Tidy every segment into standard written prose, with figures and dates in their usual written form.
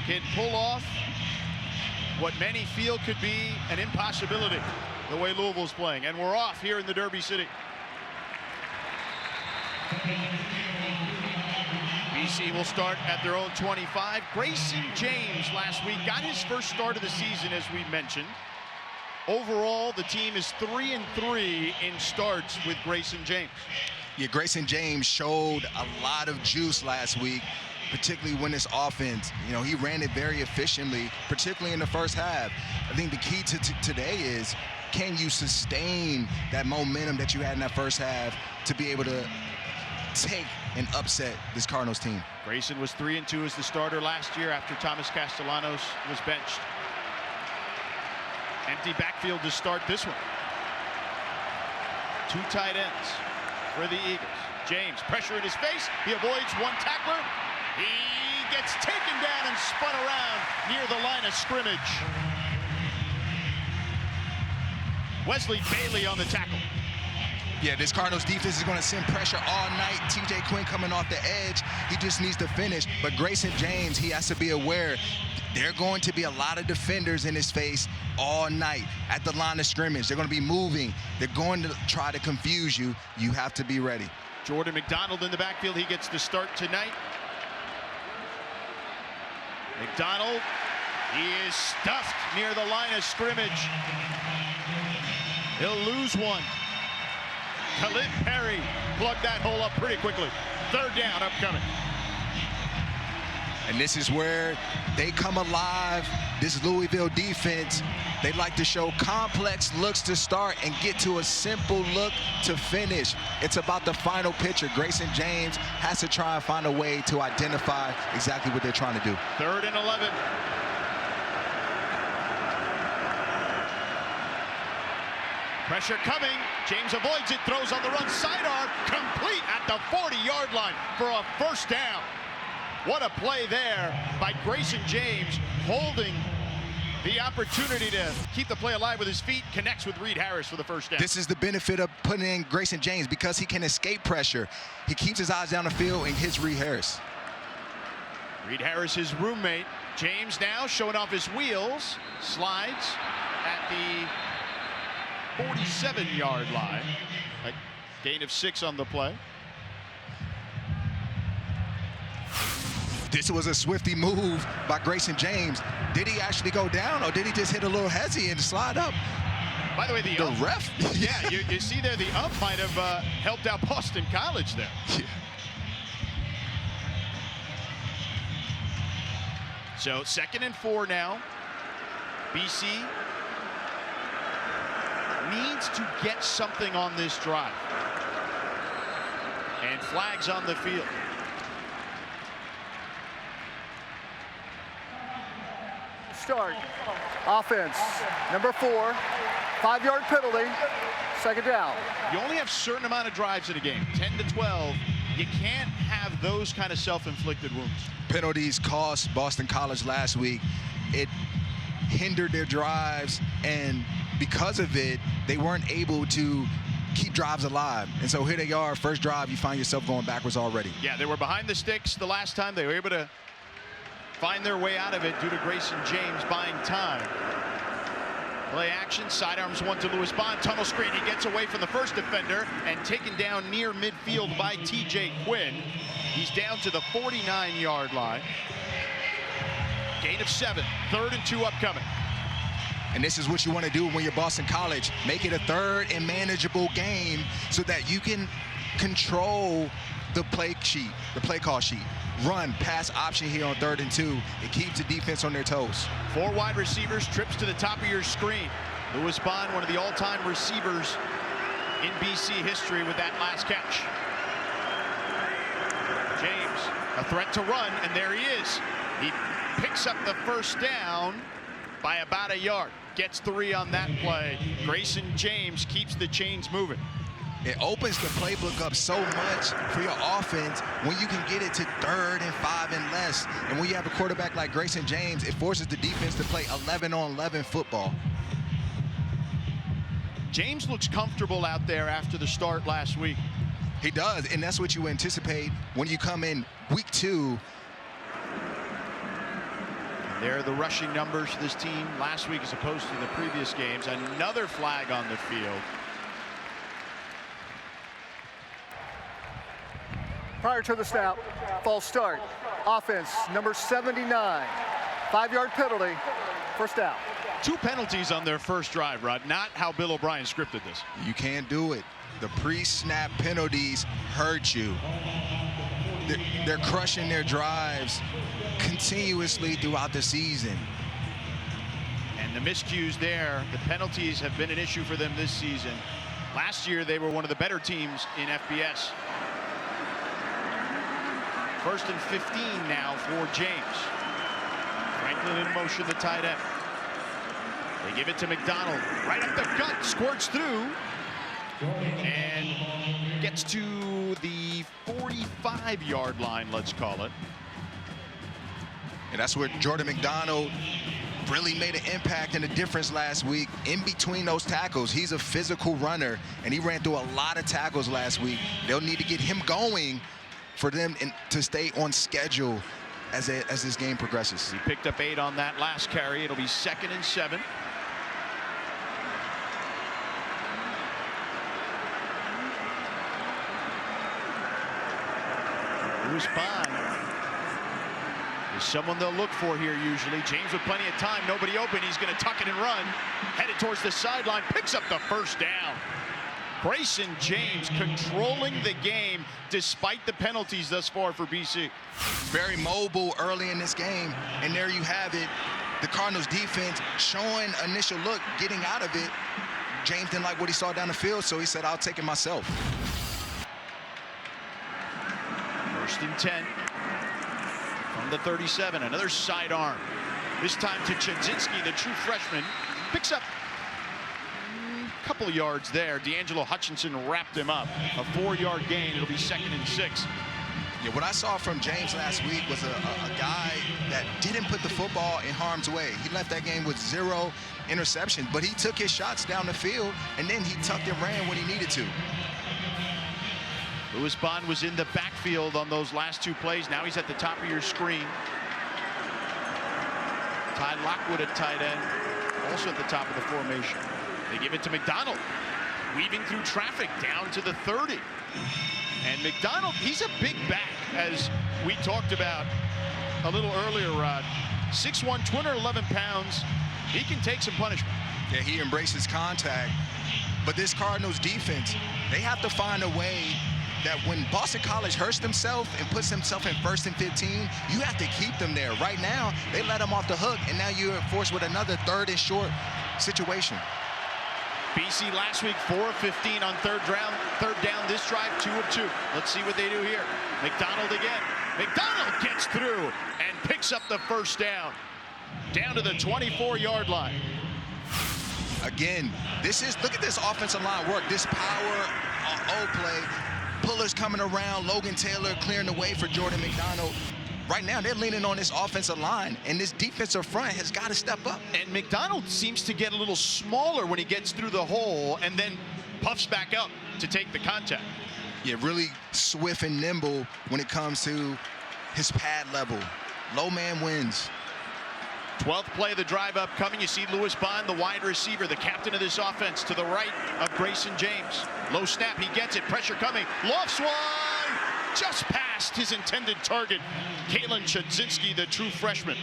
can pull off what many feel could be an impossibility, the way Louisville's playing. And we're off here in the Derby City. BC will start at their own 25. Grayson James last week got his first start of the season, as we mentioned. Overall, the team is 3-3 in starts with Grayson James. Yeah, Grayson James showed a lot of juice last week, particularly when this offense, he ran it very efficiently, particularly in the first half. I think the key to today is, can you sustain that momentum that you had in that first half to be able to take and upset this Cardinals team? Grayson was 3-2 as the starter last year after Thomas Castellanos was benched. Empty backfield to start this one. Two tight ends for the Eagles. James, pressure in his face. He avoids one tackler. He gets taken down and spun around near the line of scrimmage. Wesley Bailey on the tackle. Yeah, this Cardinals defense is going to send pressure all night. TJ Quinn coming off the edge. He just needs to finish. But Grayson James, he has to be aware there are going to be a lot of defenders in his face all night at the line of scrimmage. They're going to be moving. They're going to try to confuse you. You have to be ready. Jordan McDonald in the backfield. He gets the start tonight. McDonald, he is stuffed near the line of scrimmage. He'll lose one. Khalid Perry plugged that hole up pretty quickly. Third down upcoming. And this is where they come alive. This Louisville defense, they like to show complex looks to start and get to a simple look to finish. It's about the final picture. Grayson James has to try and find a way to identify exactly what they're trying to do. 3rd and 11. Pressure coming. James avoids it, throws on the run, sidearm, complete at the 40-yard line for a first down. What a play there by Grayson James, holding the opportunity to keep the play alive with his feet, connects with Reed Harris for the first down. This is the benefit of putting in Grayson James because he can escape pressure. He keeps his eyes down the field and hits Reed Harris. Reed Harris, his roommate. James now showing off his wheels, slides at the 47-yard line. A gain of 6 on the play. This was a swifty move by Grayson James. Did he actually go down, or did he just hit a little hezzy and slide up? By the way, the ref. Yeah, you see there, the ump might have helped out Boston College there. Yeah. So 2nd and 4 now. BC needs to get something on this drive. And flags on the field. Start. Offense. Number 4. 5-yard penalty. 2nd down. You only have a certain amount of drives in a game. 10 to 12. You can't have those kind of self-inflicted wounds. Penalties cost Boston College last week. It hindered their drives, and because of it, they weren't able to keep drives alive. And so here they are, first drive, you find yourself going backwards already. Yeah, they were behind the sticks the last time. They were able to find their way out of it due to Grayson James buying time. Play action, sidearms one to Louis Bond, tunnel screen. He gets away from the first defender and taken down near midfield by TJ Quinn. He's down to the 49-yard line. Gain of 7, 3rd and 2 upcoming. And this is what you want to do when you're Boston College. Make it a 3rd and manageable game so that you can control the play sheet, the play call sheet. Run, pass option here on 3rd and 2. It keeps the defense on their toes. 4 wide receivers, trips to the top of your screen. Louis Bond, one of the all-time receivers in BC history with that last catch. James, a threat to run, and there he is. He picks up the first down by about a yard. Gets 3 on that play. Grayson James keeps the chains moving. It opens the playbook up so much for your offense when you can get it to 3rd and 5 and less. And when you have a quarterback like Grayson James, it forces the defense to play 11-on-11 football. James looks comfortable out there after the start last week. He does, and that's what you anticipate when you come in week 2. There are the rushing numbers for this team last week as opposed to the previous games. Another flag on the field. Prior to the snap, false start. Offense, number 79. 5-yard penalty, first down. 2 penalties on their first drive, Rod. Not how Bill O'Brien scripted this. You can't do it. The pre-snap penalties hurt you. They're crushing their drives continuously throughout the season. And the miscues there, the penalties have been an issue for them this season. Last year, they were one of the better teams in FBS. 1st and 15 now for James. Franklin in motion, the tight end. They give it to McDonald. Right up the gut, squirts through. And gets to the 45-yard line, let's call it. And that's where Jordan McDonald really made an impact and a difference last week in between those tackles. He's a physical runner, and he ran through a lot of tackles last week. They'll need to get him going for them to stay on schedule as this game progresses. He picked up 8 on that last carry. It'll be 2nd and 7. Louis Bond is someone they'll look for here usually. James with plenty of time, nobody open. He's going to tuck it and run. Headed towards the sideline, picks up the first down. Grayson James controlling the game despite the penalties thus far for BC. Very mobile early in this game, and there you have it. The Cardinals defense showing initial look, getting out of it. James didn't like what he saw down the field, so he said, I'll take it myself. 1st and 10 from the 37. Another sidearm. This time to Chudzinski, the true freshman. Picks up a couple of yards there. D'Angelo Hutchinson wrapped him up. A 4-yard gain. It'll be 2nd and 6. Yeah, what I saw from James last week was a guy that didn't put the football in harm's way. He left that game with 0 interceptions, but he took his shots down the field, and then he tucked and ran when he needed to. Louis Bond was in the backfield on those last 2 plays. Now he's at the top of your screen. Ty Lockwood at tight end, also at the top of the formation. They give it to McDonald, weaving through traffic down to the 30. And McDonald, he's a big back, as we talked about a little earlier, Rod. 6'1", 211 pounds. He can take some punishment. Yeah, he embraces contact. But this Cardinals defense, they have to find a way that when Boston College hurts themselves and puts himself in 1st and 15, you have to keep them there. Right now, they let him off the hook, and now you're forced with another 3rd and short situation. BC last week 4 of 15 on third down. This drive 2 of 2. Let's see what they do here. McDonald again. McDonald gets through and picks up the first down to the 24-yard line. Again, look at this offensive line work. This power O play. Puller's coming around. Logan Taylor clearing the way for Jordan McDonald. Right now, they're leaning on this offensive line, and this defensive front has got to step up. And McDonald seems to get a little smaller when he gets through the hole and then puffs back up to take the contact. Yeah, really swift and nimble when it comes to his pad level. Low man wins. 12th play of the drive upcoming. You see Louis Bond, the wide receiver, the captain of this offense, to the right of Grayson James. Low snap, he gets it. Pressure coming. Lofts one. Just past his intended target. Kaelan Chudzinski, the true freshman.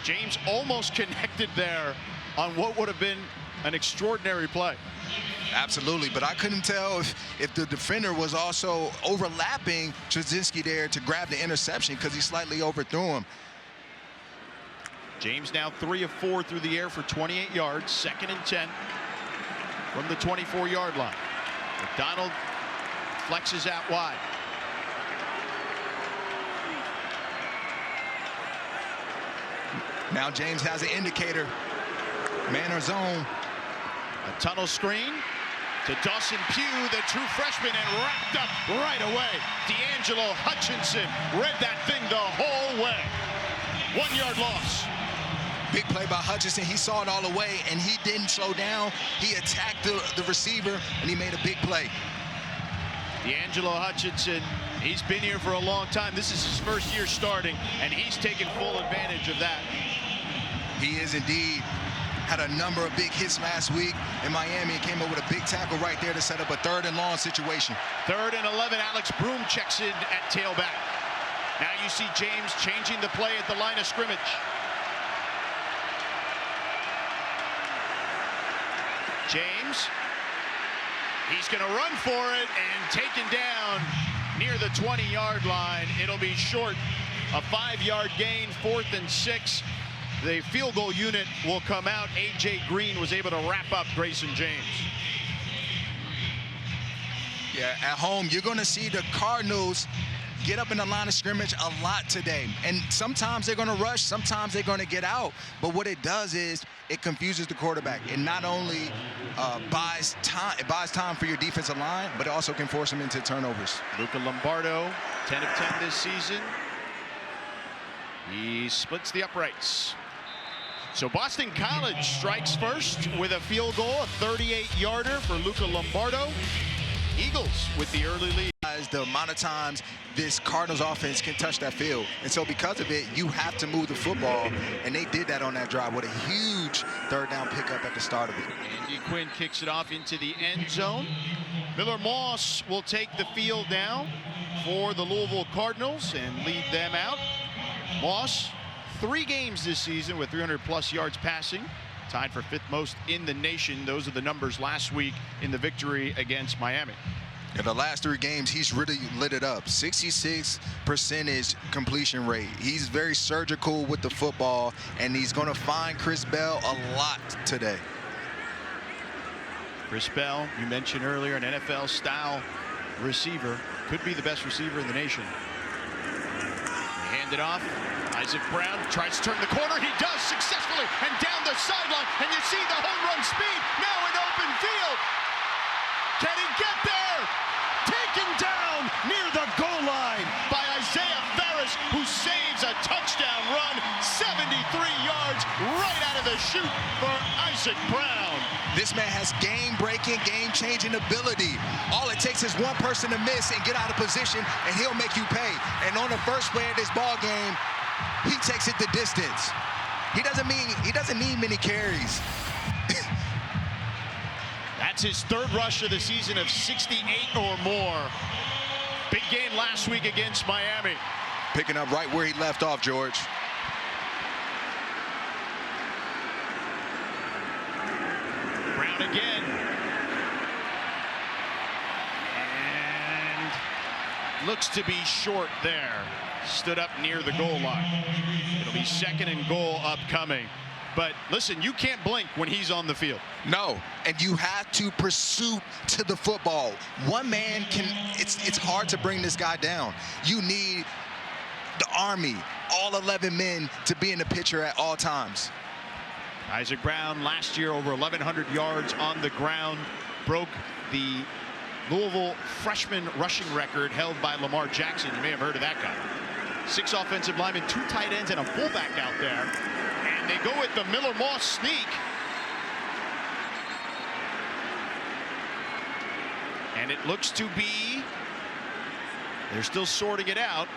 James almost connected there on what would have been an extraordinary play. Absolutely, but I couldn't tell if the defender was also overlapping Chudzinski there to grab the interception because he slightly overthrew him. James now 3 of 4 through the air for 28 yards. 2nd and 10 from the 24-yard line. McDonald flexes out wide. Now James has an indicator. Man or zone. A tunnel screen to Dawson Pugh, the true freshman, and wrapped up right away. D'Angelo Hutchinson read that thing the whole way. 1-yard loss. Big play by Hutchinson. He saw it all the way, and he didn't slow down. He attacked the receiver, and he made a big play. D'Angelo Hutchinson He's been here for a long time. This is his first year starting, and he's taken full advantage of that. He is indeed. Had a number of big hits last week in Miami and came up with a big tackle right there to set up a 3rd and long situation. 3rd and 11. Alex Broom checks in at tailback. Now you see James changing the play at the line of scrimmage. James, he's going to run for it and taken down near the 20-yard line. It'll be short, a 5-yard gain, 4th and 6. The field goal unit will come out. A.J. Green was able to wrap up Grayson James. Yeah, at home, you're going to see the Cardinals get up in the line of scrimmage a lot today. And sometimes they're going to rush, sometimes they're going to get out. But what it does is it confuses the quarterback. It not only buys time for your defensive line, but it also can force them into turnovers. Luca Lombardo, 10 of 10 this season. He splits the uprights. So Boston College strikes first with a field goal, a 38-yarder for Luca Lombardo. Eagles with the early lead. The amount of times this Cardinals offense can touch that field. And so because of it, you have to move the football. And they did that on that drive with a huge 3rd down pickup at the start of it. Andy Quinn kicks it off into the end zone. Miller Moss will take the field now for the Louisville Cardinals and lead them out. Moss, 3 games this season with 300+ yards passing, tied for 5th most in the nation. Those are the numbers last week in the victory against Miami. In the last 3 games, he's really lit it up. 66% completion rate. He's very surgical with the football, and he's going to find Chris Bell a lot today. Chris Bell, you mentioned earlier, an NFL-style receiver. Could be the best receiver in the nation. Hand it off. Isaac Brown tries to turn the corner. He does successfully, and down the sideline. And you see the home run speed now in open field. Can he get there? Taken down near the goal line by Isaiah Ferris, who saves a touchdown run, 73 yards right out of the chute for Isaac Brown. This man has game-breaking, game-changing ability. All it takes is one person to miss and get out of position, and he'll make you pay. And on the first play of this ball game, he takes it the distance. He doesn't need many carries. That's his 3rd rush of the season of 68 or more. Big game last week against Miami. Picking up right where he left off, George. Brown again. And looks to be short there. Stood up near the goal line. It'll be 2nd and goal upcoming. But listen, you can't blink when he's on the field. No, and you have to pursue to the football. One man can, it's hard to bring this guy down. You need the Army, all 11 men, to be in the picture at all times. Isaac Brown last year over 1,100 yards on the ground, broke the Louisville freshman rushing record held by Lamar Jackson. You may have heard of that guy. 6 offensive linemen, 2 tight ends, and a fullback out there. And they go with the Miller Moss sneak. And it looks to be, they're still sorting it out.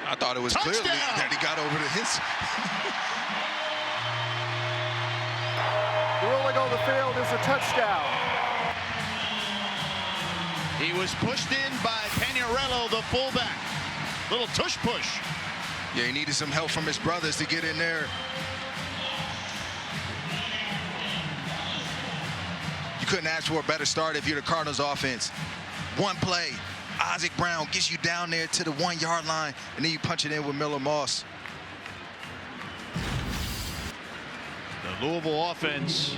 I thought it was clearly that he got over to his. The ruling on the field is a touchdown. He was pushed in by Panarello, the fullback. Little tush push. Yeah, he needed some help from his brothers to get in there. You couldn't ask for a better start if you're the Cardinals offense. One play, Isaac Brown gets you down there to the 1-yard line, and then you punch it in with Miller Moss. The Louisville offense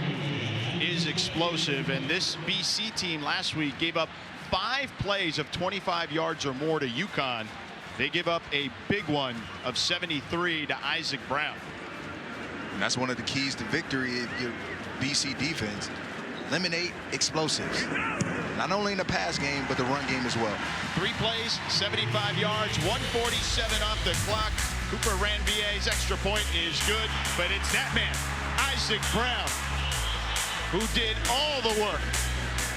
is explosive, and this BC team last week gave up 5 plays of 25 yards or more to UConn. They give up a big one of 73 to Isaac Brown. And that's one of the keys to victory if your BC defense. Eliminate explosives. Not only in the pass game, but the run game as well. 3 plays, 75 yards, 147 off the clock. Cooper Ranvier's extra point is good, but it's that man, Isaac Brown, who did all the work.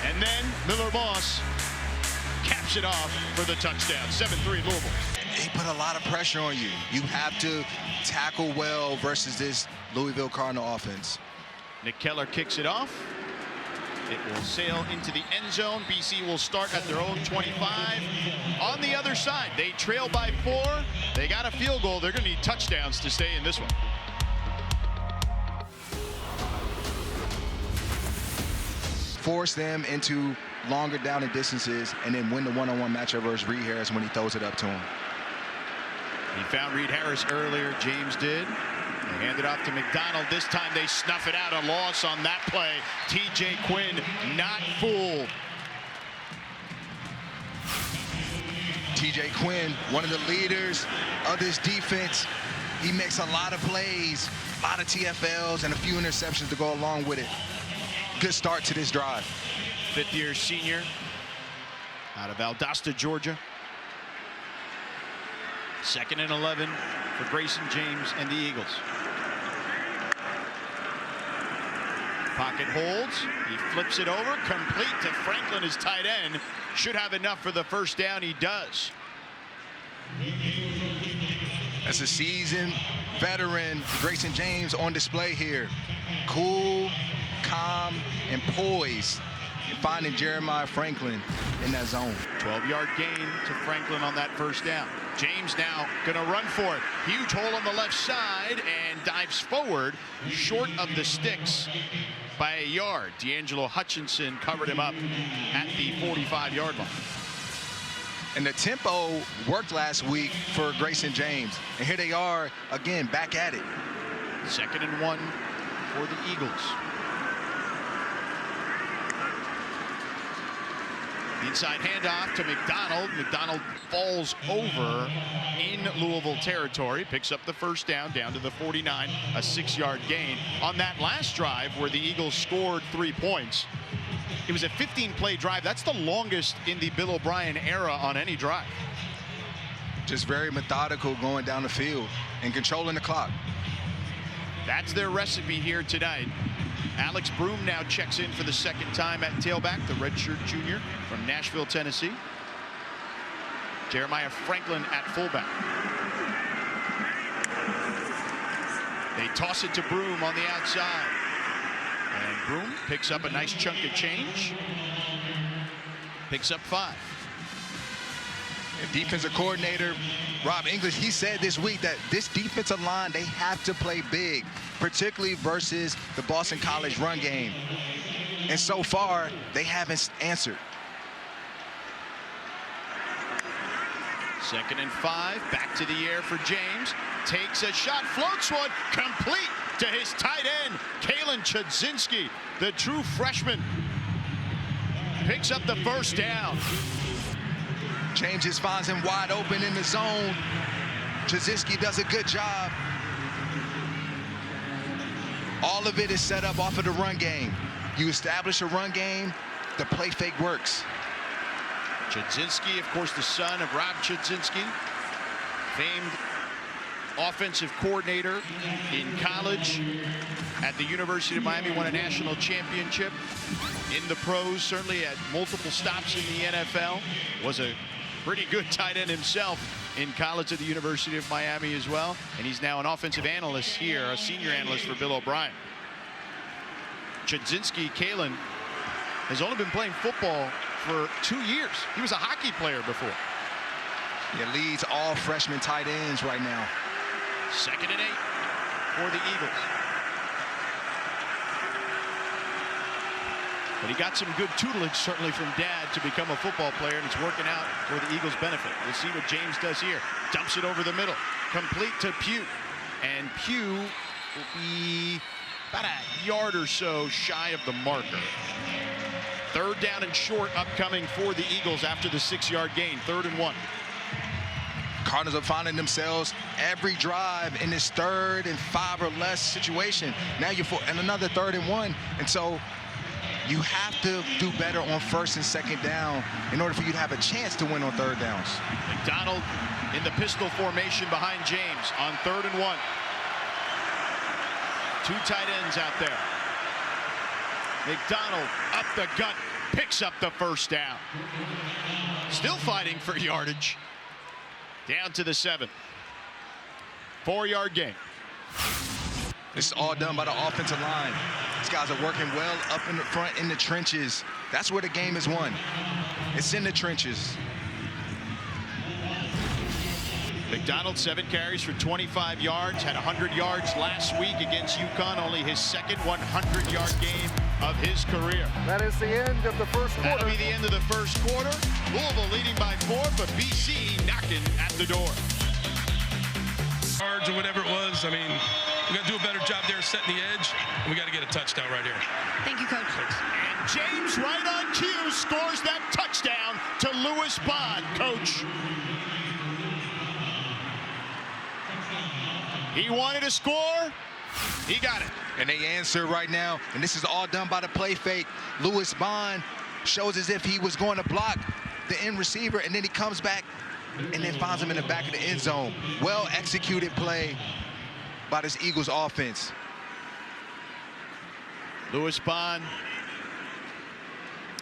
And then Miller Moss captures picks it off for the touchdown. 7-3 Louisville. He put a lot of pressure on you. You have to tackle well versus this Louisville Cardinal offense. Nick Keller kicks it off. It will sail into the end zone. BC will start at their own 25. On the other side, they trail by 4. They got a field goal. They're going to need touchdowns to stay in this one. Force them into longer down and distances and then win the one-on-one matchup versus Reed Harris when he throws it up to him. He found Reed Harris earlier. James did. They hand it off to McDonald. This time they snuff it out. A loss on that play. TJ Quinn not fooled. TJ Quinn, one of the leaders of this defense. He makes a lot of plays, a lot of TFLs, and a few interceptions to go along with it. Good start to this drive. Fifth-year senior out of Valdosta, Georgia. 2nd and 11 for Grayson James and the Eagles. Pocket holds. He flips it over. Complete to Franklin, his tight end. Should have enough for the first down. He does. As a seasoned veteran, Grayson James on display here. Cool, calm, and poised. And finding Jeremiah Franklin in that zone. 12-yard gain to Franklin on that first down. James now going to run for it. Huge hole on the left side and dives forward short of the sticks by a yard. D'Angelo Hutchinson covered him up at the 45-yard line. And the tempo worked last week for Grayson James. And here they are again back at it. 2nd and 1 for the Eagles. Inside handoff to McDonald. McDonald falls over in Louisville territory. Picks up the first down to the 49. A 6-yard gain. On that last drive where the Eagles scored 3 points, it was a 15-play drive. That's the longest in the Bill O'Brien era on any drive. Just very methodical going down the field and controlling the clock. That's their recipe here tonight. Alex Broom now checks in for the 2nd time at tailback, the redshirt junior from Nashville, Tennessee. Jeremiah Franklin at fullback. They toss it to Broom on the outside. And Broom picks up a nice chunk of change. Picks up 5. And defensive coordinator Rob English, he said this week that this defensive line, they have to play big, particularly versus the Boston College run game. And so far, they haven't answered. 2nd and 5, back to the air for James. Takes a shot, floats one, complete to his tight end, Kaelan Chudzinski, the true freshman. Picks up the first down. James just finds him wide open in the zone. Chudzinski does a good job. All of it is set up off of the run game. You establish a run game, the play fake works. Chudzinski, of course, the son of Rob Chudzinski, famed offensive coordinator in college at the University of Miami, won a national championship. In the pros, certainly at multiple stops in the NFL, was a pretty good tight end himself in college at the University of Miami as well. And he's now an offensive analyst here, a senior analyst for Bill O'Brien. Chudzinski, Kaelan, has only been playing football for 2 years. He was a hockey player before. He leads all freshman tight ends right now. 2nd and 8 for the Eagles. But he got some good tutelage, certainly from Dad, to become a football player, and it's working out for the Eagles' benefit. We'll see what James does here. Dumps it over the middle. Complete to Pugh. And Pugh will be about a yard or so shy of the marker. 3rd down and short upcoming for the Eagles after the 6-yard gain. 3rd and 1. Cardinals are finding themselves every drive in this 3rd and 5 or less situation. Now you're in another 3rd and 1. And so you have to do better on 1st and 2nd down in order for you to have a chance to win on 3rd downs. McDonald in the pistol formation behind James on 3rd and 1. 2 tight ends out there. McDonald up the gut, picks up the first down. Still fighting for yardage. Down to the 7. 4-yard gain. This is all done by the offensive line. These guys are working well up in the front in the trenches. That's where the game is won. It's in the trenches. McDonald, 7 carries for 25 yards, had 100 yards last week against UConn, only his second 100-yard game of his career. That is the end of the first quarter. That'll be the end of the first quarter. Louisville leading by 4, but BC knocking at the door. Yards or whatever it was, I mean, we got to do a better job there setting the edge, and we got to get a touchdown right here. Thank you, Coach. And James, right on cue, scores that touchdown to Louis Bond, Coach. He wanted to score. He got it. And they answer right now. And this is all done by the play fake. Louis Bond shows as if he was going to block the end receiver, and then he comes back and then finds him in the back of the end zone. Well executed play by this Eagles offense. Louis Bond,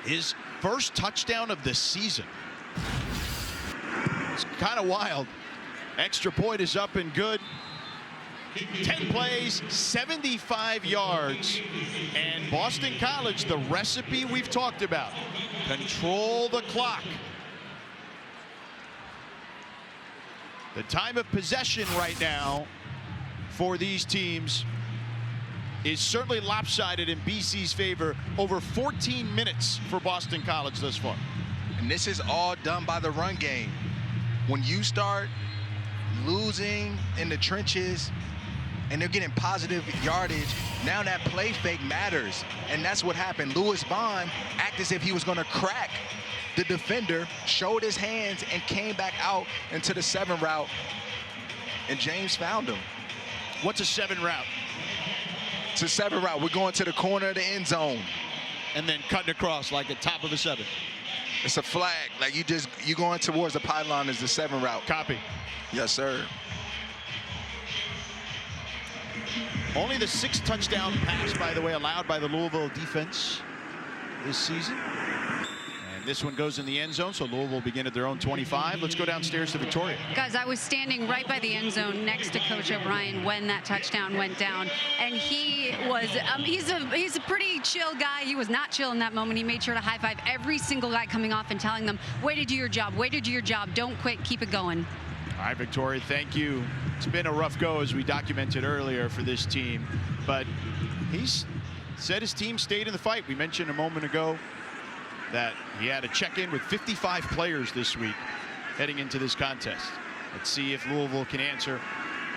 his first touchdown of the season. It's kind of wild. Extra point is up and good. 10 plays, 75 yards, and Boston College, the recipe we've talked about. Control the clock. The time of possession right now for these teams is certainly lopsided in BC's favor. Over 14 minutes for Boston College thus far. And this is all done by the run game. When you start losing in the trenches, and they're getting positive yardage, now that play fake matters. And that's what happened. Louis Bond acted as if he was going to crack the defender, showed his hands, and came back out into the 7 route. And James found him. What's a 7 route? It's a 7 route. We're going to the corner of the end zone. And then cutting across like the top of a 7. It's a flag. Like you going towards the pylon is the 7 route. Copy. Yes, sir. Only the 6th touchdown pass, by the way, allowed by the Louisville defense this season. And this one goes in the end zone, so Louisville will begin at their own 25. Let's go downstairs to Victoria. Guys, I was standing right by the end zone next to Coach O'Brien when that touchdown went down, and he was he's a pretty chill guy. He was not chill in that moment. He made sure to high five every single guy coming off and telling them, way to do your job, way to do your job, don't quit, keep it going. All right, Victoria, thank you. It's been a rough go, as we documented earlier, for this team, but he's said his team stayed in the fight. We mentioned a moment ago that he had a check-in with 55 players this week heading into this contest. Let's see if Louisville can answer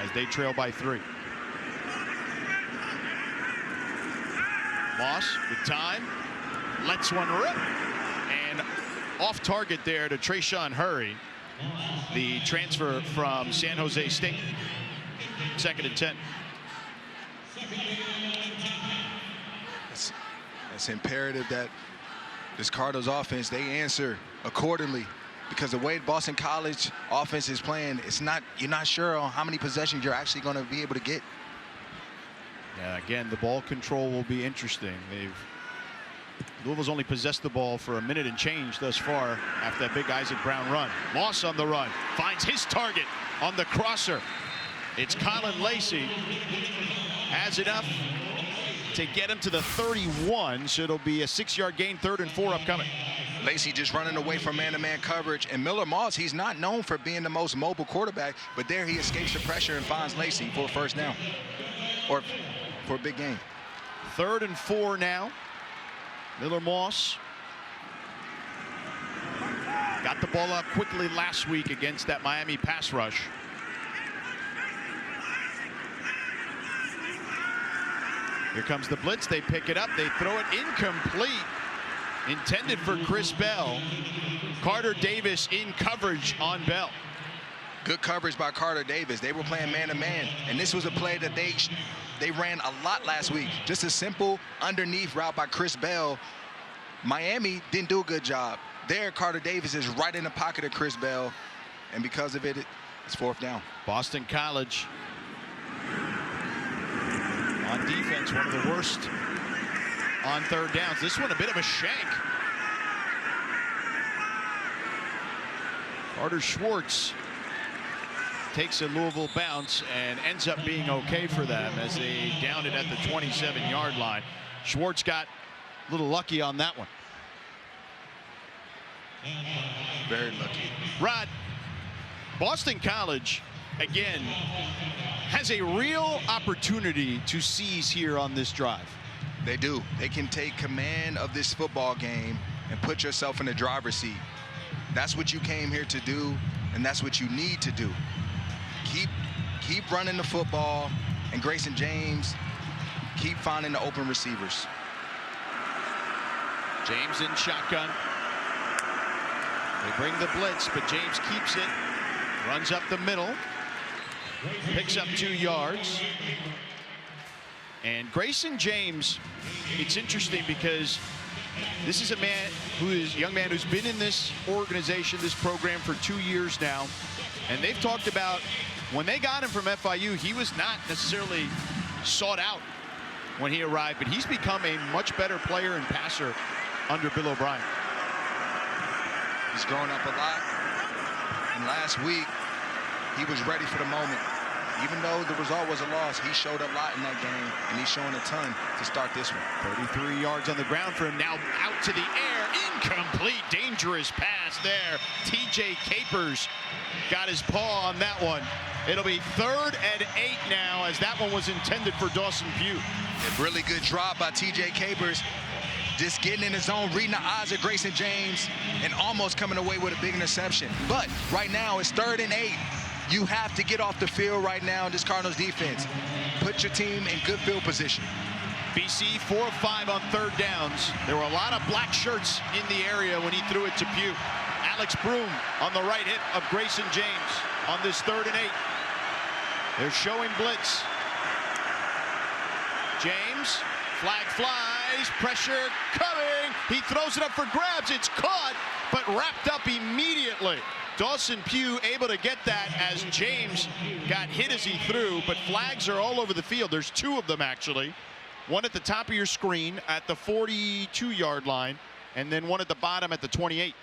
as they trail by 3. Moss with time, lets one rip, and off target there to Trayshawn Hurry, the transfer from San Jose State. 2nd and 10. It's imperative that this Cardinals offense, they answer accordingly, because the way Boston College offense is playing, you're not sure on how many possessions you're actually going to be able to get. Yeah, again, the ball control will be interesting. Louisville's only possessed the ball for a minute and change thus far after that big Isaac Brown run. Moss on the run, finds his target on the crosser. It's Colin Lacey. Has enough to get him to the 31, so it'll be a 6-yard gain, 3rd and 4 upcoming. Lacey just running away from man-to-man coverage, and Miller Moss, he's not known for being the most mobile quarterback, but there he escapes the pressure and finds Lacey for a first down, or for a big gain. 3rd and 4 now. Miller Moss got the ball up quickly last week against that Miami pass rush. Here comes the blitz. They pick it up. They throw it incomplete. Intended for Chris Bell. Carter Davis in coverage on Bell. Good coverage by Carter Davis. They were playing man-to-man, and this was a play that they ran a lot last week. Just a simple underneath route by Chris Bell. Miami didn't do a good job. There, Carter Davis is right in the pocket of Chris Bell, and because of it, it's 4th down. Boston College on defense, one of the worst on 3rd downs. This one a bit of a shank. Carter Schwartz takes a Louisville bounce and ends up being okay for them as they downed it at the 27-yard line. Schwartz got a little lucky on that one. Very lucky. Rod, Boston College, again, has a real opportunity to seize here on this drive. They do. They can take command of this football game and put yourself in the driver's seat. That's what you came here to do, and that's what you need to do. Keep running the football, and Grayson James, keep finding the open receivers. James in shotgun. They bring the blitz, but James keeps it, runs up the middle, picks up 2 yards. And Grayson James, it's interesting because this is a young man who's been in this organization, this program for 2 years now. And they've talked about when they got him from FIU, he was not necessarily sought out when he arrived, but he's become a much better player and passer under Bill O'Brien. He's grown up a lot. And last week, he was ready for the moment. Even though the result was a loss, he showed a lot in that game, and he's showing a ton to start this one. 33 yards on the ground for him. Now out to the air. Incomplete. Dangerous pass there. TJ Capers got his paw on that one. It'll be 3rd and 8 now, as that one was intended for Dawson Pugh. A really good drop by TJ Capers. Just getting in his zone, reading the eyes of Grayson James, and almost coming away with a big interception. But right now, it's 3rd and 8. You have to get off the field right now in this Cardinals defense. Put your team in good field position. BC 4 of 5 on 3rd downs. There were a lot of black shirts in the area when he threw it to Pugh. Alex Broom on the right hip of Grayson James on this 3rd and 8. They're showing blitz. James, flag flies, pressure coming. He throws it up for grabs. It's caught, but wrapped up immediately. Dawson Pugh able to get that as James got hit as he threw, but flags are all over the field. There's 2 of them, actually. One at the top of your screen at the 42-yard line, and then one at the bottom at the 28.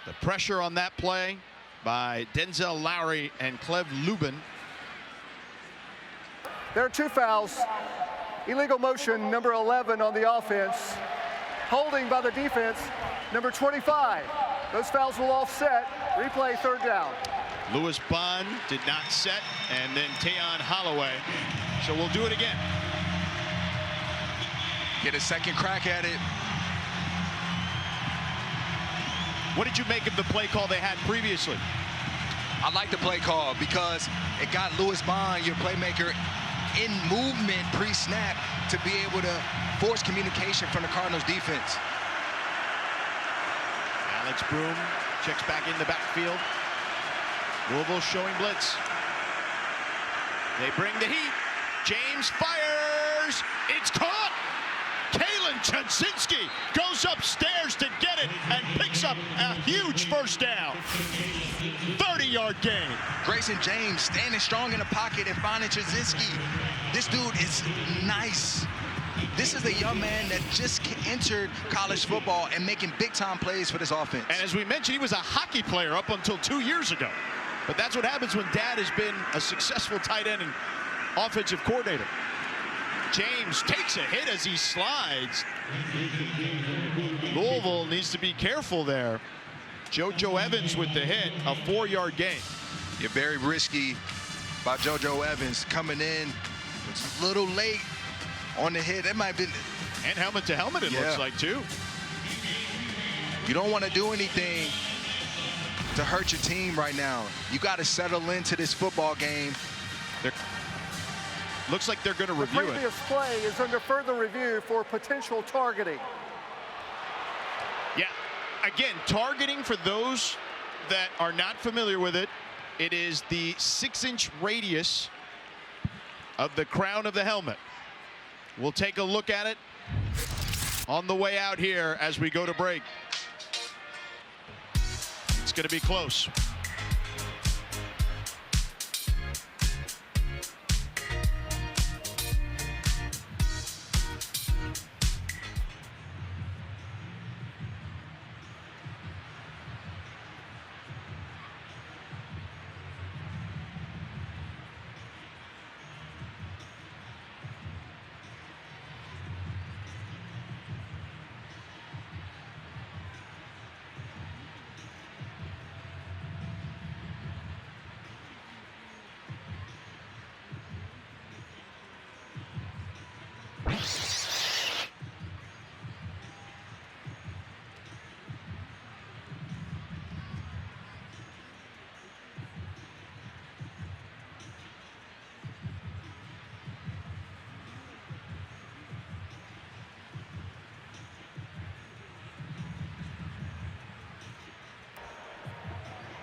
The pressure on that play by Denzel Lowry and Clev Lubin. There are 2 fouls. Illegal motion, number 11 on the offense. Holding by the defense, number 25. Those fouls will offset. Replay 3rd down. Lewis Bond did not set, and then Tayon Holloway. So we'll do it again. Get a second crack at it. What did you make of the play call they had previously? I like the play call because it got Lewis Bond, your playmaker, in movement pre-snap to be able to force communication from the Cardinals defense. Alex Broom checks back in the backfield. Louisville showing blitz. They bring the heat. James fires. It's caught. Kaelan Chudzinski goes upstairs to get it and picks up a huge 1st down. 30-yard gain. Grayson James standing strong in the pocket and finding Chudzinski. This dude is nice. This is a young man that just entered college football and making big-time plays for this offense. And as we mentioned, he was a hockey player up until 2 years ago. But that's what happens when dad has been a successful tight end and offensive coordinator. James takes a hit as he slides. Louisville needs to be careful there. JoJo Evans with the hit, a 4-yard gain. You're very risky by JoJo Evans coming in. It's a little late on the hit. That might have been. And helmet to helmet, it looks like, too. You don't want to do anything to hurt your team right now. You got to settle into this football game. Looks like they're going to review it. The previous play is under further review for potential targeting. Yeah, again, targeting, for those that are not familiar with it, it is the 6-inch radius of the crown of the helmet. We'll take a look at it on the way out here as we go to break. It's going to be close.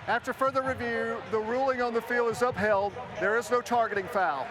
After further review, the ruling on the field is upheld. There is no targeting foul.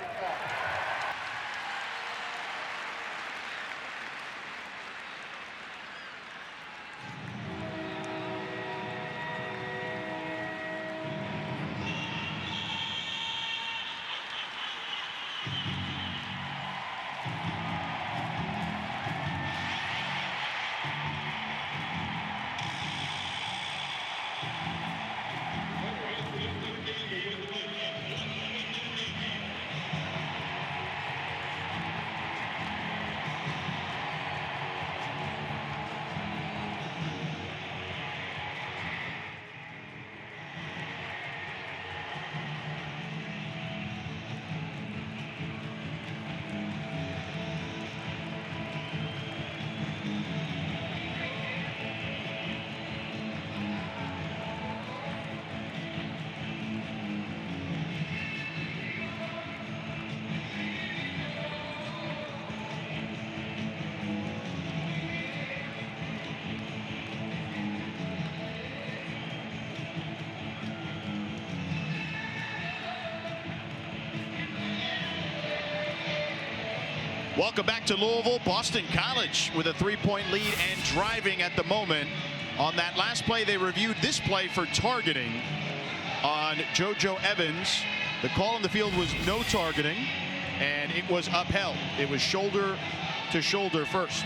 Welcome back to Louisville. Boston College with a 3-point lead and driving at the moment. On that last play, they reviewed this play for targeting on JoJo Evans. The call on the field was no targeting, and it was upheld. It was shoulder to shoulder first.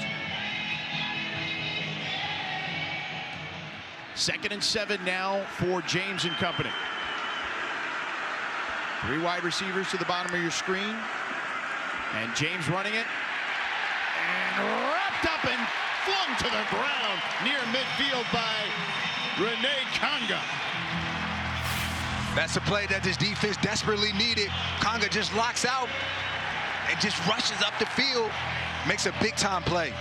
2nd and 7 now for James and company. 3 wide receivers to the bottom of your screen. And James running it. And wrapped up and flung to the ground near midfield by Renee Conga. That's a play that this defense desperately needed. Conga just locks out and just rushes up the field. Makes a big-time play.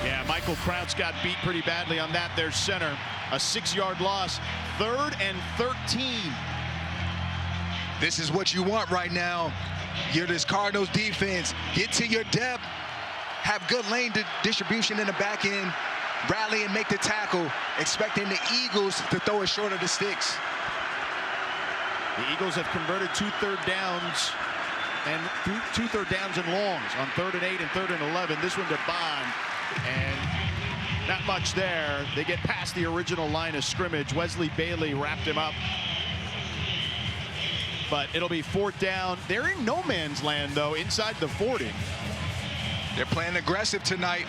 Yeah, Michael Krauts got beat pretty badly on that. Their center. A 6-yard loss. 3rd and 13. This is what you want right now. You're this Cardinals defense. Get to your depth. Have good lane distribution in the back end. Rally and make the tackle. Expecting the Eagles to throw it short of the sticks. The Eagles have converted 2 third downs and 2 third downs and longs on 3rd and 8 and 3rd and 11. This one to Bond. And not much there. They get past the original line of scrimmage. Wesley Bailey wrapped him up. But it'll be 4th down. They're in no man's land, though, inside the 40. They're playing aggressive tonight.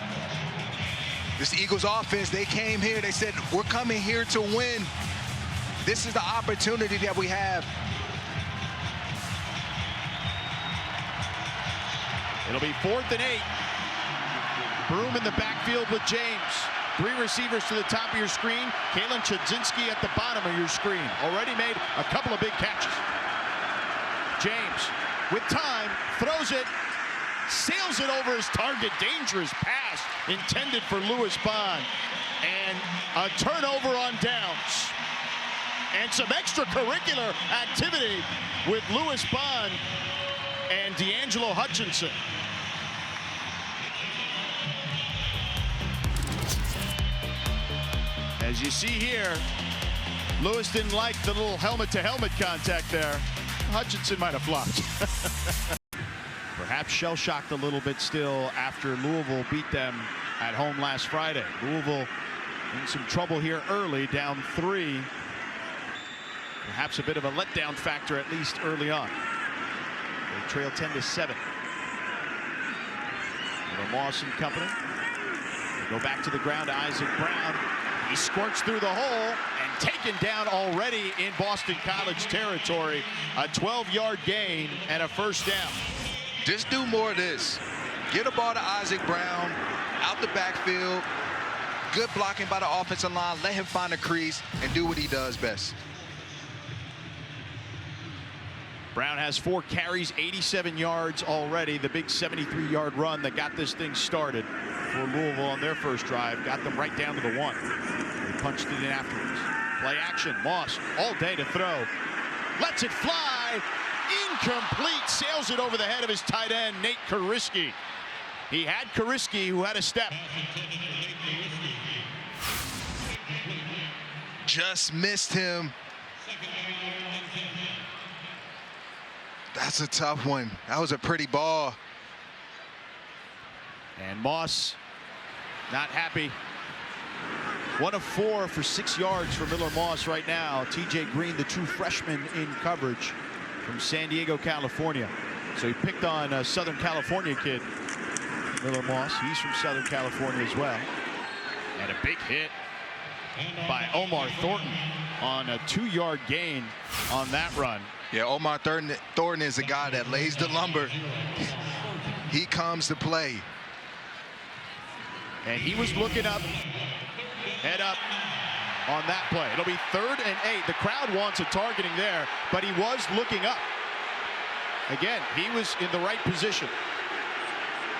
This Eagles offense, they came here. They said, we're coming here to win. This is the opportunity that we have. It'll be 4th and 8. Broom in the backfield with James. 3 receivers to the top of your screen. Kaelan Chudzinski at the bottom of your screen. Already made a couple of big catches. James, with time, throws it, sails it over his target. Dangerous pass intended for Louis Bond. And a turnover on downs. And some extracurricular activity with Louis Bond and D'Angelo Hutchinson. As you see here, Louis didn't like the little helmet-to-helmet contact there. Hutchinson might have flopped. Perhaps shell-shocked a little bit still after Louisville beat them at home last Friday. Louisville in some trouble here early, down 3. Perhaps a bit of a letdown factor, at least early on. They trail 10-7. Little Moss and company. They go back to the ground to Isaac Brown. He squirts through the hole and taken down already in Boston College territory. A 12-yard gain and a 1st down. Just do more of this. Get a ball to Isaac Brown, out the backfield. Good blocking by the offensive line. Let him find a crease and do what he does best. Brown has 4 carries, 87 yards already. The big 73-yard run that got this thing started for Louisville on their first drive. Got them right down to the 1. They punched it in afterwards. Play action. Moss all day to throw. Lets it fly. Incomplete. Sails it over the head of his tight end, Nate Kariski. He had Kariski, who had a step. Just missed him. That's a tough one. That was a pretty ball. And Moss not happy. 1 of 4 for 6 yards for Miller Moss right now. TJ Green, the true freshman in coverage from San Diego, California. So he picked on a Southern California kid, Miller Moss. He's from Southern California as well. And a big hit by Omar Thornton on a 2-yard gain on that run. Yeah, Omar Thornton is a guy that lays the lumber. He comes to play. And he was looking up, head up on that play. It'll be 3rd and 8. The crowd wants a targeting there, but he was looking up. Again, he was in the right position.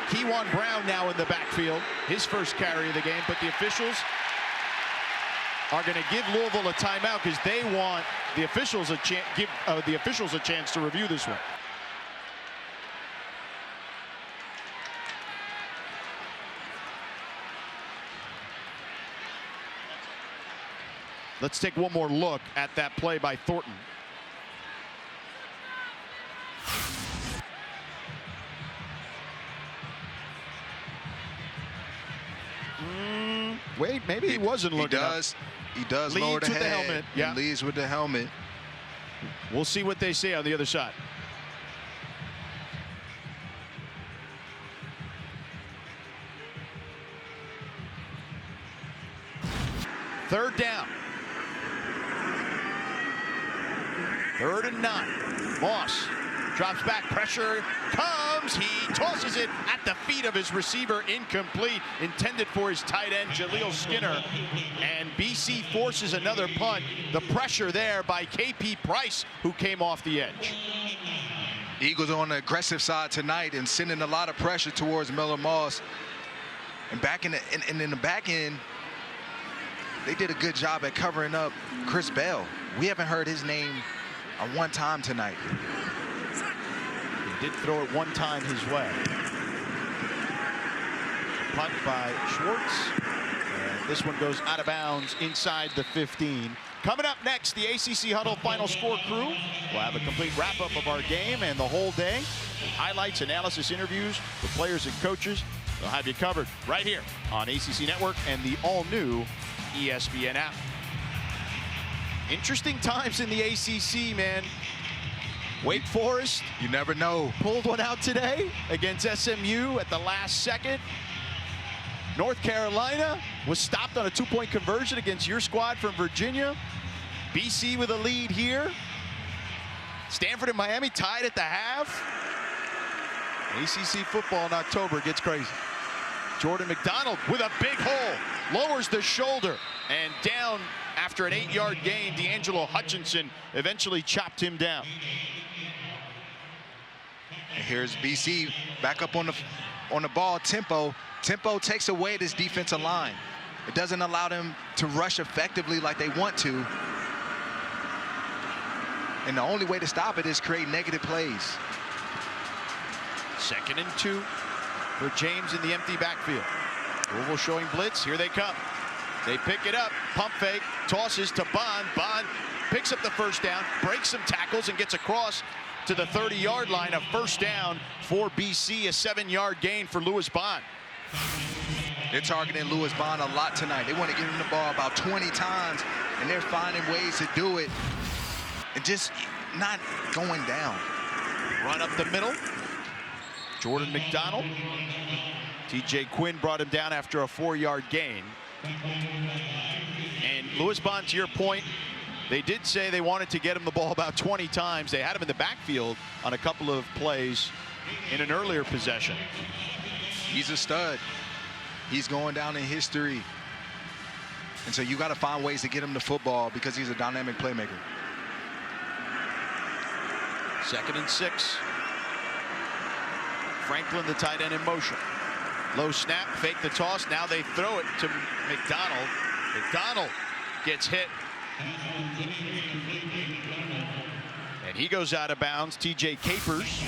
Keyjuan Brown now in the backfield, his first carry of the game, but the officials are going to give Louisville a timeout because they want the officials a chance to review this one. Let's take one more look at that play by Thornton. Wait, maybe he wasn't looking up. He does lower the head. Yeah. Leads with the helmet. We'll see what they say on the other side. Third down. 3rd and 9. Moss drops back, pressure comes. He tosses it at the feet of his receiver, incomplete, intended for his tight end, Jaleel Skinner. And BC forces another punt. The pressure there by KP Price, who came off the edge. Eagles on the aggressive side tonight and sending a lot of pressure towards Miller Moss. And back in the back end, they did a good job at covering up Chris Bell. We haven't heard his name one time tonight. He did throw it one time his way. Punt by Schwartz. And this one goes out of bounds inside the 15. Coming up next, the ACC Huddle Final Score crew will have a complete wrap-up of our game and the whole day. Highlights, analysis, interviews with players and coaches. They'll have you covered right here on ACC Network and the all-new ESPN app. Interesting times in the ACC, man. Wake Forest, you never know, pulled one out today against SMU at the last second. North Carolina was stopped on a 2-point conversion against your squad from Virginia. BC with a lead here. Stanford and Miami tied at the half. ACC football in October gets crazy. Jordan McDonald with a big hole, lowers the shoulder, and down after an 8-yard gain. D'Angelo Hutchinson eventually chopped him down. And here's BC back up on the ball. Tempo takes away this defensive line. It doesn't allow them to rush effectively like they want to. And the only way to stop it is create negative plays. 2nd and 2 for James in the empty backfield. Louisville showing blitz. Here they come. They pick it up. Pump fake. Tosses to Bond. Bond picks up the first down, breaks some tackles, and gets across to the 30-yard line. A first down for BC. A 7-yard gain for Louis Bond. They're targeting Louis Bond a lot tonight. They want to give him the ball about 20 times, and they're finding ways to do it and just not going down. Run up the middle. Jordan McDonald. TJ Quinn brought him down after a 4-yard gain. And Louis Bond, to your point, they did say they wanted to get him the ball about 20 times. They had him in the backfield on a couple of plays in an earlier possession. He's a stud. He's going down in history. And so you got to find ways to get him the football because he's a dynamic playmaker. 2nd and 6. Franklin, the tight end, in motion. Low snap, fake the toss. Now they throw it to McDonald. McDonald gets hit. And he goes out of bounds. TJ capers.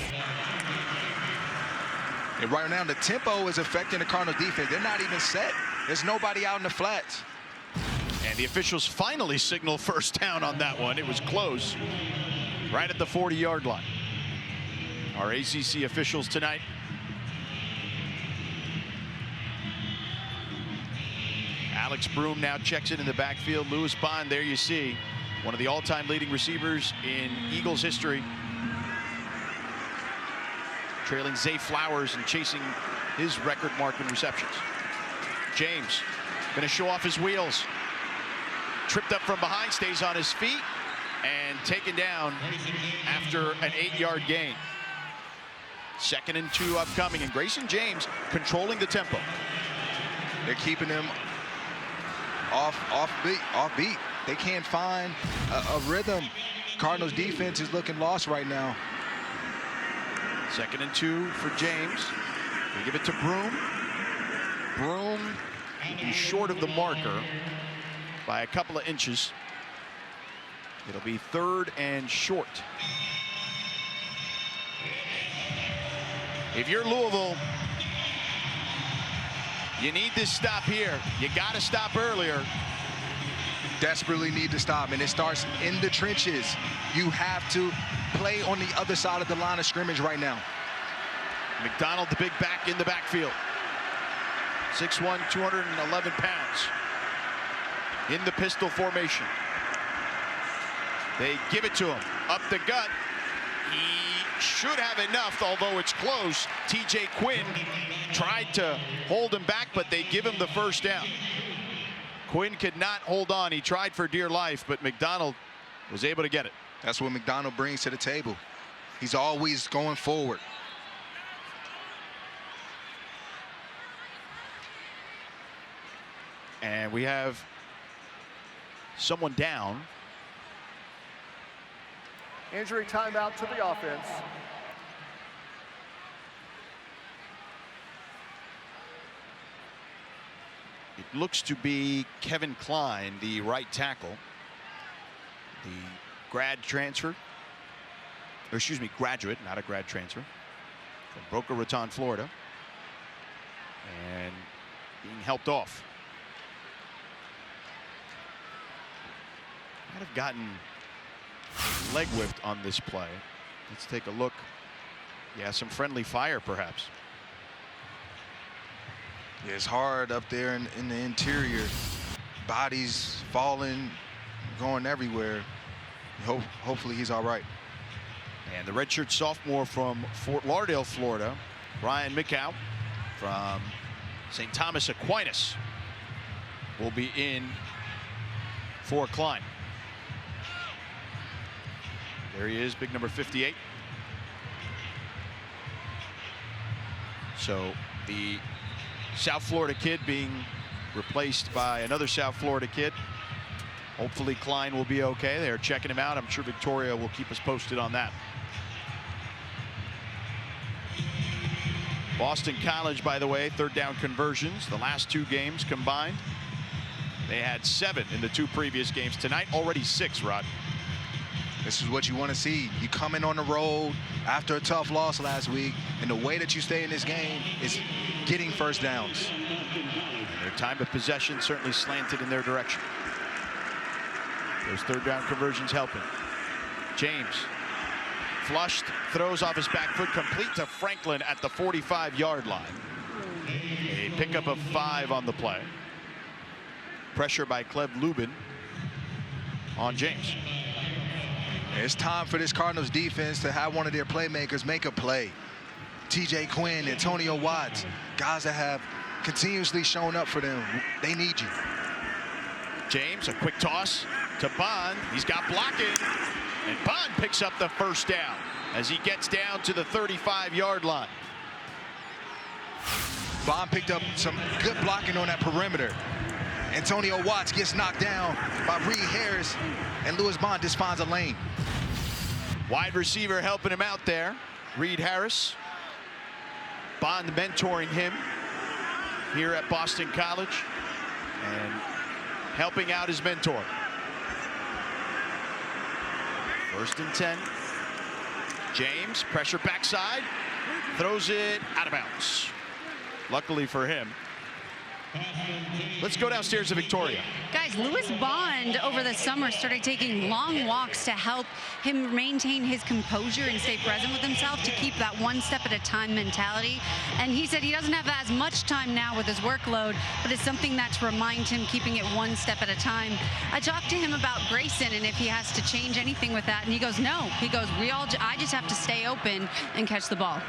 And right now, the tempo is affecting the Cardinals defense. They're not even set. There's nobody out in the flats. And the officials finally signal first down on that one. It was close, right at the 40-yard line. Our ACC officials tonight. Alex Broom now checks it in the backfield. Louis Bond, there you see, one of the all-time leading receivers in Eagles history, trailing Zay Flowers and chasing his record mark in receptions. James going to show off his wheels. Tripped up from behind, stays on his feet, and taken down after an 8-yard gain. 2nd and 2 upcoming, and Grayson James controlling the tempo. They're keeping him off beat. They can't find a rhythm. Cardinals defense is looking lost right now. 2nd and 2 for James. They give it to Broom. Broom is short of the marker by a couple of inches. It'll be 3rd and short. If you're Louisville, you need this stop here. You got to stop earlier. Desperately need to stop, and it starts in the trenches. You have to play on the other side of the line of scrimmage right now. McDonald, the big back in the backfield. 6'1", 211 pounds. In the pistol formation. They give it to him. Up the gut. He should have enough, although it's close. TJ Quinn tried to hold him back, but they give him the first down. Quinn could not hold on. He tried for dear life, but McDonald was able to get it. That's what McDonald brings to the table. He's always going forward. And we have someone down. Injury timeout to the offense. It looks to be Kevin Klein, the right tackle. The grad transfer. Or excuse me, graduate, not a grad transfer. From Boca Raton, Florida. And being helped off. Might have gotten leg whipped on this play. Let's take a look. Yeah, some friendly fire perhaps. Yeah, it's hard up there in the interior. Bodies falling, going everywhere. Hopefully he's all right. And the redshirt sophomore from Fort Lauderdale, Florida, Ryan Mickow from St. Thomas Aquinas, will be in for Klein. There he is, big number 58. So the South Florida kid being replaced by another South Florida kid. Hopefully Klein will be okay. They're checking him out. I'm sure Victoria will keep us posted on that. Boston College, by the way, 3rd down conversions. The last 2 games combined. They had 7 in the 2 previous games. Tonight, already 6, Rod. This is what you want to see. You come in on the road after a tough loss last week, and the way that you stay in this game is getting first downs. And their time of possession certainly slanted in their direction. Those 3rd down conversions helping. James flushed, throws off his back foot, complete to Franklin at the 45-yard line. A pickup of 5 on the play. Pressure by Kleb Lubin on James. It's time for this Cardinals defense to have one of their playmakers make a play. TJ Quinn, Antonio Watts, guys that have continuously shown up for them. They need you. James, a quick toss to Bond. He's got blocking, and Bond picks up the first down as he gets down to the 35-yard line. Bond picked up some good blocking on that perimeter. Antonio Watts gets knocked down by Reed Harris, and Louis Bond just finds a lane. Wide receiver helping him out there, Reed Harris. Bond mentoring him here at Boston College and helping out his mentor. 1st and 10. James, pressure backside, throws it out of bounds. Luckily for him, Let's go downstairs to Victoria. Guys, Louis Bond over the summer started taking long walks to help him maintain his composure and stay present with himself, to keep that one step at a time mentality. And he said he doesn't have as much time now with his workload, but it's something that to remind him keeping it one step at a time. I talked to him about Grayson and if he has to change anything with that, and he goes, no. He goes, I just have to stay open and catch the ball.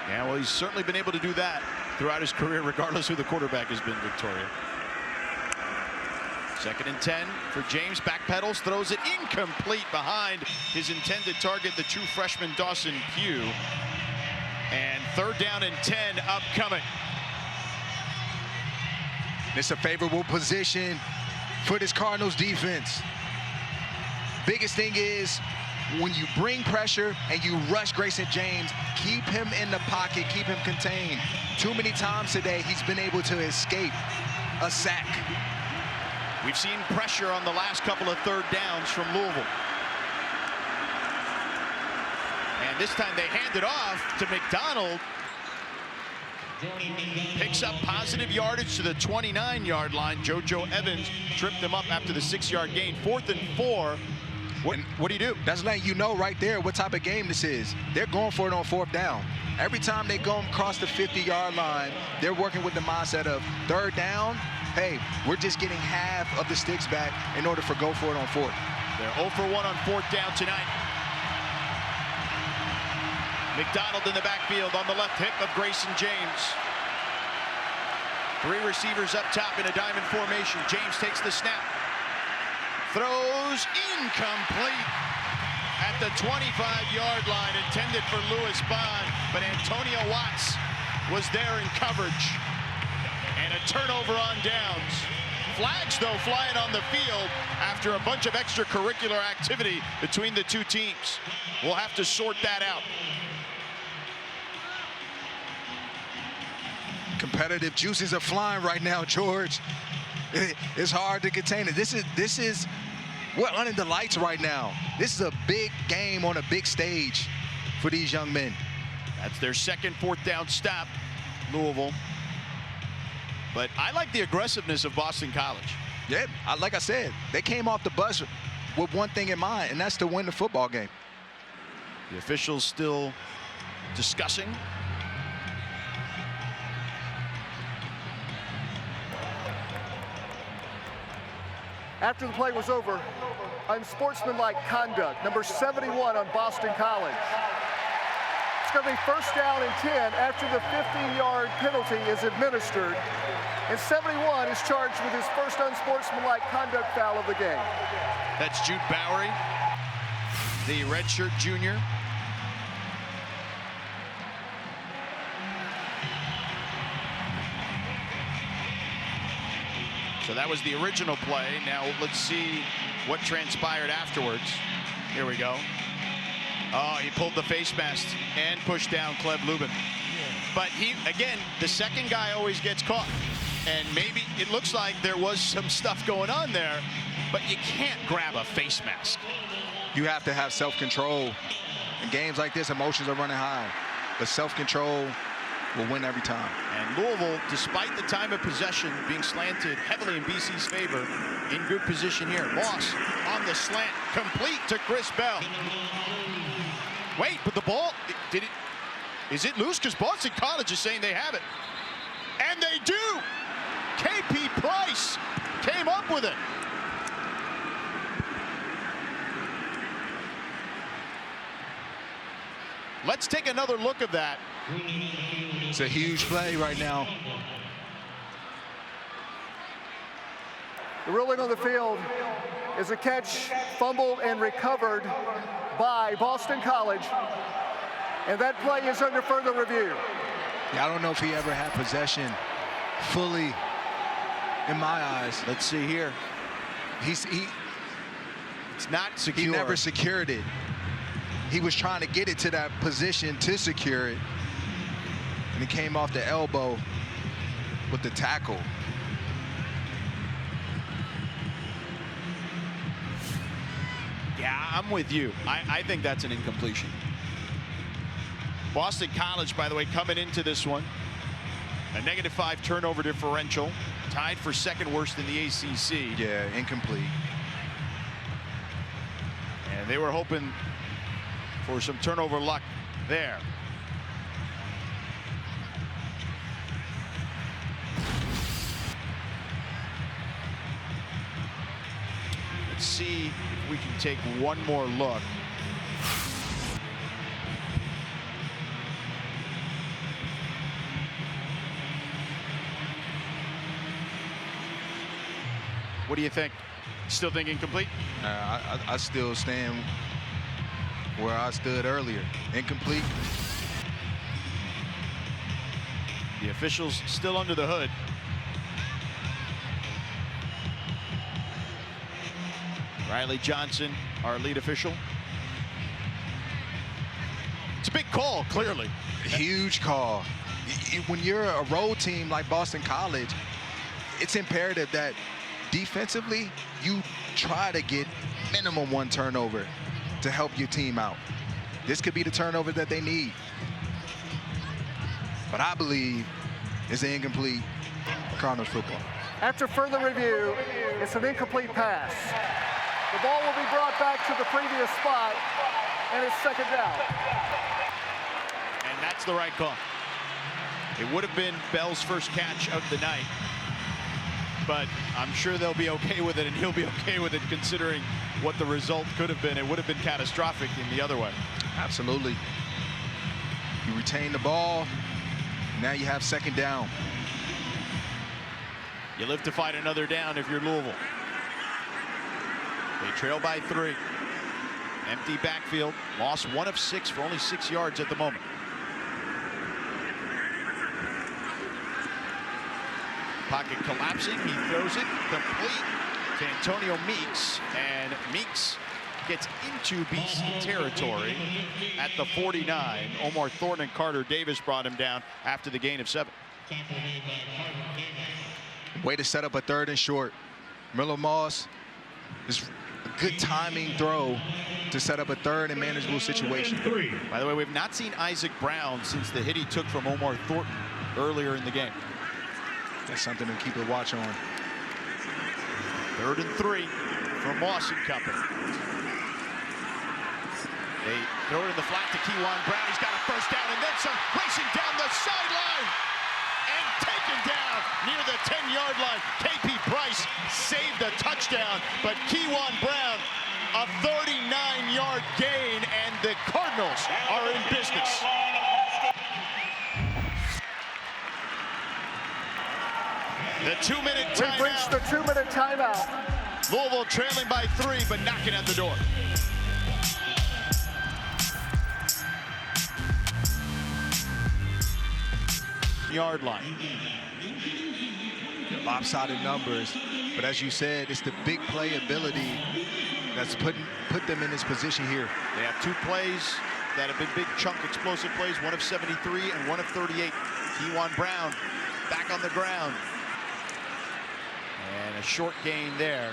Yeah, well, he's certainly been able to do that throughout his career, regardless who the quarterback has been, Victoria. 2nd and 10 for James. Backpedals, throws it incomplete behind his intended target, the true freshman Dawson Pugh. And 3rd down and 10 upcoming. It's a favorable position for this Cardinals defense. Biggest thing is when you bring pressure and you rush Grayson James, keep him in the pocket, keep him contained. Too many times today he's been able to escape a sack. We've seen pressure on the last couple of 3rd downs from Louisville. And this time they hand it off to McDonald. Picks up positive yardage to the 29-yard line. JoJo Evans tripped him up after the 6-yard gain. 4th and 4. What do you do? That's letting you know right there what type of game this is. They're going for it on 4th down. Every time they go across the 50-yard line, they're working with the mindset of 3rd down. Hey, we're just getting half of the sticks back in order for go for it on 4th. They're 0 for 1 on 4th down tonight. McDonald in the backfield on the left hip of Grayson James. 3 receivers up top in a diamond formation. James takes the snap. Throws incomplete at the 25-yard line, intended for Louis Bond, but Antonio Watts was there in coverage. And a turnover on downs. Flags, though, flying on the field after a bunch of extracurricular activity between the two teams. We'll have to sort that out. Competitive juices are flying right now, George. It's hard to contain it. This is we're under the lights right now. This is a big game on a big stage for these young men. That's their 2nd 4th down stop, Louisville. But I like the aggressiveness of Boston College. Yeah, like I said, they came off the bus with one thing in mind, and that's to win the football game. The officials still discussing. After the play was over, unsportsmanlike conduct, number 71 on Boston College. It's going to be 1st down and 10 after the 15-yard penalty is administered. And 71 is charged with his first unsportsmanlike conduct foul of the game. That's Jude Bowery, the redshirt junior. So that was the original play. Now let's see what transpired afterwards. Here we go. Oh, he pulled the face mask and pushed down Cleb Lubin. But he, again, the second guy always gets caught. And maybe it looks like there was some stuff going on there, but you can't grab a face mask. You have to have self-control. In games like this, emotions are running high, but self-control will win every time. And Louisville, despite the time of possession being slanted heavily in BC's favor, in good position here. Moss on the slant, complete to Chris Bell. Wait, but the ball, is it loose? Because Boston College is saying they have it. And they do! KP Price came up with it. Let's take another look at that. It's a huge play right now. The ruling on the field is a catch, fumbled, and recovered by Boston College. And that play is under further review. Yeah, I don't know if he ever had possession fully in my eyes. Let's see here. It's not secure. He never secured it. He was trying to get it to that position to secure it. And he came off the elbow with the tackle. Yeah, I'm with you. I think that's an incompletion. Boston College, by the way, coming into this one, a -5 turnover differential. tied for second worst in the ACC. Yeah, incomplete. And they were hoping for some turnover luck there. Let's see if we can take one more look. What do you think? Still think incomplete? I still stand where I stood earlier. Incomplete. The officials still under the hood. Riley Johnson, our lead official. It's a big call, clearly. Huge call. When you're a road team like Boston College, it's imperative that defensively you try to get minimum one turnover to help your team out. This could be the turnover that they need. But I believe it's an incomplete Cardinals football. After further review, it's an incomplete pass. The ball will be brought back to the previous spot, and it's second down. And that's the right call. It would have been Bell's first catch of the night, but I'm sure they'll be okay with it, and he'll be okay with it considering what the result could have been. It would have been catastrophic in the other way. Absolutely. You retain the ball, now you have second down. You live to fight another down if you're Louisville. They trail by 3. Empty backfield. Lost 1 of 6 for only 6 yards at the moment. Pocket collapsing. He throws it complete to Antonio Meeks. And Meeks gets into BC territory at the 49. Omar Thornton and Carter Davis brought him down after the gain of 7. Way to set up a 3rd and short. Miller Moss is a good timing throw to set up a 3rd and manageable situation. By the way, we've not seen Isaac Brown since the hit he took from Omar Thornton earlier in the game. That's something to keep a watch on. 3rd and 3 for Moss and company. They throw it in the flat to Keyjuan Brown. He's got a first down and then some, racing down the sideline and taken down near the 10-yard line. KP Price saved the touchdown, but Keyjuan Brown, a 39-yard gain, and the Cardinals are in business. The 2-minute timeout. We've reached the 2-minute timeout. Louisville trailing by 3, but knocking at the door. Yard line. Lopsided numbers, but as you said, it's the big play ability that's put them in this position here. They have 2 plays that have been big chunk explosive plays, 1 of 73 and 1 of 38. Keyjuan Brown back on the ground. And a short gain there.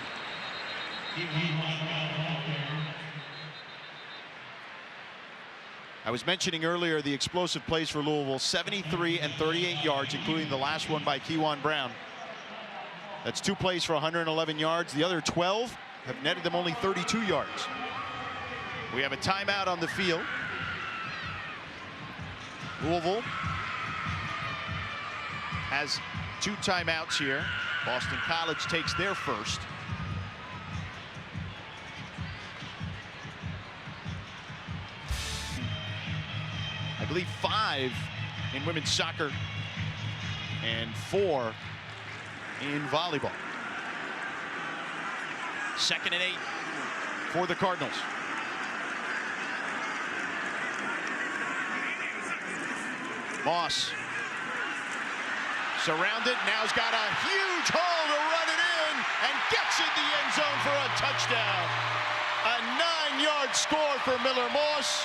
I was mentioning earlier the explosive plays for Louisville, 73 and 38 yards, including the last one by Keyjuan Brown. That's 2 plays for 111 yards. The other 12 have netted them only 32 yards. We have a timeout on the field. Louisville has 2 timeouts here. Boston College takes their first. I believe 5 in women's soccer and 4 in volleyball. 2nd and 8 for the Cardinals. Moss surrounded, now he's got a huge hole to run it in and gets in the end zone for a touchdown. A 9-yard score for Miller Moss.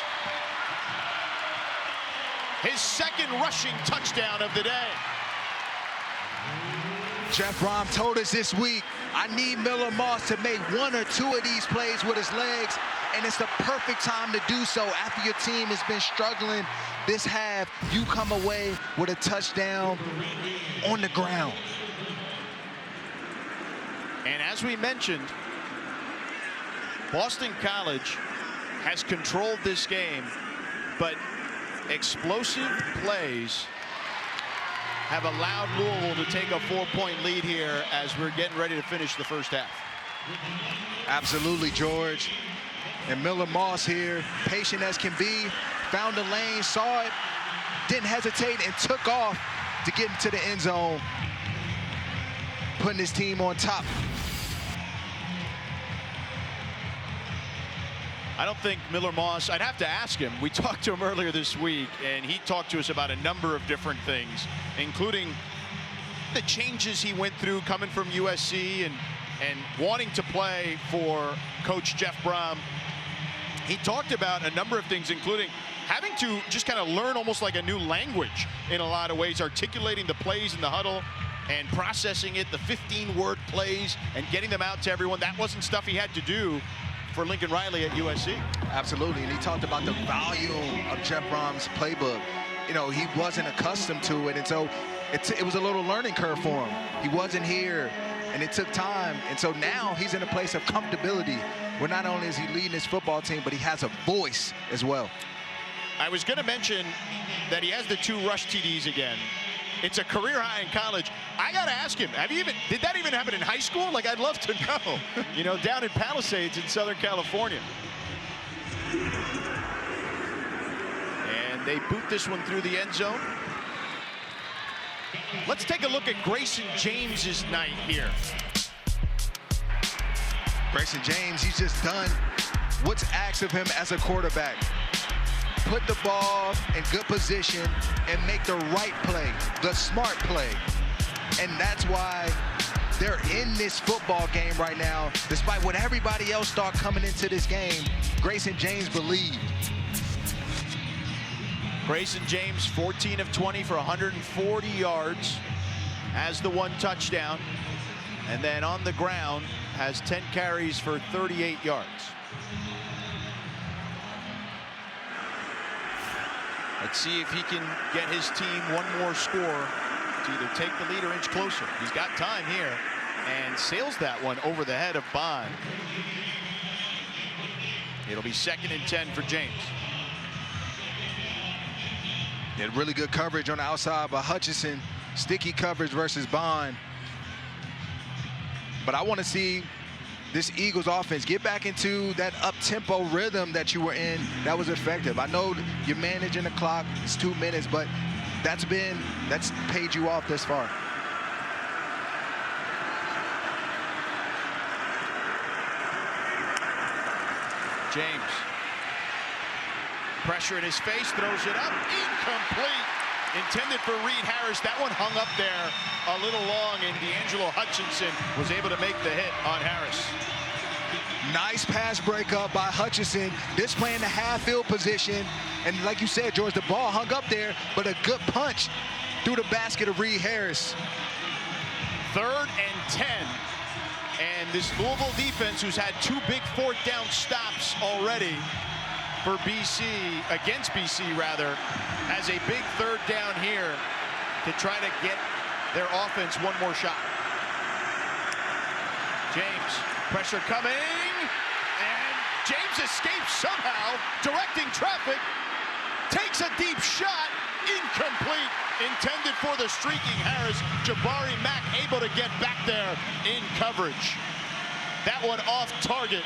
His 2nd rushing touchdown of the day. Jeff Brom told us this week, I need Miller Moss to make 1 or 2 of these plays with his legs, and it's the perfect time to do so. After your team has been struggling this half, you come away with a touchdown on the ground. And as we mentioned, Boston College has controlled this game, but explosive plays have allowed Louisville to take a 4-point lead here as we're getting ready to finish the first half. Absolutely, George. And Miller Moss here, patient as can be, found the lane, saw it, didn't hesitate, and took off to get into the end zone, putting his team on top. I don't think Miller Moss, I'd have to ask him. We talked to him earlier this week, and he talked to us about a number of different things, including the changes he went through coming from USC and wanting to play for Coach Jeff Brom. He talked about a number of things, including having to just kind of learn almost like a new language in a lot of ways, articulating the plays in the huddle and processing it, the 15-word plays, and getting them out to everyone. That wasn't stuff he had to do for Lincoln Riley at USC. Absolutely, and he talked about the volume of Jeff Brom's playbook. You know, he wasn't accustomed to it, and so it was a little learning curve for him. He wasn't here, and it took time, and so now he's in a place of comfortability where not only is he leading his football team, but he has a voice as well. I was going to mention that he has the 2 rush TDs again. It's a career high in college. I got to ask him, did that even happen in high school? Like, I'd love to know. You know, down in Palisades in Southern California. And they boot this one through the end zone. Let's take a look at Grayson James's night here. Grayson James, he's just done what's asked of him as a quarterback. Put the ball in good position and make the right play, the smart play. And that's why they're in this football game right now. Despite what everybody else thought coming into this game, Grayson James believed. Grayson James, 14 of 20 for 140 yards, has the 1 touchdown, and then on the ground has 10 carries for 38 yards. Let's see if he can get his team 1 more score to either take the lead or inch closer. He's got time here and sails that one over the head of Bond. It'll be 2nd and 10 for James. Had really good coverage on the outside by Hutchinson. Sticky coverage versus Bond. But I want to see this Eagles offense get back into that up-tempo rhythm that you were in. That was effective. I know you're managing the clock. It's 2 minutes, but that's paid you off this far. James. Pressure in his face, throws it up, incomplete. Intended for Reed Harris. That one hung up there a little long, and D'Angelo Hutchinson was able to make the hit on Harris. Nice pass breakup by Hutchinson, displaying the half-field position. And like you said, George, the ball hung up there, but a good punch through the basket of Reed Harris. 3rd and 10. And this Louisville defense, who's had 2 big 4th down stops already for BC, against BC rather, has a big 3rd down here to try to get their offense 1 more shot. James, pressure coming, and James escapes somehow, directing traffic, takes a deep shot, incomplete, intended for the streaking Harris. Jabari Mack able to get back there in coverage. That one off target.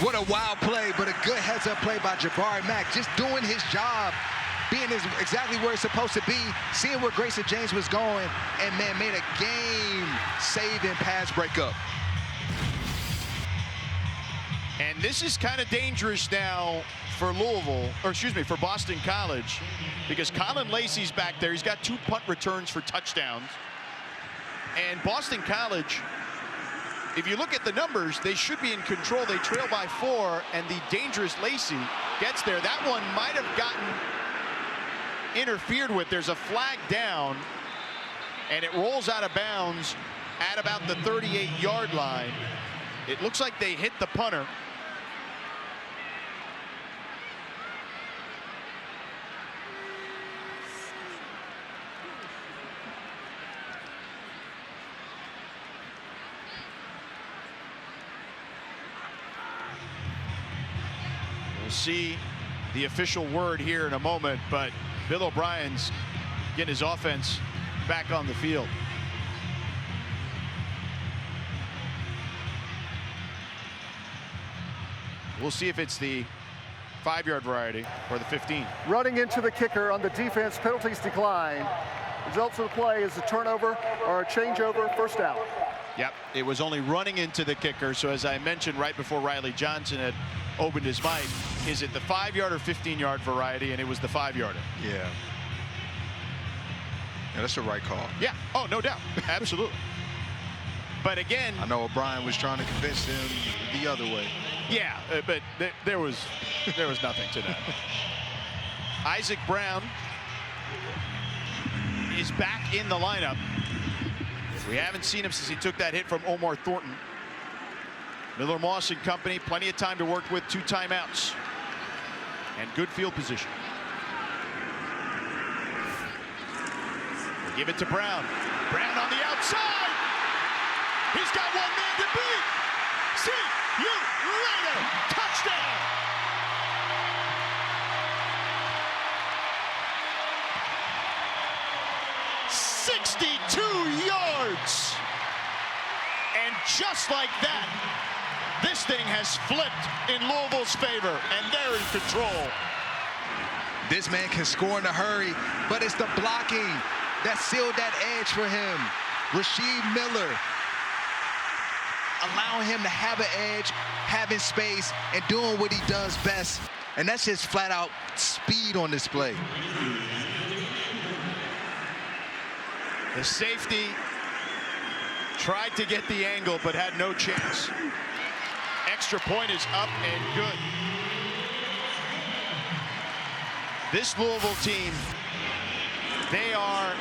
What a wild play, but a good heads-up play by Jabari Mack, just doing his job, being exactly where it's supposed to be, seeing where Grayson James was going, and, man, made a game-saving pass breakup. And this is kind of dangerous now for Louisville, or excuse me, for Boston College, because Colin Lacey's back there. He's got 2 punt returns for touchdowns. And Boston College, if you look at the numbers, they should be in control. They trail by 4, and the dangerous Lacey gets there. That one might have gotten interfered with. There's a flag down, and it rolls out of bounds at about the 38-yard line. It looks like they hit the punter. We'll see the official word here in a moment, but Bill O'Brien's getting his offense back on the field. We'll see if it's the 5-yard variety or the 15. Running into the kicker on the defense, penalties decline. Results of the play is a turnover or a changeover, first down. Yep, it was only running into the kicker. So as I mentioned right before Riley Johnson had opened his mic, is it the 5-yard or 15-yard variety? And it was the 5-yarder. Yeah, that's the right call. Yeah, oh, no doubt, absolutely. But again, I know O'Brien was trying to convince him the other way. yeah, but there was nothing to that. Isaac Brown is back in the lineup. We haven't seen him since he took that hit from Omar Thornton. Miller Moss and company, plenty of time to work with, 2 timeouts and good field position. They give it to Brown. Brown on the outside. He's got one man to beat. See you later. Touchdown. $62 yards. And just like that, this thing has flipped in Louisville's favor, and they're in control. This man can score in a hurry, but it's the blocking that sealed that edge for him. Rasheed Miller allowing him to have an edge, having space, and doing what he does best. And that's just flat out speed on display. The safety tried to get the angle, but had no chance. Extra point is up and good. This Louisville team, they are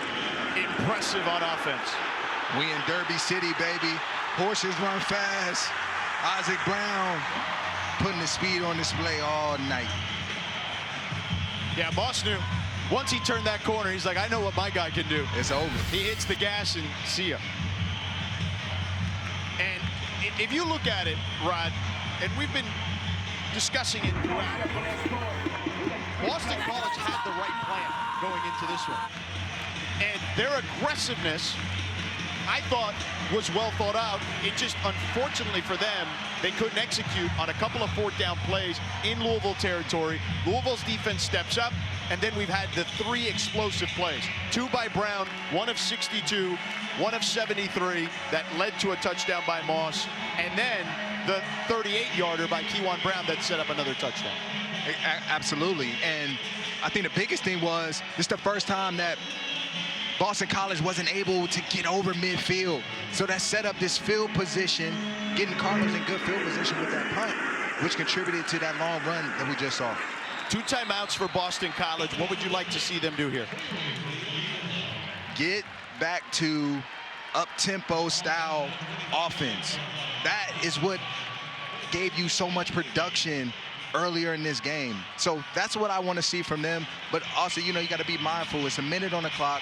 impressive on offense. We in Derby City, baby. Horses run fast. Isaac Brown putting the speed on display all night. Yeah, Moss knew. Once he turned that corner, he's like, I know what my guy can do. It's over. He hits the gas and see ya. And if you look at it, Rod, and we've been discussing it throughout, Boston College had the right plan going into this one. And their aggressiveness, I thought, was well thought out. It just, unfortunately for them, they couldn't execute on a couple of 4th down plays in Louisville territory. Louisville's defense steps up, and then we've had the 3 explosive plays. 2 by Brown, 1 of 62, 1 of 73 that led to a touchdown by Moss, and then the 38-yarder by Keyjuan Brown that set up another touchdown. Absolutely, and I think the biggest thing was this is the first time that Boston College wasn't able to get over midfield. So that set up this field position, getting Cardinals in good field position with that punt, which contributed to that long run that we just saw. 2 timeouts for Boston College. What would you like to see them do here? Get back to up-tempo style offense. That is what gave you so much production earlier in this game. So that's what I want to see from them. But also, you know, you got to be mindful. It's a minute on the clock,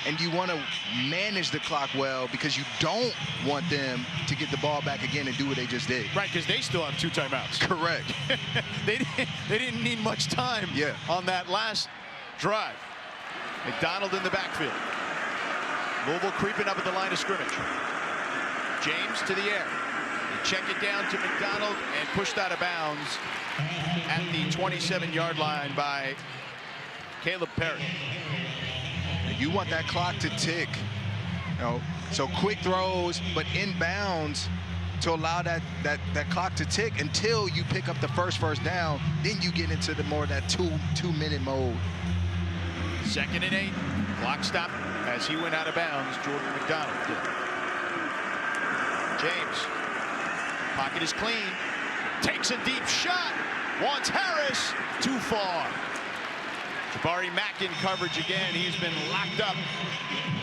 and you want to manage the clock well because you don't want them to get the ball back again and do what they just did. Right, because they still have 2 timeouts. Correct. They didn't need much time on that last drive. McDonald in the backfield. Louisville creeping up at the line of scrimmage. James to the air. They check it down to McDonald and pushed out of bounds at the 27-yard line by Caleb Perry. You want that clock to tick, you know, so quick throws, but inbounds to allow that clock to tick until you pick up the first down. Then you get into the more of that two-minute mode. 2nd and 8. Clock stop as he went out of bounds. Jordan McDonald did. James. Pocket is clean. Takes a deep shot. Wants Harris. Too far. Jabari Mack in coverage again. He's been locked up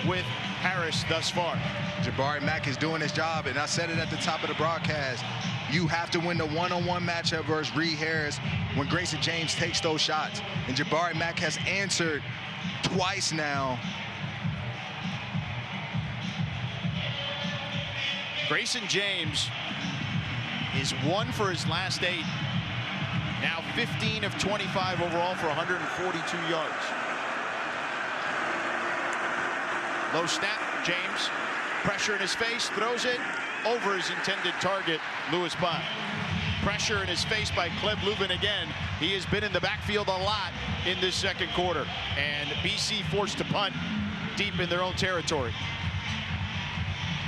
with Harris thus far. Jabari Mack is doing his job, and I said it at the top of the broadcast. You have to win the one-on-one matchup versus Reed Harris when Grayson James takes those shots. And Jabari Mack has answered twice now. Grayson James is 1 for his last 8 Now 15 of 25 overall for 142 yards. Low snap, James, pressure in his face, throws it over his intended target, Louis Bond. Pressure in his face by Cleb Lubin again. He has been in the backfield a lot in this second quarter. And BC forced to punt deep in their own territory.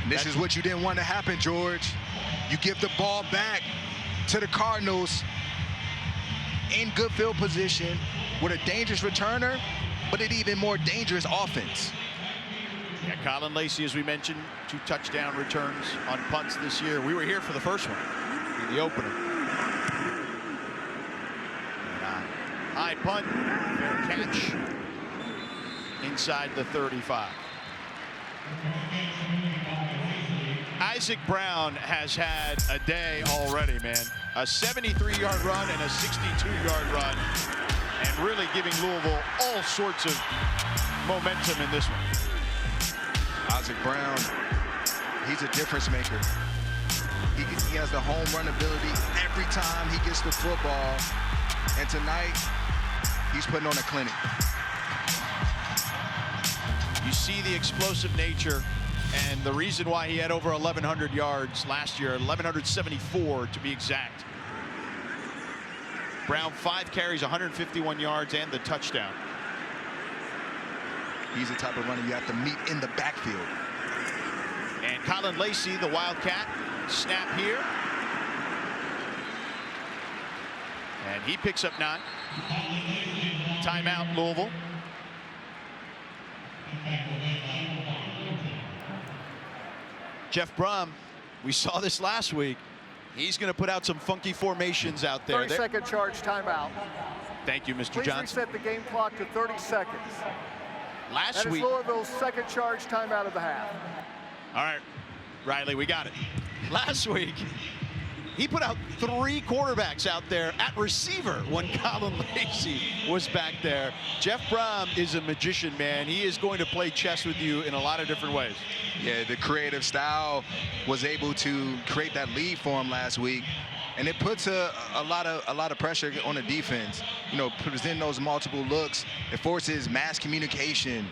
And this is what you didn't want to happen, George. You give the ball back to the Cardinals in good field position with a dangerous returner, but an even more dangerous offense. Yeah, Colin Lacey, as we mentioned, 2 touchdown returns on punts this year. We were here for the first one, in the opener. And high punt, fair catch, inside the 35. Isaac Brown has had a day already, man. A 73-yard run and a 62-yard run, and really giving Louisville all sorts of momentum in this one. Isaac Brown, he's a difference maker. He has the home run ability every time he gets the football. And tonight, he's putting on a clinic. You see the explosive nature and the reason why he had over 1,100 yards last year, 1,174 to be exact. Brown 5 carries, 151 yards, and the touchdown. He's the type of runner you have to meet in the backfield. And Colin Lacey, the Wildcat, snap here. And he picks up 9. Timeout, Louisville. Jeff Brom, we saw this last week. He's going to put out some funky formations out there. 30-second charge timeout. Thank you, Mr. Please Johnson. reset the game clock to 30 seconds. Last week. That is Louisville's second charge timeout of the half. All right, Riley, we got it. Last week, he put out 3 quarterbacks out there at receiver when Colin Lacey was back there. Jeff Brom is a magician, man. He is going to play chess with you in a lot of different ways. Yeah, the creative style was able to create that lead for him last week. And it puts a lot of pressure on the defense. You know, presenting those multiple looks. It forces mass communication.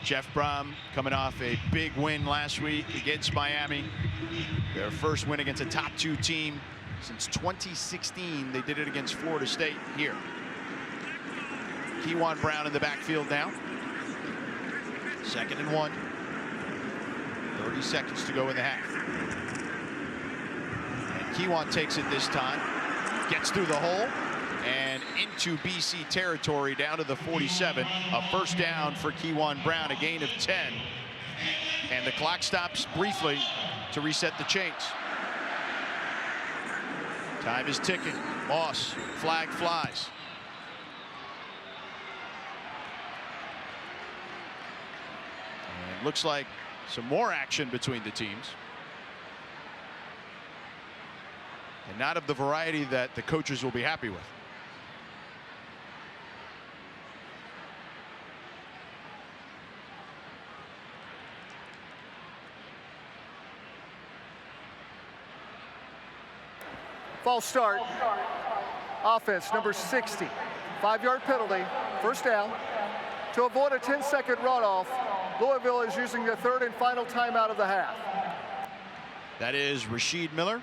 Jeff Brom coming off a big win last week against Miami. Their first win against a top 2 team since 2016. They did it against Florida State here. Keyjuan Brown in the backfield now. 2nd and 1. 30 seconds to go in the half. And Keyjuan takes it this time. Gets through the hole and into BC territory down to the 47. A first down for Keyjuan Brown, a gain of 10. And the clock stops briefly to reset the chains. Time is ticking. Moss, flag flies. And looks like some more action between the teams. And not of the variety that the coaches will be happy with. False start. Offense, number 60. 5-yard penalty, first down. To avoid a 10-second runoff, Louisville is using the 3rd and final timeout of the half. That is Rasheed Miller,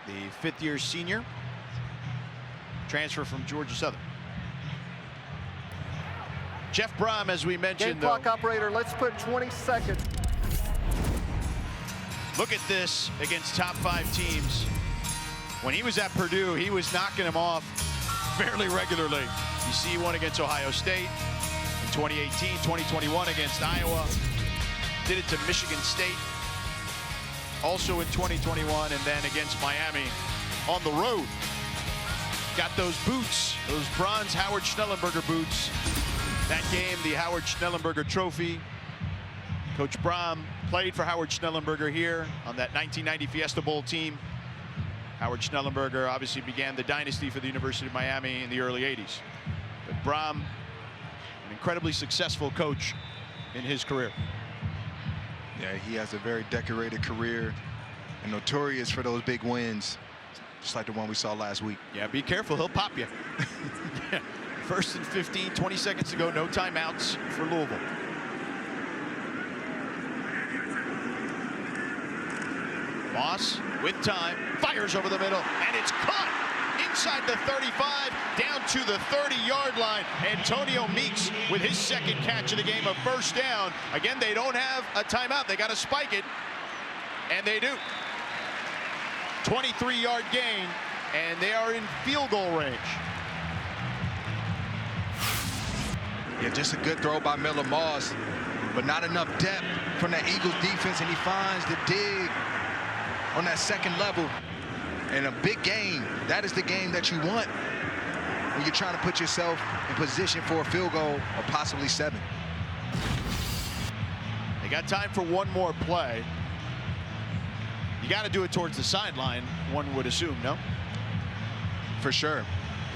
the 5th-year senior, transfer from Georgia Southern. Jeff Brom, as we mentioned, Game clock operator, let's put 20 seconds. Look at this against top 5 teams. When he was at Purdue, he was knocking them off fairly regularly. You see one against Ohio State in 2018, 2021 against Iowa. Did it to Michigan State. Also in 2021, and then against Miami on the road. Got those boots, those bronze Howard Schnellenberger boots. That game, the Howard Schnellenberger Trophy. Coach Brom played for Howard Schnellenberger here on that 1990 Fiesta Bowl team. Howard Schnellenberger obviously began the dynasty for the University of Miami in the early 80s. But Brom, an incredibly successful coach in his career. Yeah, he has a very decorated career. and notorious for those big wins, just like the one we saw last week. Yeah, be careful. He'll pop you. First and 15, 20 seconds to go. No timeouts for Louisville. Moss with time, fires over the middle, and it's caught inside the 35, down to the 30-yard line. Antonio Meeks with his second catch of the game, a first down. Again, they don't have a timeout. They got to spike it, and they do. 23-yard gain, and they are in field goal range. Yeah, just a good throw by Miller Moss, but not enough depth from that Eagles defense, and he finds the dig on that second level. And a big game. That is the game that you want when you're trying to put yourself in position for a field goal or possibly 7. They got time for one more play. You got to do it towards the sideline, one would assume, no? For sure.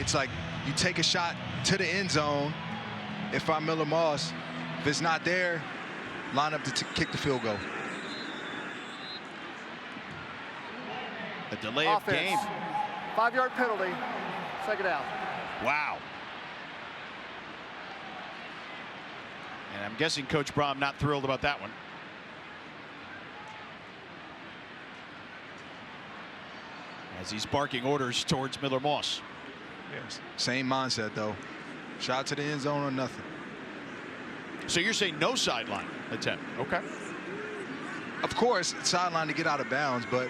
It's like you take a shot to the end zone. If I'm Miller Moss, if it's not there, line up to kick the field goal. A delay of game. 5-yard penalty, second down. Wow. And I'm guessing Coach Brown not thrilled about that one. As he's barking orders towards Miller Moss. Yes. Same mindset, though. Shot to the end zone or nothing. So you're saying no sideline attempt? Okay. Of course, sideline to get out of bounds, but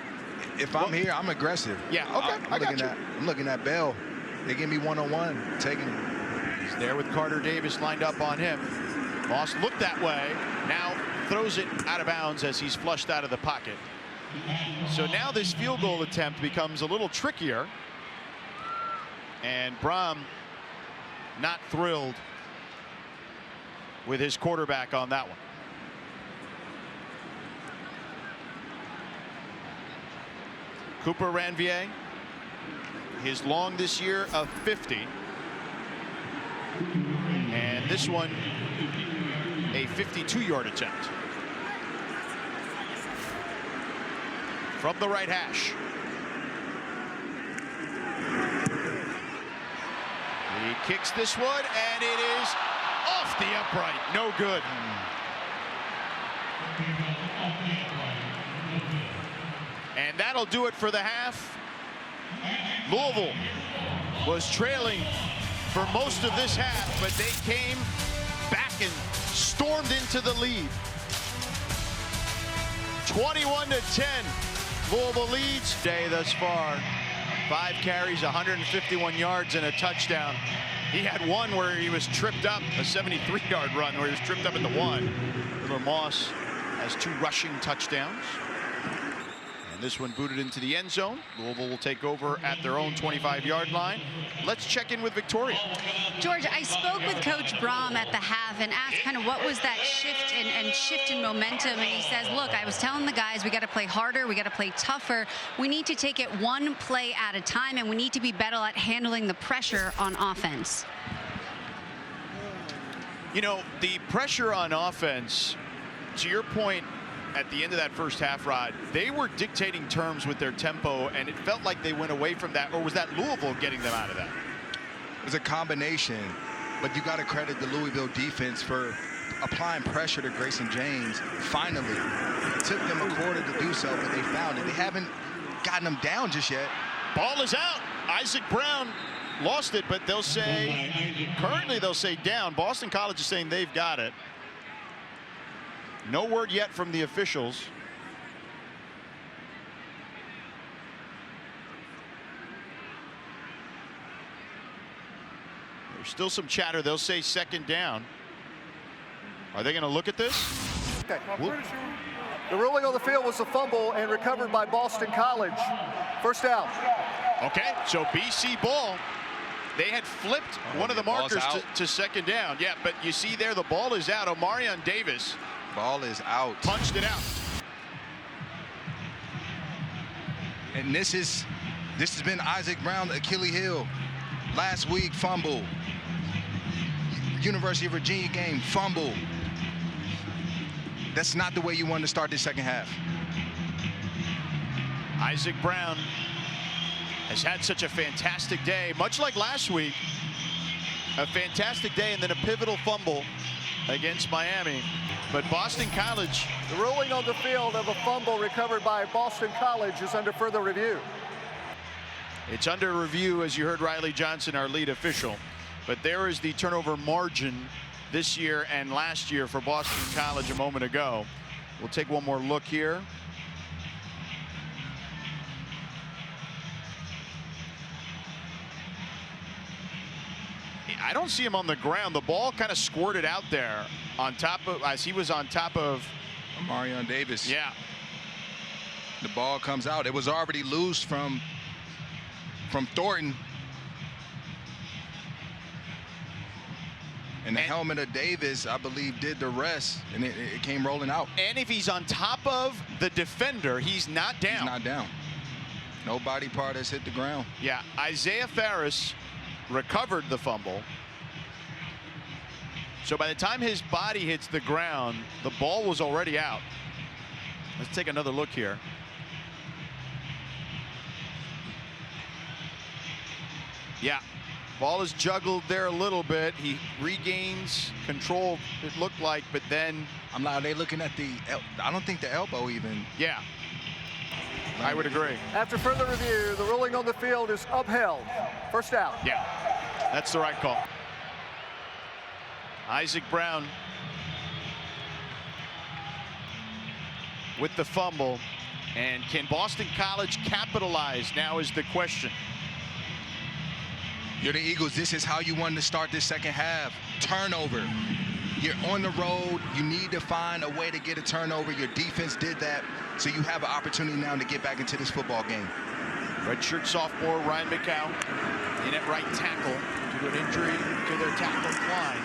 if I'm here, I'm aggressive. Yeah, okay. I'm looking at Bell. They give me one-on-one, taking it. He's there with Carter Davis lined up on him. Moss looked that way, now throws it out of bounds as he's flushed out of the pocket. So now this field goal attempt becomes a little trickier. And Brown not thrilled with his quarterback on that one. Cooper Ranvier, his long this year of 50. And this one, a 52-yard attempt. From the right hash. He kicks this one, and it is off the upright. No good. And that'll do it for the half. Louisville was trailing for most of this half, but they came back and stormed into the lead. 21-10. Louisville leads day thus far. 5 carries, 151 yards, and a touchdown. He had one where he was tripped up, a 73-yard run where he was tripped up at the 1. Miller Moss has 2 rushing touchdowns. And this one booted into the end zone. Louisville will take over at their own 25-yard line. Let's check in with Victoria. George, I spoke with Coach Brown at the half and asked kind of what was that shift in momentum. And he says, look, I was telling the guys we got to play harder, we got to play tougher. We need to take it one play at a time, and we need to be better at handling the pressure on offense. You know, the pressure on offense, to your point, at the end of that first half, Rod, they were dictating terms with their tempo, and it felt like they went away from that. Or was that Louisville getting them out of that? It was a combination, but you got to credit the Louisville defense for applying pressure to Grayson James. Finally, it took them a quarter to do so, but they found it. They haven't gotten him down just yet. Ball is out. Isaac Brown lost it, but they'll say, currently they'll say down. Boston College is saying they've got it. No word yet from the officials. There's still some chatter. They'll say second down. Are they going to look at this? Okay. The ruling on the field was a fumble and recovered by Boston College. First down. Okay, so BC ball. They had flipped one of the markers to second down. Yeah, but you see there the ball is out. Omarion Davis. Ball is out. Punched it out. And this has been Isaac Brown, Achilles heel. Last week, fumble. University of Virginia game, fumble. That's not the way you want to start the second half. Isaac Brown has had such a fantastic day, much like last week. A fantastic day and then a pivotal fumble against Miami. But Boston College. The ruling on the field of a fumble recovered by Boston College is under further review. It's under review, as you heard Riley Johnson, our lead official. But there is the turnover margin this year and last year for Boston College a moment ago. We'll take one more look here. I don't see him on the ground. The ball kind of squirted out there on top of, as he was on top of Marion Davis. Yeah. The ball comes out. It was already loose from Thornton. And the helmet of Davis, I believe, did the rest, and it came rolling out. And if he's on top of the defender, he's not down. He's not down. No body part has hit the ground. Yeah, Isaiah Ferris recovered the fumble. So by the time his body hits the ground, the ball was already out. Let's take another look here. Yeah, ball is juggled there a little bit. He regains control, it looked like, but then I'm like, are they looking at the, I don't think the elbow even. Yeah, I would agree. After further review, the ruling on the field is upheld. First down. Yeah, that's the right call. Isaac Brown with the fumble. And can Boston College capitalize now is the question. You're the Eagles. This is how you wanted to start this second half. Turnover. You're on the road. You need to find a way to get a turnover. Your defense did that. So you have an opportunity now to get back into this football game. Redshirt sophomore Ryan McCow in at right tackle due to an injury to their tackle Klein.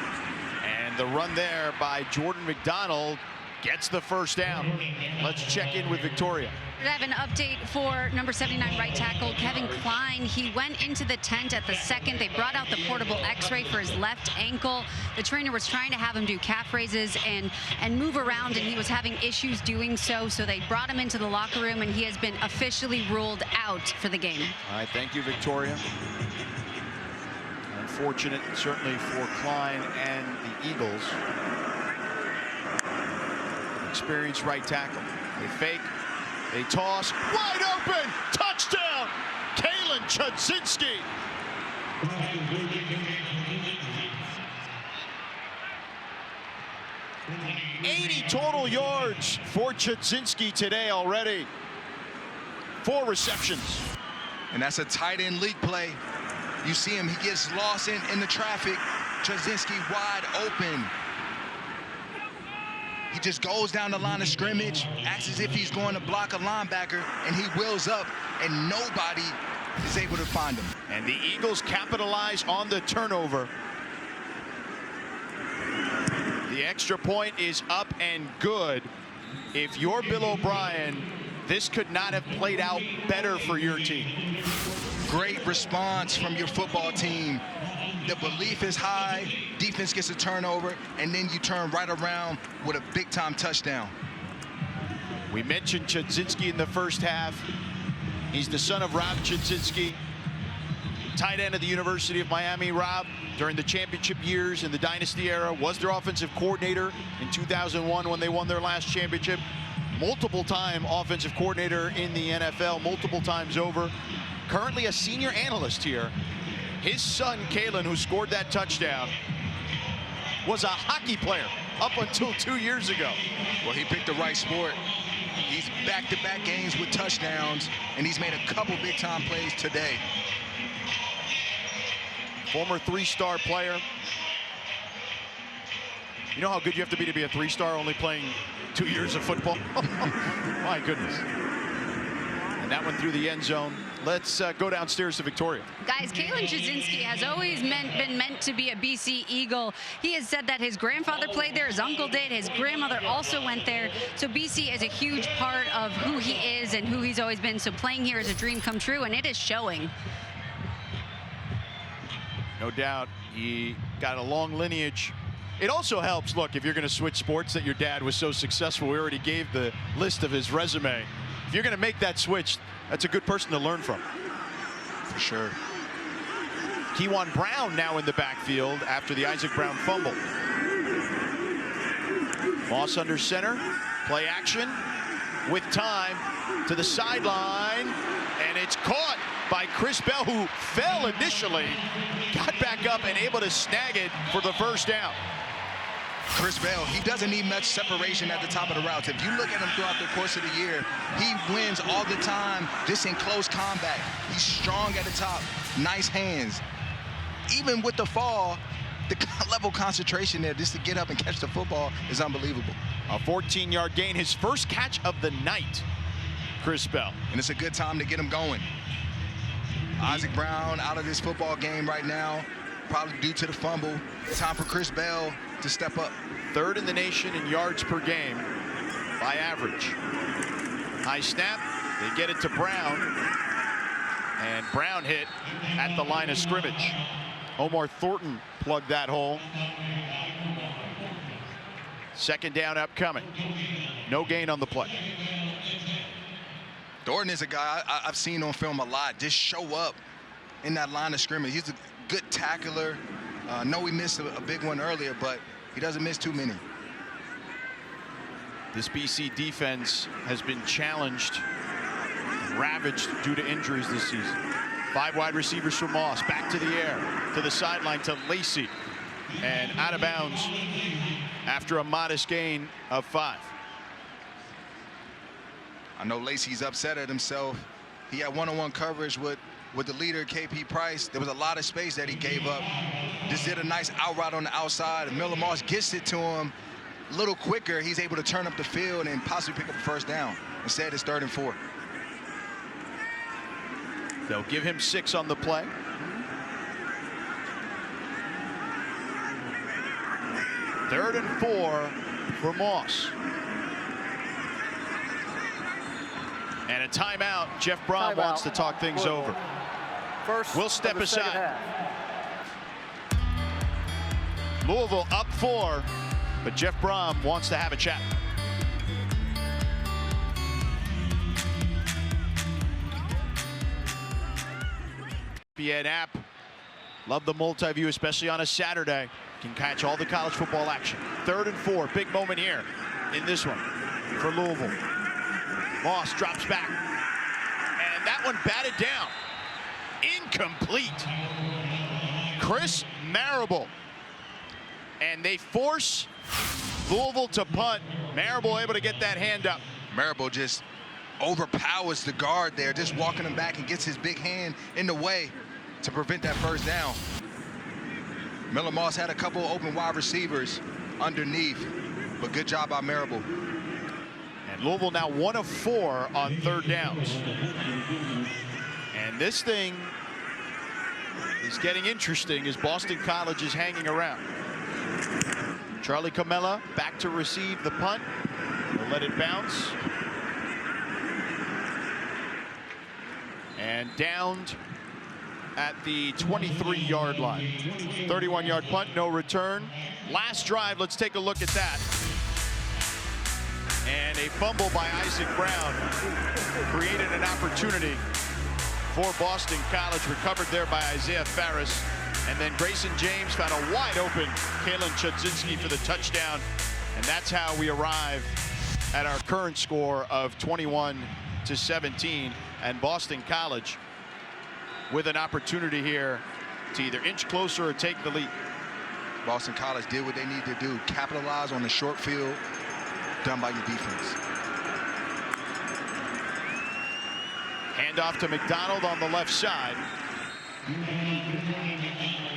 And the run there by Jordan McDonald gets the first down. Let's check in with Victoria. I have an update for number 79 right tackle Kevin Klein. He went into the tent at the second. They brought out the portable x-ray for his left ankle. The trainer was trying to have him do calf raises and move around, and he was having issues doing so. So they brought him into the locker room, and he has been officially ruled out for the game. All right, thank you, Victoria. Unfortunate, certainly, for Klein and the Eagles. Experienced right tackle. They fake. They toss, wide open, touchdown, Kaelan Chudzinski. $80 total yards for Chudzinski today already. 4 receptions. And that's a tight end leak play. You see him, he gets lost in the traffic. Chudzinski wide open. He just goes down the line of scrimmage, acts as if he's going to block a linebacker, and he wheels up, and nobody is able to find him. And the Eagles capitalize on the turnover. The extra point is up and good. If you're Bill O'Brien, this could not have played out better for your team. Great response from your football team. The belief is high, defense gets a turnover, and then you turn right around with a big-time touchdown. We mentioned Chudzinski in the first half. He's the son of Rob Chudzinski, tight end of the University of Miami. Rob, during the championship years in the dynasty era, was their offensive coordinator in 2001 when they won their last championship. Multiple-time offensive coordinator in the NFL, multiple times over. Currently a senior analyst here. His son, Kaelan, who scored that touchdown, was a hockey player up until 2 years ago. Well, he picked the right sport. He's back-to-back games with touchdowns, and he's made a couple big-time plays today. Former 3-star player. You know how good you have to be a 3-star only playing 2 years of football? My goodness. And that one through the end zone. Let's go downstairs to Victoria. Guys, Kaelan Chudzinski has always been meant to be a BC Eagle. He has said that his grandfather played there, his uncle did, his grandmother also went there. So BC is a huge part of who he is and who he's always been. So playing here is a dream come true, and it is showing. No doubt, he got a long lineage. It also helps, look, if you're going to switch sports, that your dad was so successful. We already gave the list of his resume. If you're going to make that switch, that's a good person to learn from. For sure. Keyjuan Brown now in the backfield after the Isaac Brown fumble. Moss under center, play action with time to the sideline, and it's caught by Chris Bell, who fell initially, got back up and able to snag it for the first down. Chris Bell, he doesn't need much separation at the top of the routes. If you look at him throughout the course of the year, he wins all the time just in close combat. He's strong at the top, nice hands. Even with the fall, the level of concentration there just to get up and catch the football is unbelievable. A 14-yard gain, his first catch of the night, Chris Bell. And it's a good time to get him going. Isaac Brown out of this football game right now, probably due to the fumble. Time for Chris Bell to step up. Third in the nation in yards per game by average. High snap, they get it to Brown, and Brown hit at the line of scrimmage. Omar Thornton plugged that hole. Second down upcoming. No gain on the play. Thornton is a guy I've seen on film a lot. Just show up in that line of scrimmage. He's a good tackler. Know he missed a big one earlier, but he doesn't miss too many. This BC defense has been challenged, ravaged due to injuries this season. 5 wide receivers for Moss, back to the air, to the sideline to Lacey, and out of bounds after a modest gain of 5. I know Lacey's upset at himself. He had one-on-one coverage with the leader, KP Price. There was a lot of space that he gave up. Just did a nice out route on the outside, and Miller Moss gets it to him a little quicker. He's able to turn up the field and possibly pick up a first down. Instead, it's 3rd and 4. They'll give him 6 on the play. Third and 4 for Moss. And a timeout. Jeff Brom wants to talk things over. First, we'll step aside. Louisville up 4, but Jeff Brom wants to have a chat. ESPN app. Love the multi-view, especially on a Saturday. Can catch all the college football action. 3rd and 4, big moment here in this one for Louisville. Moss drops back, and that one batted down. Incomplete. Chris Marable. And they force Louisville to punt. Marable able to get that hand up. Marable just overpowers the guard there, just walking him back and gets his big hand in the way to prevent that first down. Miller Moss had a couple open wide receivers underneath, but good job by Marable. And Louisville now 1 of 4 on 3rd downs. And this thing is getting interesting as Boston College is hanging around. Charlie Camella back to receive the punt. They'll let it bounce. And downed at the 23-yard line. 31-yard punt, no return. Last drive, let's take a look at that. And a fumble by Isaac Brown created an opportunity for Boston College, recovered there by Isaiah Farris. And then Grayson James found a wide open Kaelan Chudzinski for the touchdown. And that's how we arrive at our current score of 21-17. And Boston College with an opportunity here to either inch closer or take the lead. Boston College did what they need to do. Capitalize on the short field done by your defense. Handoff to McDonald on the left side.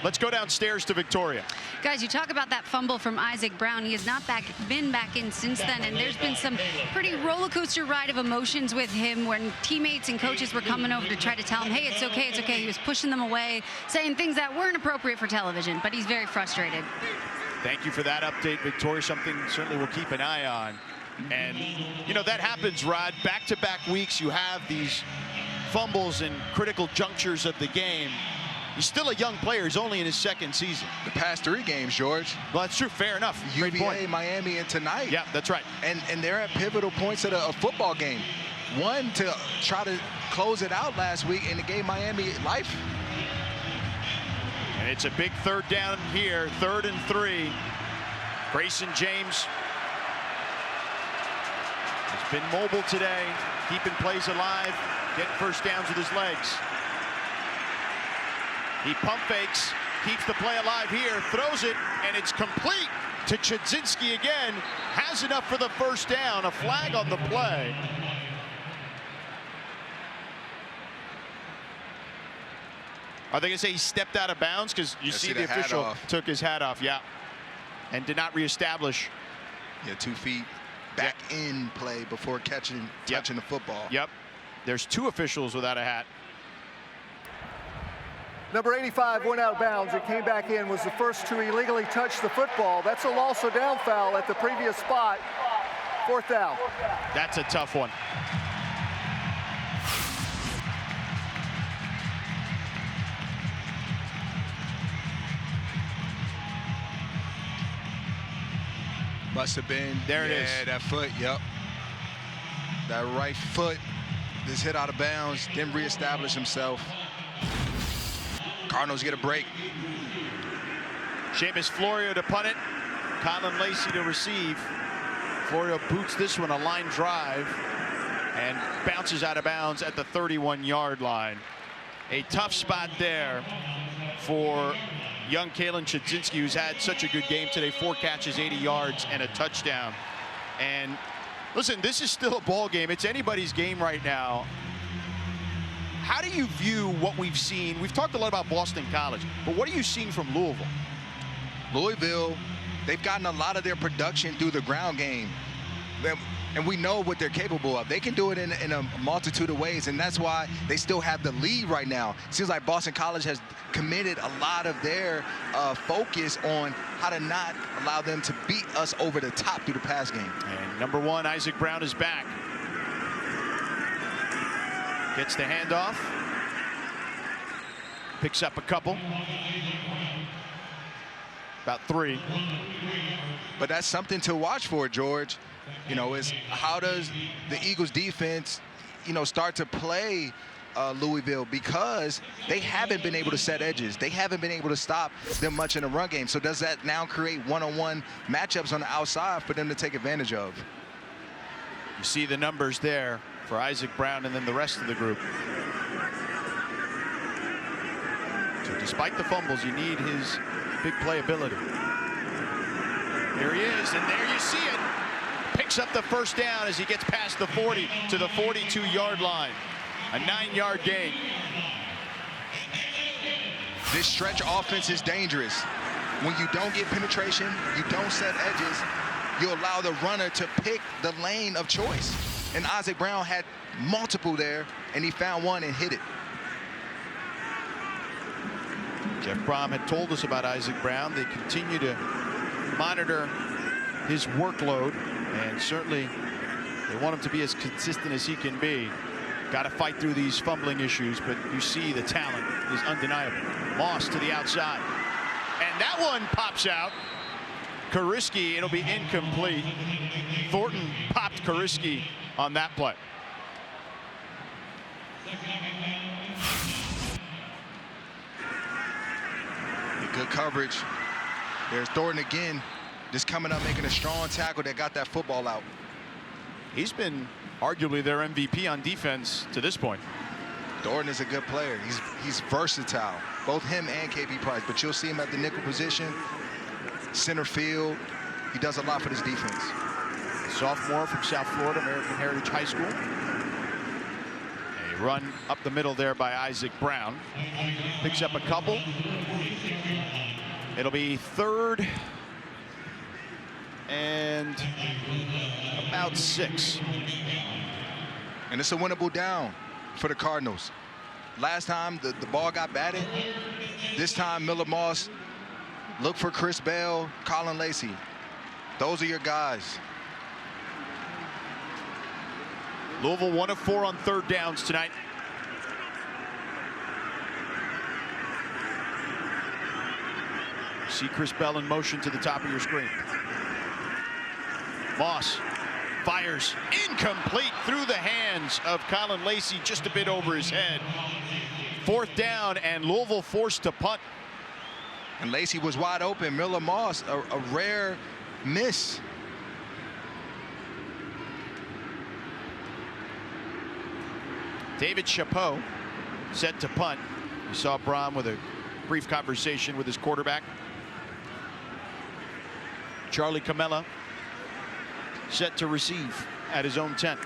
Let's go downstairs to Victoria. Guys, you talk about that fumble from Isaac Brown. He has not been back in since then, and there's been some pretty roller coaster ride of emotions with him when teammates and coaches were coming over to try to tell him, hey, it's okay, it's okay. He was pushing them away, saying things that weren't appropriate for television, but he's very frustrated. Thank you for that update, Victoria. Something certainly we'll keep an eye on. And, you know, that happens, Rod. Back-to-back weeks, you have these fumbles in critical junctures of the game. He's still a young player. He's only in his 2nd season. The past 3 games, George. Well, that's true. Fair enough. Great UVA, point. Miami, and tonight. Yeah, that's right. And they're at pivotal points of a football game. one to try to close it out last week, and it gave Miami life. And it's a big third down here, 3rd and 3. Grayson James has been mobile today, keeping plays alive, getting first downs with his legs. He pump fakes, keeps the play alive here, throws it, and it's complete to Chudzinski again. Has enough for the first down, a flag on the play. Are they going to say he stepped out of bounds? Because you see the official took his hat off, yeah, and did not reestablish. Yeah, 2 feet back in play before touching the football. Yep. There's 2 officials without a hat. Number 85 went out of bounds. It came back in, was the first to illegally touch the football. That's a loss of down foul at the previous spot. 4th down. That's a tough one. Must have been. There it is. Yeah, that foot, yep. That right foot just hit out of bounds, didn't reestablish himself. Cardinals get a break. Seamus Florio to punt it. Colin Lacey to receive. Florio boots this one, a line drive, and bounces out of bounds at the 31-yard line. A tough spot there for young Kaelan Chudzinski, who's had such a good game today. 4 catches, 80 yards, and a touchdown. And listen, this is still a ball game. It's anybody's game right now. How do you view what we've seen? We've talked a lot about Boston College, but what are you seeing from Louisville? Louisville, they've gotten a lot of their production through the ground game. And we know what they're capable of. They can do it in a multitude of ways, and that's why they still have the lead right now. It seems like Boston College has committed a lot of their focus on how to not allow them to beat us over the top through the pass game. And number 1, Isaac Brown is back. Gets the handoff. Picks up a couple. About 3. But that's something to watch for, George. You know, is how does the Eagles defense, start to play Louisville, because they haven't been able to set edges. They haven't been able to stop them much in the run game. So does that now create one-on-one matchups on the outside for them to take advantage of? You see the numbers there for Isaac Brown and then the rest of the group. So despite the fumbles, you need his big playability. Here he is, and there you see it. Picks up the first down as he gets past the 40 to the 42-yard line. A 9-yard gain. This stretch offense is dangerous. When you don't get penetration, you don't set edges, you allow the runner to pick the lane of choice. And Isaac Brown had multiple there, and he found one and hit it. Jeff Brom had told us about Isaac Brown. They continue to monitor his workload, and certainly they want him to be as consistent as he can be. Got to fight through these fumbling issues, but you see the talent is undeniable. Moss to the outside, and that one pops out. Kariski, it'll be incomplete. Thornton popped Kariski on that play. Good coverage. There's Thornton again, just coming up, making a strong tackle that got that football out. He's been arguably their MVP on defense to this point. Thornton is a good player. He's versatile, both him and KB Price, but you'll see him at the nickel position, center field. He does a lot for this defense. Sophomore from South Florida, American Heritage High School. A run up the middle there by Isaac Brown. Picks up a couple. It'll be 3rd and about 6. And it's a winnable down for the Cardinals. Last time the ball got batted. This time Miller Moss, look for Chris Bell, Colin Lacey. Those are your guys. Louisville 1 of 4 on 3rd downs tonight. See Chris Bell in motion to the top of your screen. Moss Fires incomplete through the hands of Colin Lacey, just a bit over his head. 4th down, and Louisville forced to punt. And Lacey was wide open. Miller Moss, a rare miss. David Chapeau set to punt. You saw Brown with a brief conversation with his quarterback. Charlie Camella set to receive at his own 10.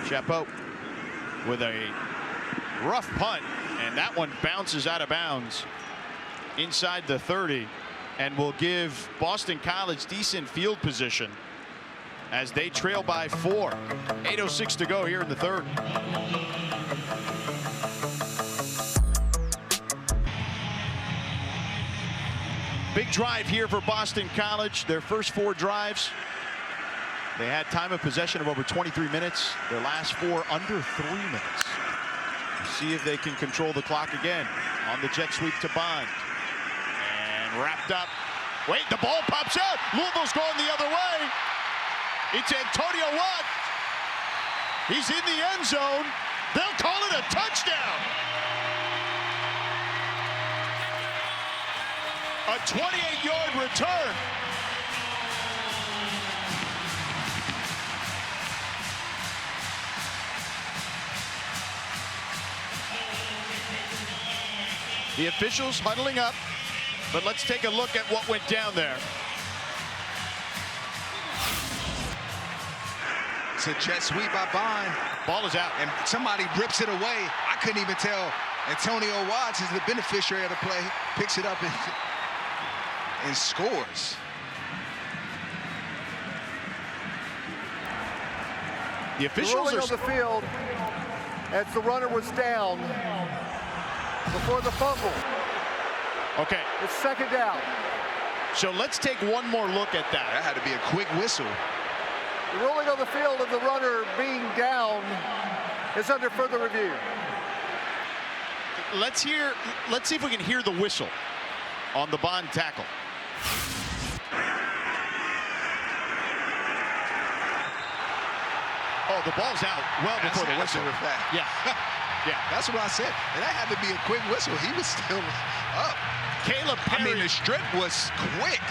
Chapeau with a rough punt, and that one bounces out of bounds inside the 30 and will give Boston College decent field position as they trail by 4. 8:06 to go here in the 3rd. Big drive here for Boston College. Their first 4 drives, they had time of possession of over 23 minutes. Their last 4 under 3 minutes. See if they can control the clock again on the jet sweep to Bond. And wrapped up. Wait, the ball pops out. Louisville's going the other way. It's Antonio Watt. He's in the end zone. They'll call it a touchdown. A 28-yard return. The officials huddling up, but let's take a look at what went down there. It's a jet sweep by Bond. Ball is out. And somebody rips it away. I couldn't even tell. Antonio Watts is the beneficiary of the play. Picks it up and scores. The officials Rolling are on the field as the runner was down before the fumble. okay. It's 2nd down. So let's take one more look at that. That had to be a quick whistle. The ruling on the field of the runner being down is under further review. Let's see if we can hear the whistle on the Bond tackle. Oh, the ball's out well before the whistle. Yeah. Yeah. That's what I said. And that had to be a quick whistle. He was still up. Caleb Perry. I mean, the strip was quick.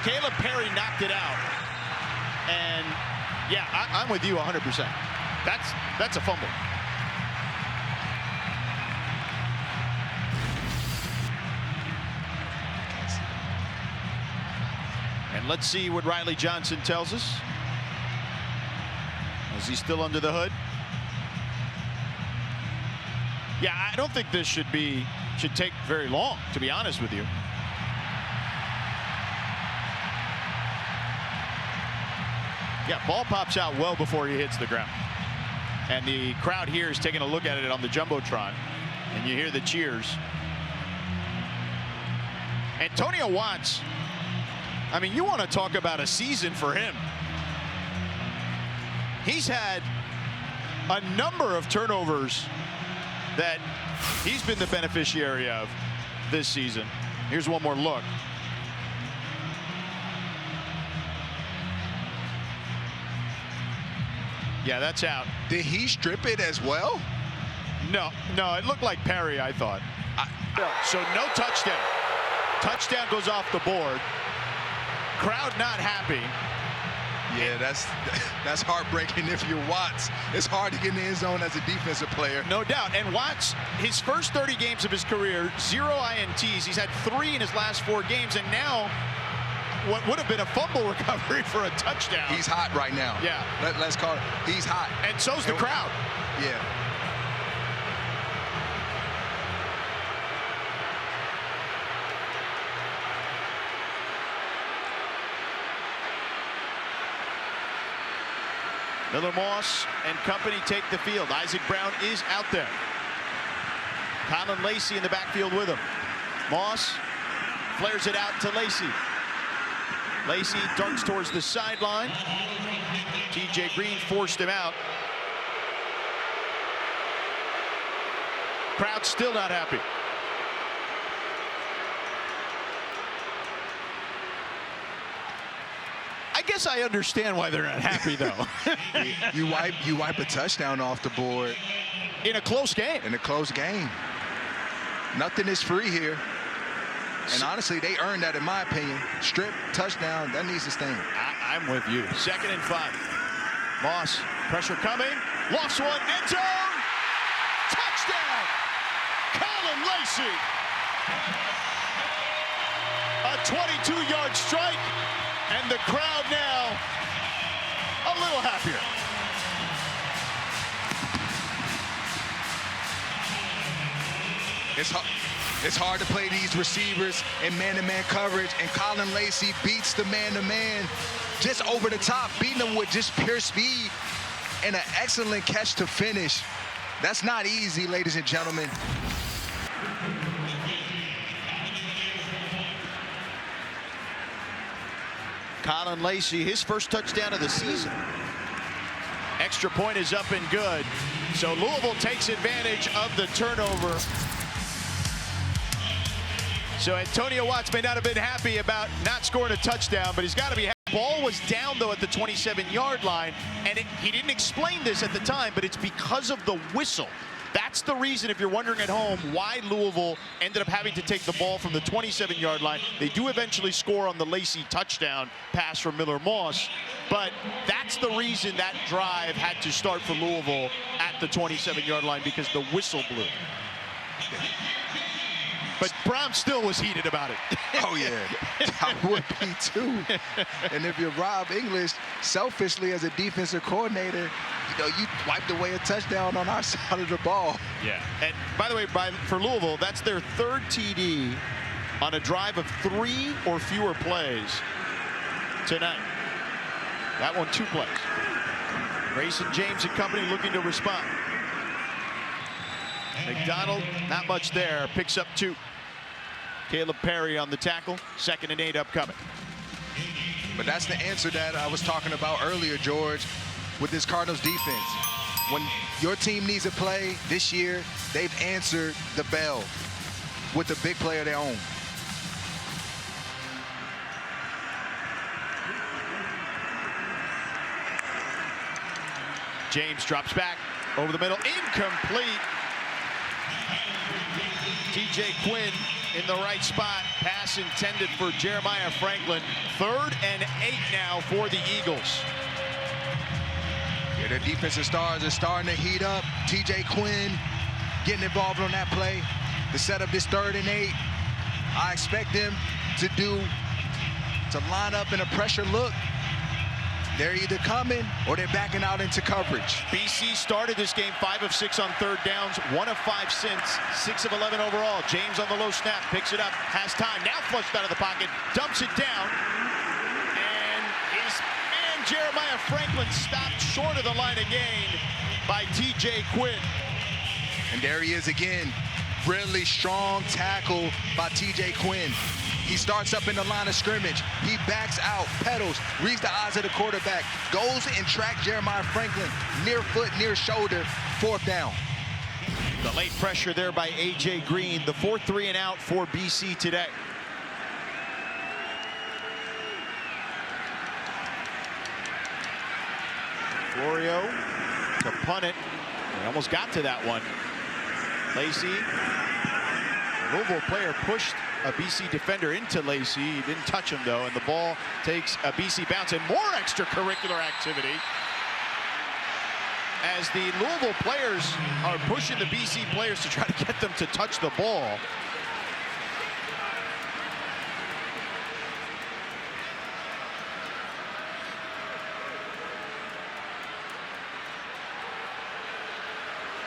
Caleb Perry knocked it out. And yeah, I'm with you 100%. That's a fumble. And let's see what Riley Johnson tells us. Is he still under the hood? Yeah, I don't think this should take very long, to be honest with you. Yeah, ball pops out well before he hits the ground. And the crowd here is taking a look at it on the Jumbotron. And you hear the cheers. Antonio Watts, I mean, you want to talk about a season for him. He's had a number of turnovers that he's been the beneficiary of this season. Here's one more look. Yeah, that's out. Did he strip it as well? No, it looked like Perry, I thought. So no touchdown. Touchdown goes off the board. Crowd not happy. Yeah, that's heartbreaking if you're Watts. It's hard to get in the end zone as a defensive player. No doubt. And Watts, his first 30 games of his career, 0 INTs. He's had 3 in his last 4 games, and now what would have been a fumble recovery for a touchdown. He's hot right now. Yeah. Let's call it. He's hot. And so's the crowd. Yeah. Miller Moss and company take the field. Isaac Brown is out there. Colin Lacey in the backfield with him. Moss flares it out to Lacey. Lacey darts towards the sideline. TJ Green forced him out. Crowd still not happy. guess I understand why they're not happy, though. You wipe a touchdown off the board. In a close game. In a close game. Nothing is free here. And honestly, they earned that, in my opinion. Strip, touchdown, that needs to sting. I'm with you. 2nd and 5. Moss, pressure coming. Lofts one, end zone. Touchdown. Colin Lacey. A 22-yard strike. And the crowd now a little happier. It's hard to play these receivers in man-to-man coverage, and Colin Lacey beats the man-to-man just over the top, beating them with just pure speed and an excellent catch to finish. That's not easy, ladies and gentlemen. Colin Lacey, his first touchdown of the season. Extra point is up and good. So Louisville takes advantage of the turnover. So Antonio Watts may not have been happy about not scoring a touchdown, but he's got to be happy. Ball was down, though, at the 27-yard line, and he didn't explain this at the time, but it's because of the whistle. That's the reason, if you're wondering at home, why Louisville ended up having to take the ball from the 27-yard line. They do eventually score on the Lacey touchdown pass from Miller Moss, but that's the reason that drive had to start for Louisville at the 27-yard line, because the whistle blew. But Brown still was heated about it. Oh, yeah. I would be, too. And if you're Rob English, selfishly as a defensive coordinator, you wiped away a touchdown on our side of the ball. Yeah. And by the way, for Louisville, that's their 3rd TD on a drive of 3 or fewer plays tonight. That one, 2 plays. Grayson, James and company looking to respond. McDonald, not much there, picks up 2. Caleb Perry on the tackle, 2nd and 8 upcoming. But that's the answer that I was talking about earlier, George, with this Cardinals defense. When your team needs a play this year, they've answered the bell with the big play of their own. James drops back over the middle, incomplete. TJ Quinn in the right spot. Pass intended for Jeremiah Franklin. 3rd and 8 now for the Eagles. Yeah, their defensive stars are starting to heat up. TJ Quinn getting involved on that play to set up this 3rd and 8. I expect them to line up in a pressure look. They're either coming or they're backing out into coverage. BC started this game 5 of 6 on 3rd downs, 1 of 5 since, 6 of 11 overall. James on the low snap, picks it up, has time, now flushed out of the pocket, dumps it down, and his man Jeremiah Franklin stopped short of the line again by TJ Quinn. And there he is again. Really strong tackle by TJ Quinn. He starts up in the line of scrimmage. He backs out, pedals, reads the eyes of the quarterback, goes and tracks Jeremiah Franklin near foot, near shoulder, 4th down. The late pressure there by A.J. Green, the 4th 3 and out for BC today. Florio to punt it. He almost got to that one. Lacey, the Louisville player pushed a BC defender into Lacey. He didn't touch him, though, and the ball takes a BC bounce, and more extracurricular activity as the Louisville players are pushing the BC players to try to get them to touch the ball.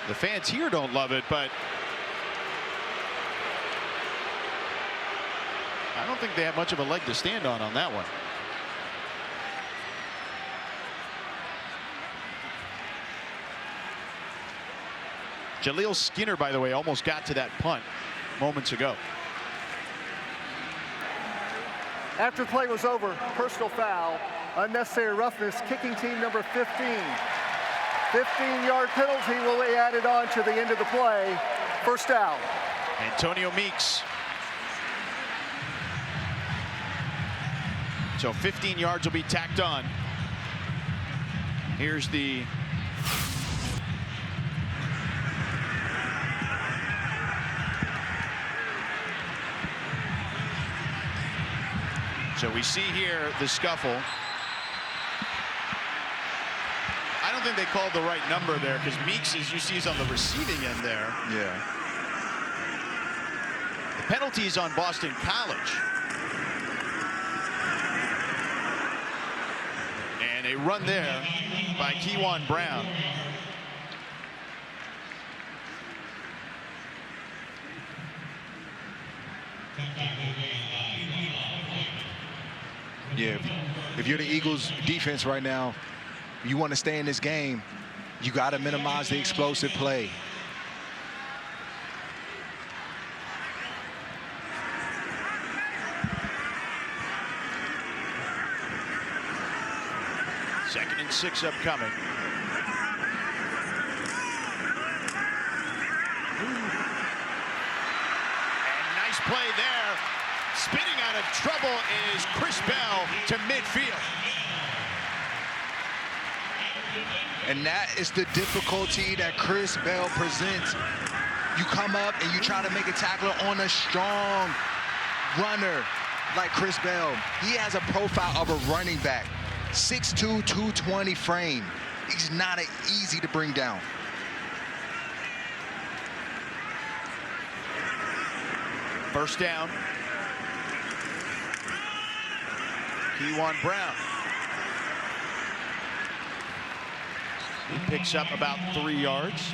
The fans here don't love it, but I don't think they have much of a leg to stand on that one. Jaleel Skinner, by the way, almost got to that punt moments ago. After the play was over, personal foul, unnecessary roughness, kicking team number 15. 15-yard penalty will be added on to the end of the play. 1st down. Antonio Meeks. So 15 yards will be tacked on. Here's the so we see here the scuffle. I don't think they called the right number there because Meeks, as you see, is on the receiving end there. Yeah. The penalty is on Boston College. And a run there by Keyjuan Brown. Yeah, if you're the Eagles defense right now, you want to stay in this game, you got to minimize the explosive play. Second and 6 upcoming. And nice play there. Spinning out of trouble is Chris Bell to midfield. And that is the difficulty that Chris Bell presents. You come up and you try to make a tackle on a strong runner like Chris Bell. He has a profile of a running back. 6'2", 220 frame. He's not easy to bring down. First down. Keyjuan Brown. He picks up about 3 yards.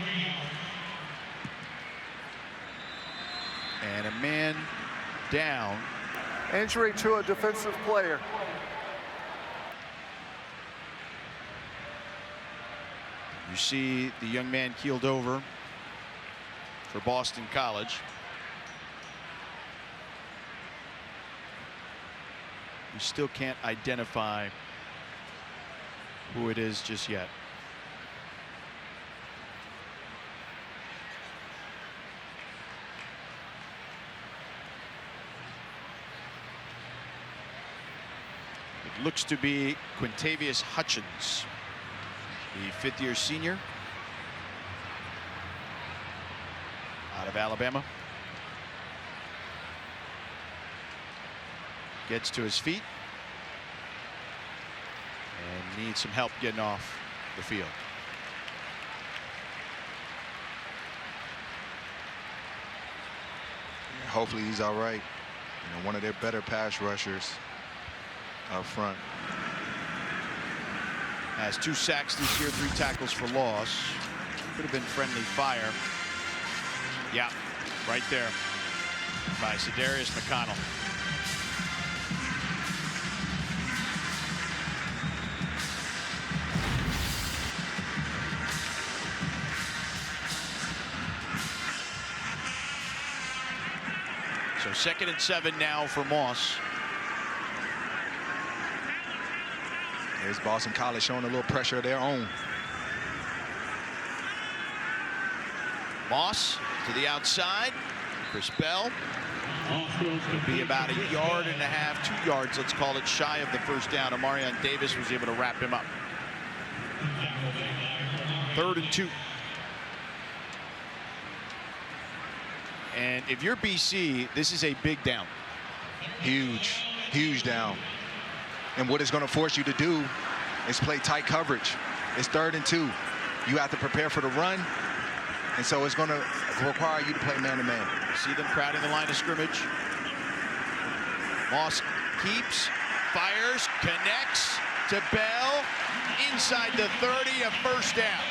And a man down. Injury to a defensive player. You see the young man keeled over for Boston College. We still can't identify who it is just yet. It looks to be Quintavious Hutchins, the fifth-year senior out of Alabama. Gets to his feet and needs some help getting off the field. Hopefully he's all right. You know, one of their better pass rushers up front. Has 2 sacks this year, 3 tackles for loss. Could have been friendly fire. Yeah, right there by Cedarius McConnell. So 2nd and 7 now for Moss. There's Boston College showing a little pressure of their own. Moss to the outside. Chris Bell. It'll be about 1.5 yards, 2 yards, let's call it, shy of the first down. Amarion Davis was able to wrap him up. 3rd and 2. And if you're BC, this is a big down. Huge, huge down. And what it's going to force you to do is play tight coverage. It's 3rd and 2. You have to prepare for the run. And so it's going to require you to play man-to-man. See them crowding the line of scrimmage. Moss keeps, fires, connects to Bell. Inside the 30, a first down.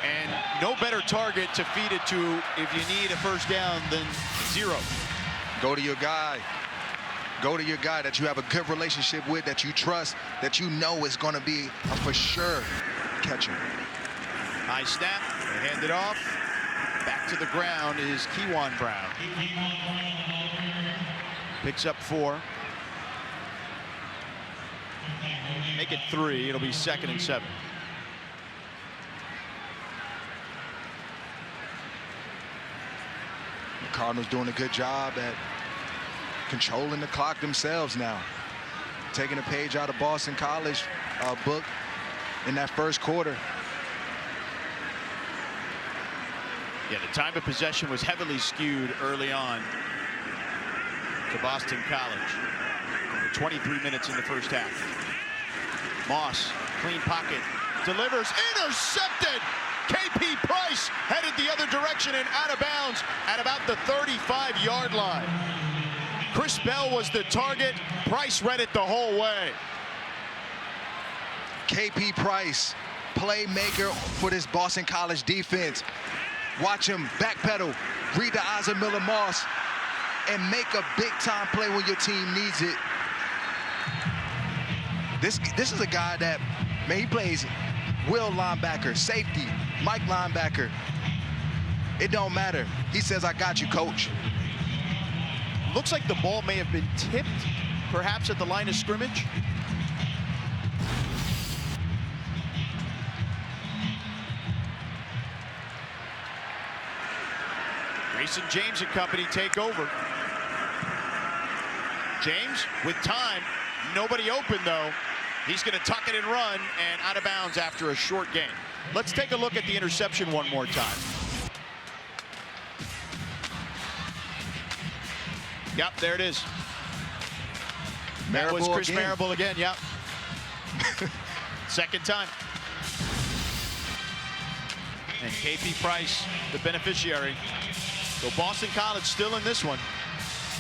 And no better target to feed it to if you need a first down than 0. Go to your guy. Go to your guy that you have a good relationship with, that you trust, that you know is going to be a for sure catcher. High snap, they hand it off. Back to the ground is Keyjuan Brown. Picks up 4. Make it 3. It'll be 2nd and 7. Cardinals doing a good job at controlling the clock themselves now. Taking a page out of Boston College book in that first quarter. Yeah, the time of possession was heavily skewed early on to Boston College. Over 23 minutes in the first half. Moss, clean pocket, delivers, intercepted. KP Price headed the other direction and out of bounds at about the 35-yard line. Chris Bell was the target. Price read it the whole way. KP Price, playmaker for this Boston College defense. Watch him backpedal, read the eyes of Miller Moss, and make a big-time play when your team needs it. This is a guy that, man, he plays will linebacker, safety, Mike linebacker. It don't matter. He says, I got you, coach. Looks like the ball may have been tipped, perhaps at the line of scrimmage. Grayson James and company take over. James with time, nobody open though. He's going to tuck it and run and out of bounds after a short gain. Let's take a look at the interception one more time. Yep, there it is. That was Chris Marable again, yep. Second time. And KP Price, the beneficiary. So Boston College still in this one,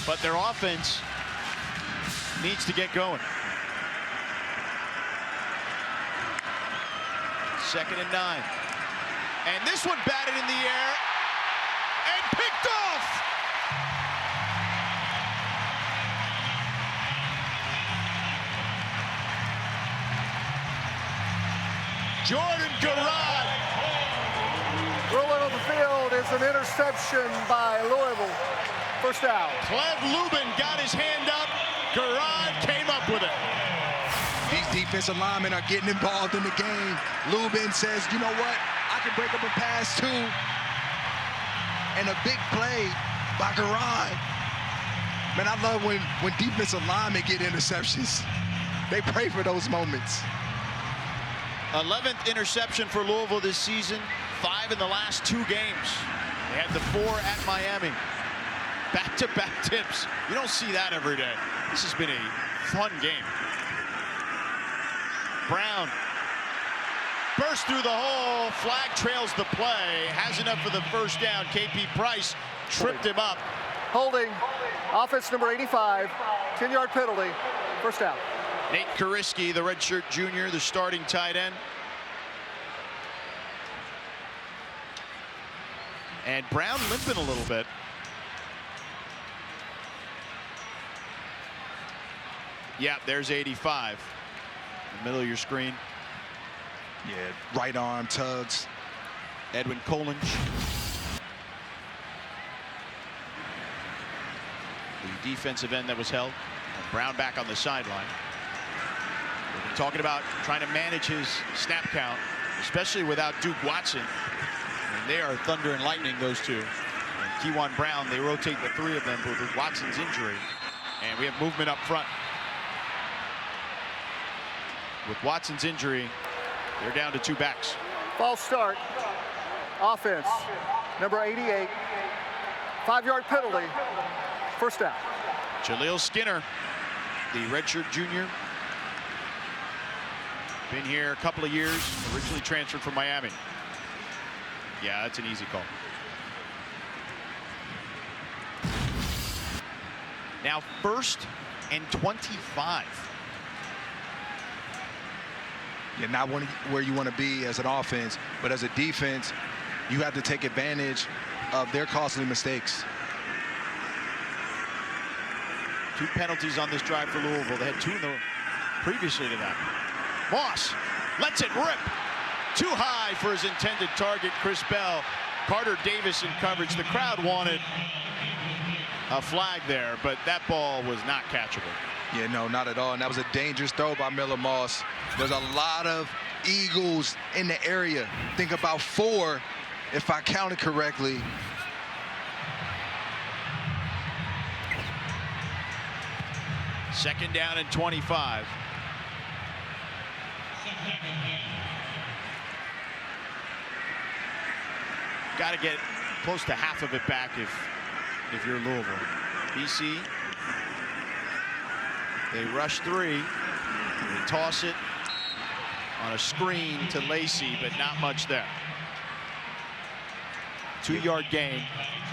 but their offense needs to get going. 2nd and 9. And this one batted in the air and picked off. Jordan Garrod. Rolling on the field is an interception by Louisville. First down. Cleve Lubin got his hand up. Garrod came up with it. These defensive linemen are getting involved in the game. Lubin says, you know what? I can break up a pass too. And a big play by Garrod. Man, I love when defensive linemen get interceptions. They pray for those moments. 11th interception for Louisville this season. 5 in the last 2 games. They had the 4 at Miami. Back-to-back tips. You don't see that every day. This has been a fun game. Brown burst through the hole. Flag trails the play. Has enough for the first down. KP Price tripped him up. Holding. Offense number 85. 10-yard penalty. First down. Nate Kariski, the redshirt junior, the starting tight end. And Brown limping a little bit. Yeah, there's 85. In the middle of your screen. Yeah, right arm tugs. Edwin Kolinch. The defensive end that was held. And Brown back on the sideline. We've been talking about trying to manage his snap count, especially without Duke Watson. And they are thunder and lightning, those two. And Keyjuan Brown, they rotate the 3 of them with Watson's injury. And we have movement up front. With Watson's injury, they're down to 2 backs. False start. Offense number 88. 5-yard penalty. First down. Jaleel Skinner, the redshirt junior. Been here a couple of years, originally transferred from Miami. Yeah, that's an easy call. Now 1st and 25. You're not where you want to be as an offense, but as a defense, you have to take advantage of their costly mistakes. 2 penalties on this drive for Louisville. They had 2 in the previously to that. Moss lets it rip. Too high for his intended target, Chris Bell. Carter Davis in coverage. The crowd wanted a flag there, but that ball was not catchable. Yeah, no, not at all. And that was a dangerous throw by Miller Moss. There's a lot of Eagles in the area. Think about 4, if I counted correctly. Second down and 25. Got to get close to half of it back if you're Louisville. BC, they rush 3. They toss it on a screen to Lacey, but not much there. 2-yard gain.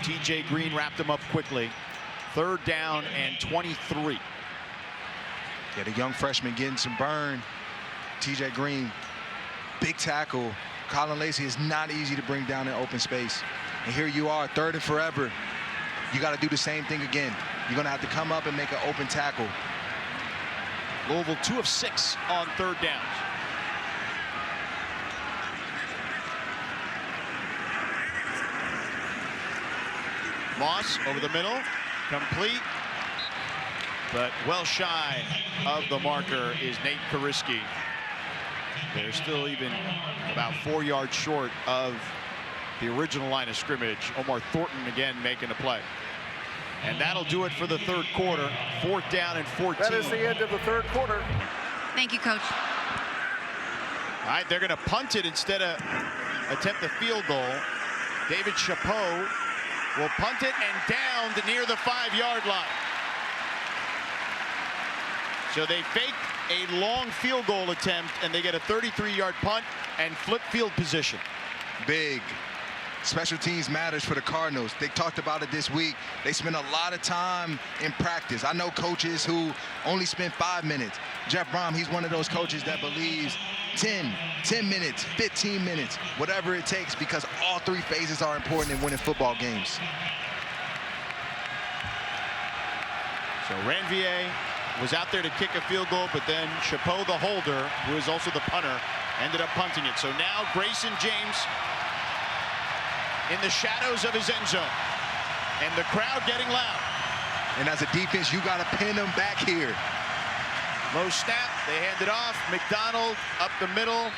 TJ Green wrapped him up quickly. Third down and 23. Yeah, the young freshman getting some burn. TJ Green, big tackle. Colin Lacey is not easy to bring down in open space. And here you are, 3rd and forever. You got to do the same thing again. You're going to have to come up and make an open tackle. Louisville 2 of 6 on 3rd downs. Moss over the middle, complete, but well shy of the marker is Nate Kariski. They're still even about 4 yards short of the original line of scrimmage. Omar Thornton again making a play. And that'll do it for the 3rd quarter. 4th down and 14. That is the end of the 3rd quarter. Thank you, Coach. All right, they're going to punt it instead of attempt a field goal. David Chapeau will punt it and down to near the 5-yard line. So they fake a long field goal attempt, and they get a 33-yard punt and flip field position. Big. Special teams matters for the Cardinals. They talked about it this week. They spend a lot of time in practice. I know coaches who only spend 5 minutes. Jeff Brom, he's one of those coaches that believes 10 minutes, 15 minutes, whatever it takes, because all 3 phases are important in winning football games. So Ranvier was out there to kick a field goal, but then Chapeau, the holder, who is also the punter, ended up punting it. So now Grayson James in the shadows of his end zone, and the crowd getting loud. And as a defense, you got to pin them back here. Low snap, they hand it off. McDonald up the middle,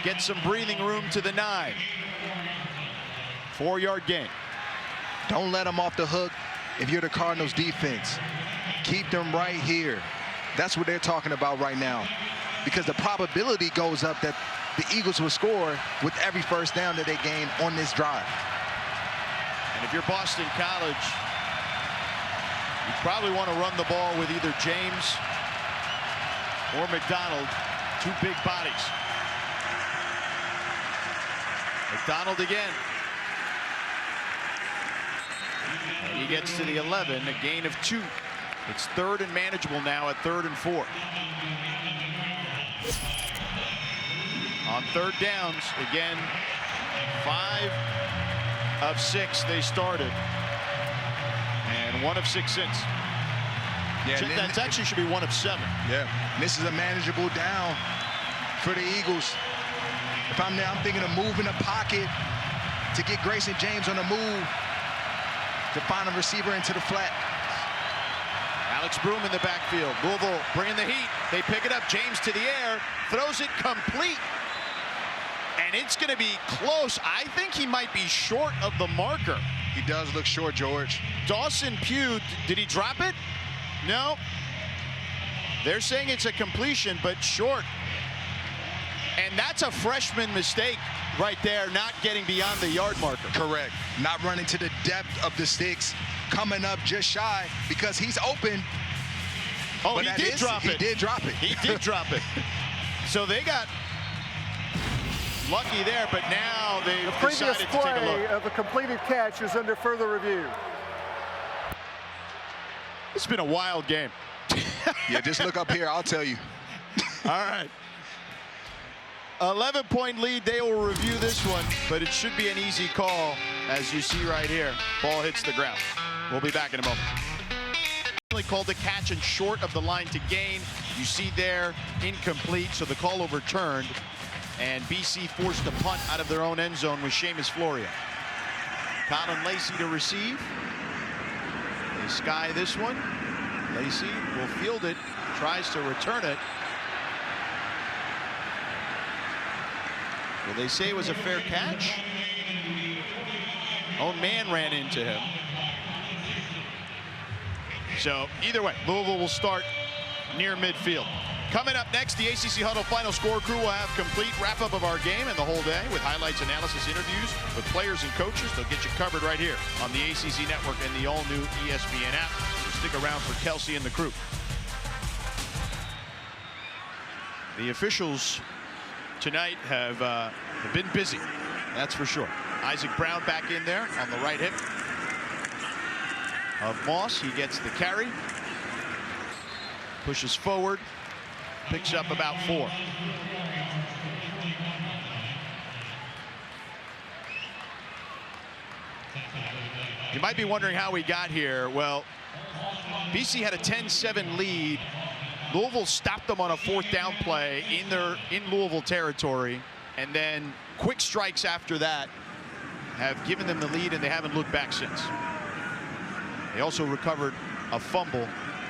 gets some breathing room to the 9. 4-yard gain. Don't let them off the hook if you're the Cardinals defense. Keep them right here. That's what they're talking about right now, because the probability goes up that the Eagles will score with every first down that they gain on this drive. And if you're Boston College, you probably want to run the ball with either James or McDonald, 2 big bodies. McDonald again. And he gets to the 11, a gain of 2. It's 3rd and manageable now at 3rd and 4. On 3rd downs, again, 5 of 6 they started, and 1 of 6 since. Yeah, that actually should be 1 of 7. Yeah, this is a manageable down for the Eagles. If I'm there, I'm thinking of moving the pocket to get Grayson James on the move to find a receiver into the flat. Alex Broom in the backfield. Louisville bringing the heat. They pick it up. James to the air, throws it complete. And it's going to be close. I think he might be short of the marker. He does look short, George. Dawson Pugh, did he drop it? No. They're saying it's a completion, but short. And that's a freshman mistake right there, not getting beyond the yard marker. Correct. Not running to the depth of the sticks, coming up just shy because he's open. Oh, he did drop it. He did drop it. He did drop it. So they got lucky there, but now they decided to take a look. The previous play of a completed catch is under further review. It's been a wild game. Yeah, just look up here. I'll tell you. All right. 11-point lead. They will review this one, but it should be an easy call, as you see right here. Ball hits the ground. We'll be back in a moment. Called the catch and short of the line to gain. You see there, incomplete, so the call overturned. And BC forced a punt out of their own end zone with Seamus Floria. Colin Lacey to receive. They sky this one. Lacey will field it, tries to return it. Will they say it was a fair catch? Own man ran into him. So either way, Louisville will start near midfield. Coming up next, the ACC Huddle Final Score crew will have complete wrap-up of our game and the whole day with highlights, analysis, interviews with players and coaches. They'll get you covered right here on the ACC Network and the all-new ESPN app. So stick around for Kelsey and the crew. The officials tonight have been busy, that's for sure. Isaac Brown back in there on the right hip of Moss. He gets the carry, pushes forward, picks up about 4. You might be wondering how we got here. Well, BC had a 10-7 lead. Louisville stopped them on a 4th down play in Louisville territory, and then quick strikes after that have given them the lead, and they haven't looked back since. They also recovered a fumble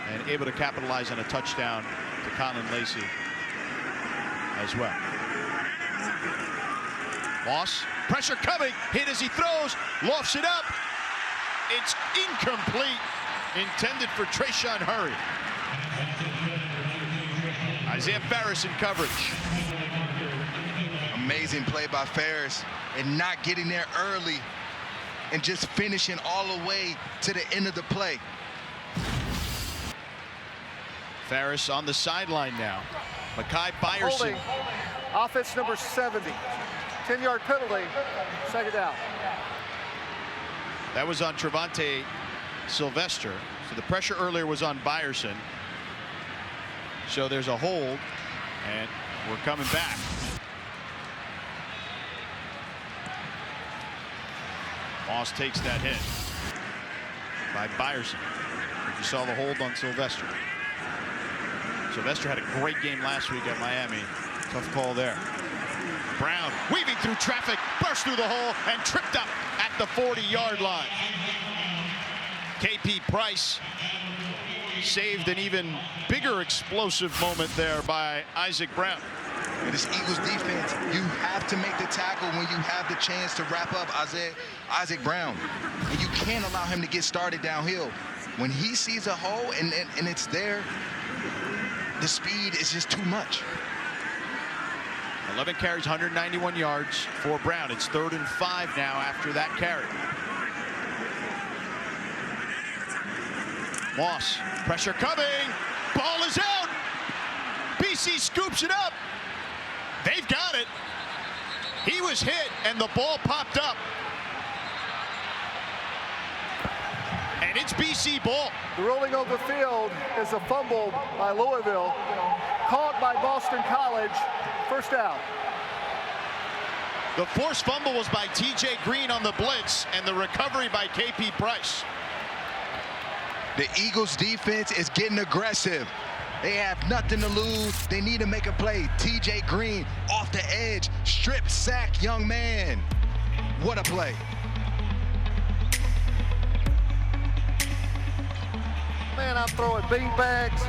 and able to capitalize on a touchdown to Colin Lacey as well. Moss, pressure coming, hit as he throws, lofts it up. It's incomplete, intended for Trayshawn Hurry. Isaiah Ferris in coverage. Amazing play by Ferris, and not getting there early and just finishing all the way to the end of the play. Ferris on the sideline now. Makai Byerson. Holding. Offense number 70. 10-yard penalty. 2nd down. That was on Trevante Sylvester. So the pressure earlier was on Byerson. So there's a hold, and we're coming back. Moss takes that hit by Byerson. You saw the hold on Sylvester. Sylvester had a great game last week at Miami. Tough call there. Brown weaving through traffic, burst through the hole, and tripped up at the 40-yard line. KP Price saved an even bigger explosive moment there by Isaac Brown. This Eagles defense, you have to make the tackle when you have the chance to wrap up Isaac Brown. And you can't allow him to get started downhill. When he sees a hole and it's there, the speed is just too much. 11 carries, 191 yards for Brown. It's 3rd and 5 now after that carry. Moss, pressure coming, ball is out. BC scoops it up. They've got it. He was hit and the ball popped up. And it's BC ball. Rolling on the field is a fumble by Louisville, caught by Boston College. 1st down. The forced fumble was by TJ Green on the blitz, and the recovery by KP Price. The Eagles defense is getting aggressive. They have nothing to lose. They need to make a play. TJ Green off the edge, strip sack, young man. What a play. Man, I'm throwing beanbags.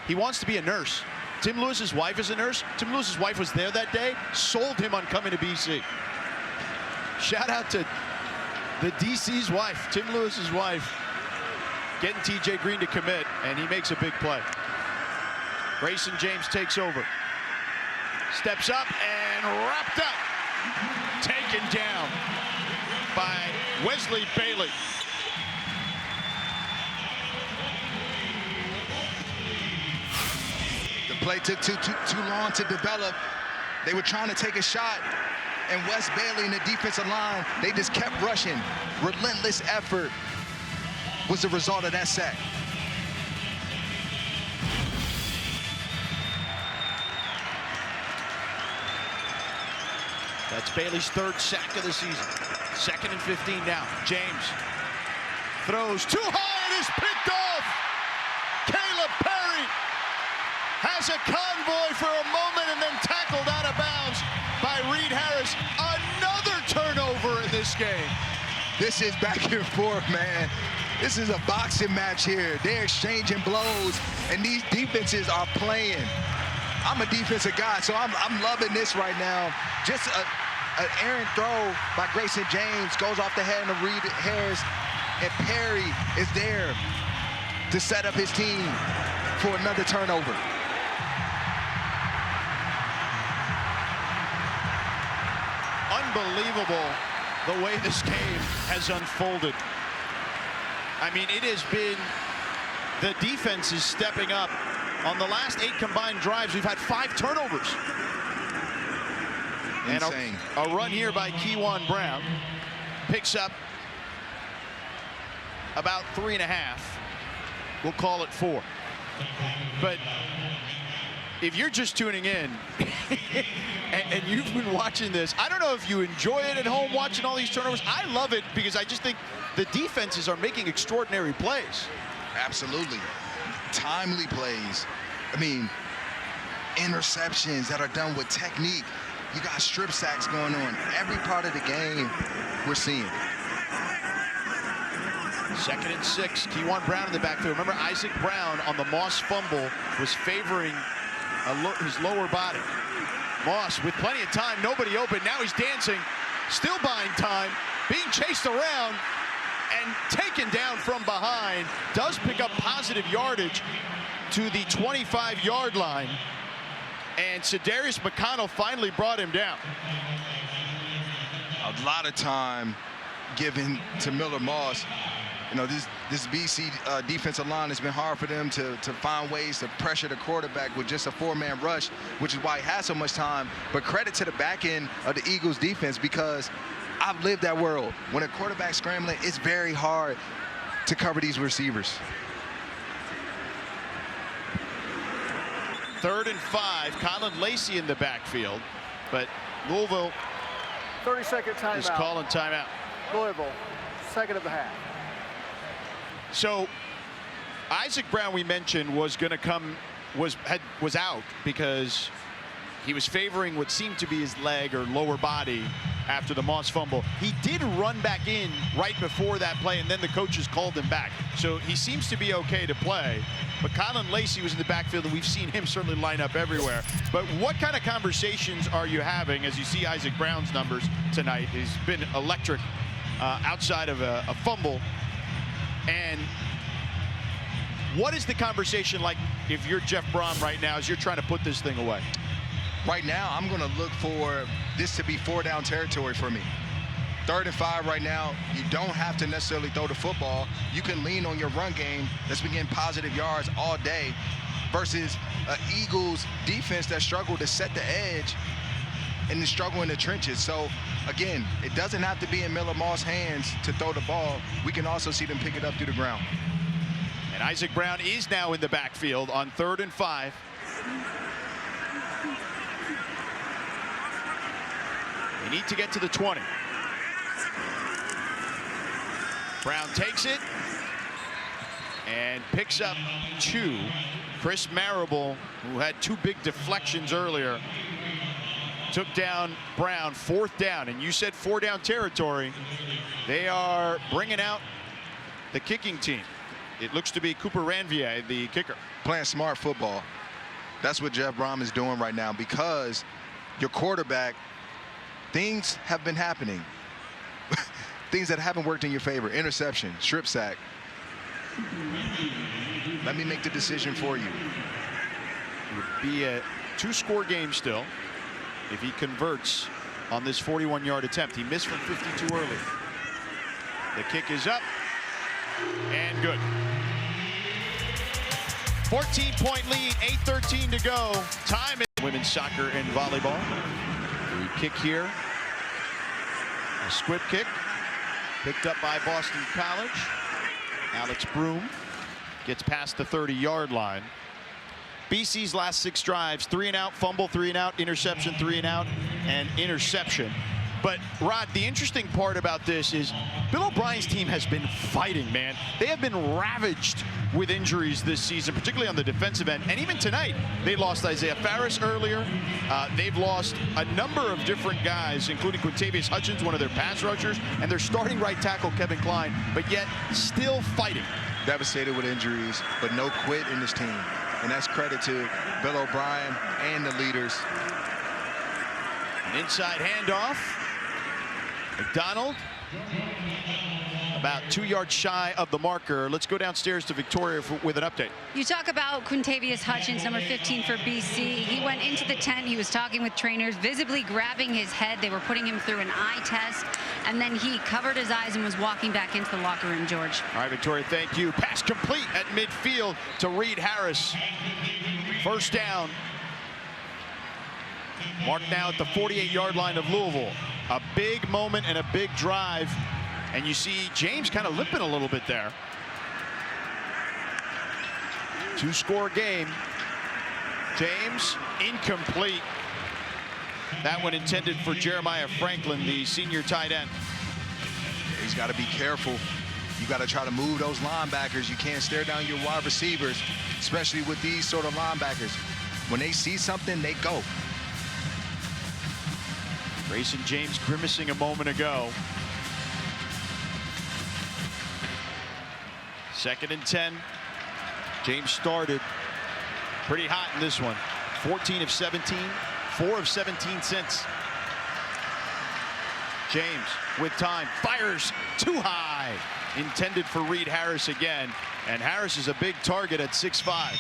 He wants to be a nurse. Tim Lewis's wife is a nurse. Tim Lewis's wife was there that day, sold him on coming to BC. Shout out to the DC's wife, Tim Lewis's wife, getting TJ Green to commit, and he makes a big play. Grayson James takes over. Steps up and wrapped up. Taken down by Wesley Bailey. The play took too long to develop. They were trying to take a shot, and Wes Bailey and the defensive line, they just kept rushing. Relentless effort was the result of that sack. That's Bailey's 3rd sack of the season. 2nd and 15 now. James throws too high and is picked off. Caleb Perry has a convoy for a moment and then tackled out of bounds by Reed Harris. Another turnover in this game. This is back and forth, man. This is a boxing match here. They're exchanging blows, and these defenses are playing. I'm a defensive guy, so I'm loving this right now. Just an errant throw by Grayson James goes off the head of Reed Harris. and Perry is there to set up his team for another turnover. Unbelievable the way this game has unfolded. I mean, it has been, the defense is stepping up. On the last 8 combined drives, we've had 5 turnovers. Insane. And a run here by Keyjuan Brown picks up about 3.5. We'll call it 4. But if you're just tuning in and you've been watching this, I don't know if you enjoy it at home watching all these turnovers. I love it because I just think the defenses are making extraordinary plays. Absolutely. Timely plays. I mean, interceptions that are done with technique. You got strip sacks going on. Every part of the game we're seeing. 2nd and 6. Keyjuan Brown in the backfield. Remember, Isaac Brown on the Moss fumble was favoring his lower body. Moss with plenty of time, nobody open. Now he's dancing, still buying time, being chased around and taken down from behind. Does pick up positive yardage to the 25-yard line. And Cedarius McConnell finally brought him down. A lot of time given to Miller Moss. You know, this BC defensive line has been hard for them to find ways to pressure the quarterback with just a 4-man rush, which is why he has so much time. But credit to the back end of the Eagles defense, because I've lived that world. When a quarterback's scrambling, it's very hard to cover these receivers. 3rd and 5. Colin Lacey in the backfield, but Louisville 30-second timeout. is calling timeout. Louisville, 2nd of the half. So Isaac Brown, we mentioned, was going to come, was out because he was favoring what seemed to be his leg or lower body after the Moss fumble. He did run back in right before that play, and then the coaches called him back. So he seems to be okay to play. But Colin Lacey was in the backfield, and we've seen him certainly line up everywhere. But what kind of conversations are you having as you see Isaac Brown's numbers tonight? He's been electric outside of a fumble. And what is the conversation like if you're Jeff Brom right now as you're trying to put this thing away? Right now, I'm going to look for this to be 4-down territory for me. 3rd and 5 right now. You don't have to necessarily throw the football. You can lean on your run game that's been getting positive yards all day versus an Eagles defense that struggled to set the edge and the struggle in the trenches. So, again, it doesn't have to be in Miller Moss' hands to throw the ball. We can also see them pick it up through the ground. And Isaac Brown is now in the backfield on 3rd and 5. They need to get to the 20. Brown takes it and picks up 2. Chris Marable, who had 2 big deflections earlier, took down Brown. 4th down, and you said 4-down territory. They are bringing out the kicking team. It looks to be Cooper Ranvier, the kicker. Playing smart football. That's what Jeff Brom is doing right now, because your quarterback, things have been happening. Things that haven't worked in your favor. Interception, strip sack. Let me make the decision for you. It would be a 2-score game still if he converts on this 41-yard attempt. He missed from 52 early. The kick is up and good. 14-point lead, 8:13 to go. Time in women's soccer and volleyball. The kick here, a squib kick, picked up by Boston College. Alex Broom gets past the 30-yard line. BC's last 6 drives, 3 and out, fumble, 3 and out, interception, 3 and out, and interception. But, Rod, the interesting part about this is Bill O'Brien's team has been fighting, man. They have been ravaged with injuries this season, particularly on the defensive end. And even tonight, they lost Isaiah Farris earlier. They've lost a number of different guys, including Quintavious Hutchins, one of their pass rushers, and their starting right tackle, Kevin Klein, but yet still fighting. Devastated with injuries, but no quit in this team. And that's credit to Bill O'Brien and the leaders. An inside handoff. McDonald about 2 yards shy of the marker. Let's go downstairs to Victoria with an update. You talk about Quintavious Hutchins, number 15 for BC. He went into the tent. He was talking with trainers, visibly grabbing his head. They were putting him through an eye test, and then he covered his eyes and was walking back into the locker room, George. All right, Victoria, thank you. Pass complete at midfield to Reed Harris. First down. Marked now at the 48-yard line of Louisville. A big moment and a big drive. And you see James kind of limping a little bit there. 2-score game. James incomplete. That one intended for Jeremiah Franklin, the senior tight end. He's got to be careful. You got to try to move those linebackers. You can't stare down your wide receivers, especially with these sort of linebackers. When they see something, they go. Grayson James grimacing a moment ago. 2nd and 10. James started pretty hot in this one. 14 of 17, 4 of 17 since. James with time, fires too high. Intended for Reed Harris again. And Harris is a big target at 6'5".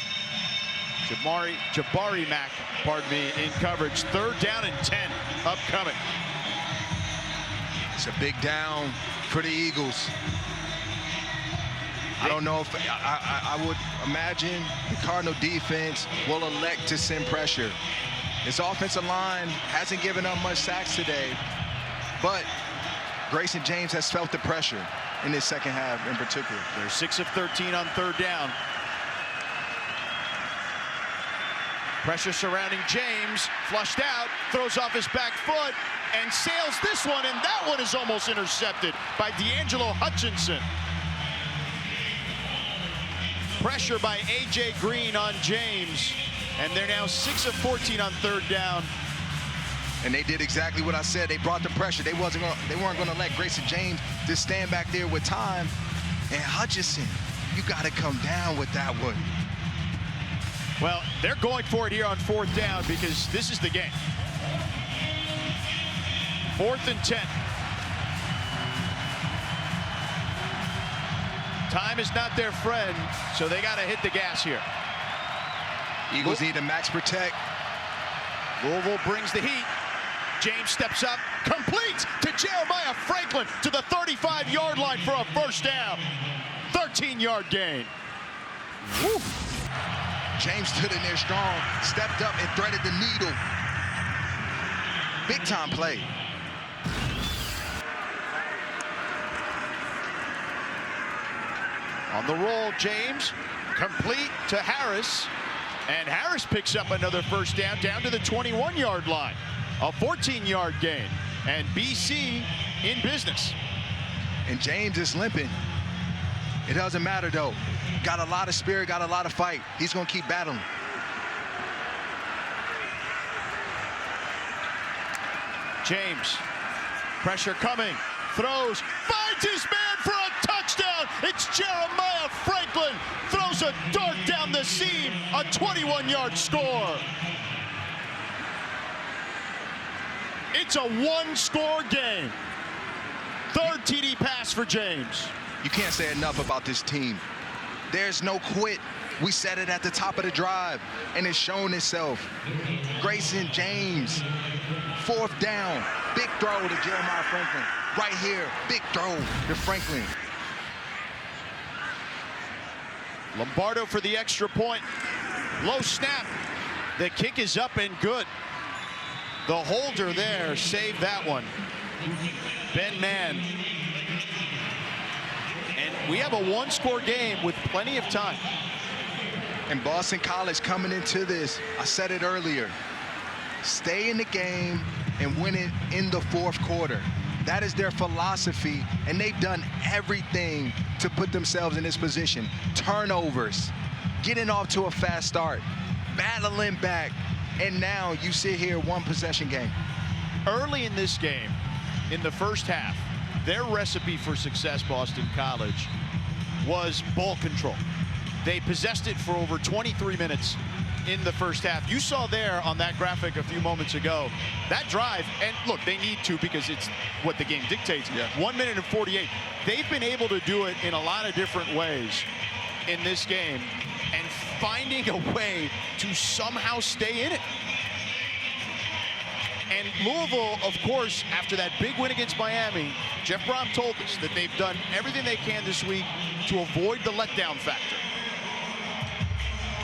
Jabari Mack, pardon me, in coverage. 3rd down and 10 upcoming. It's a big down for the Eagles. I don't know if I would imagine the Cardinal defense will elect to send pressure. His offensive line hasn't given up much sacks today, but Grayson James has felt the pressure in this second half in particular. They're 6 of 13 on 3rd down. Pressure surrounding James, flushed out, throws off his back foot, and sails this one, and that one is almost intercepted by D'Angelo Hutchinson. Pressure by A.J. Green on James, and they're now 6 of 14 on 3rd down. And they did exactly what I said. They brought the pressure. They weren't going to let Grayson James just stand back there with time. And Hutchinson, you got to come down with that one. Well, they're going for it here on 4th down because this is the game. 4th and 10. Time is not their friend, so they got to hit the gas here. Eagles need to max protect. Louisville brings the heat. James steps up, complete to Jeremiah Franklin to the 35-yard line for a 1st down. 13-yard gain. Woo. James stood in there strong, stepped up and threaded the needle. Big time play. On the roll, James, complete to Harris. And Harris picks up another 1st down to the 21-yard line. A 14-yard gain. And BC in business. And James is limping. It doesn't matter, though. Got a lot of spirit, got a lot of fight. He's going to keep battling. James, pressure coming, throws, finds his man for a touchdown. It's Jeremiah Franklin, throws a dart down the seam, a 21-yard score. It's a 1-score game. 3rd TD pass for James. You can't say enough about this team. There's no quit. We said it at the top of the drive, and it's shown itself. Grayson James, 4th down, big throw to Jeremiah Franklin. Right here, big throw to Franklin. Lombardo for the extra point. Low snap. The kick is up and good. The holder there saved that one. Ben Mann. And we have a 1-score game with plenty of time. And Boston College coming into this, I said it earlier, stay in the game and win it in the 4th quarter. That is their philosophy, and they've done everything to put themselves in this position. Turnovers, getting off to a fast start, battling back, and now you sit here, 1-possession game. Early in this game, in the 1st half, their recipe for success, Boston College, was ball control. They possessed it for over 23 minutes in the first half. You saw there on that graphic a few moments ago, that drive, and look, they need to because it's what the game dictates. Yeah. 1 minute and 48. They've been able to do it in a lot of different ways in this game and finding a way to somehow stay in it. And Louisville, of course, after that big win against Miami, Jeff Brom told us that they've done everything they can this week to avoid the letdown factor.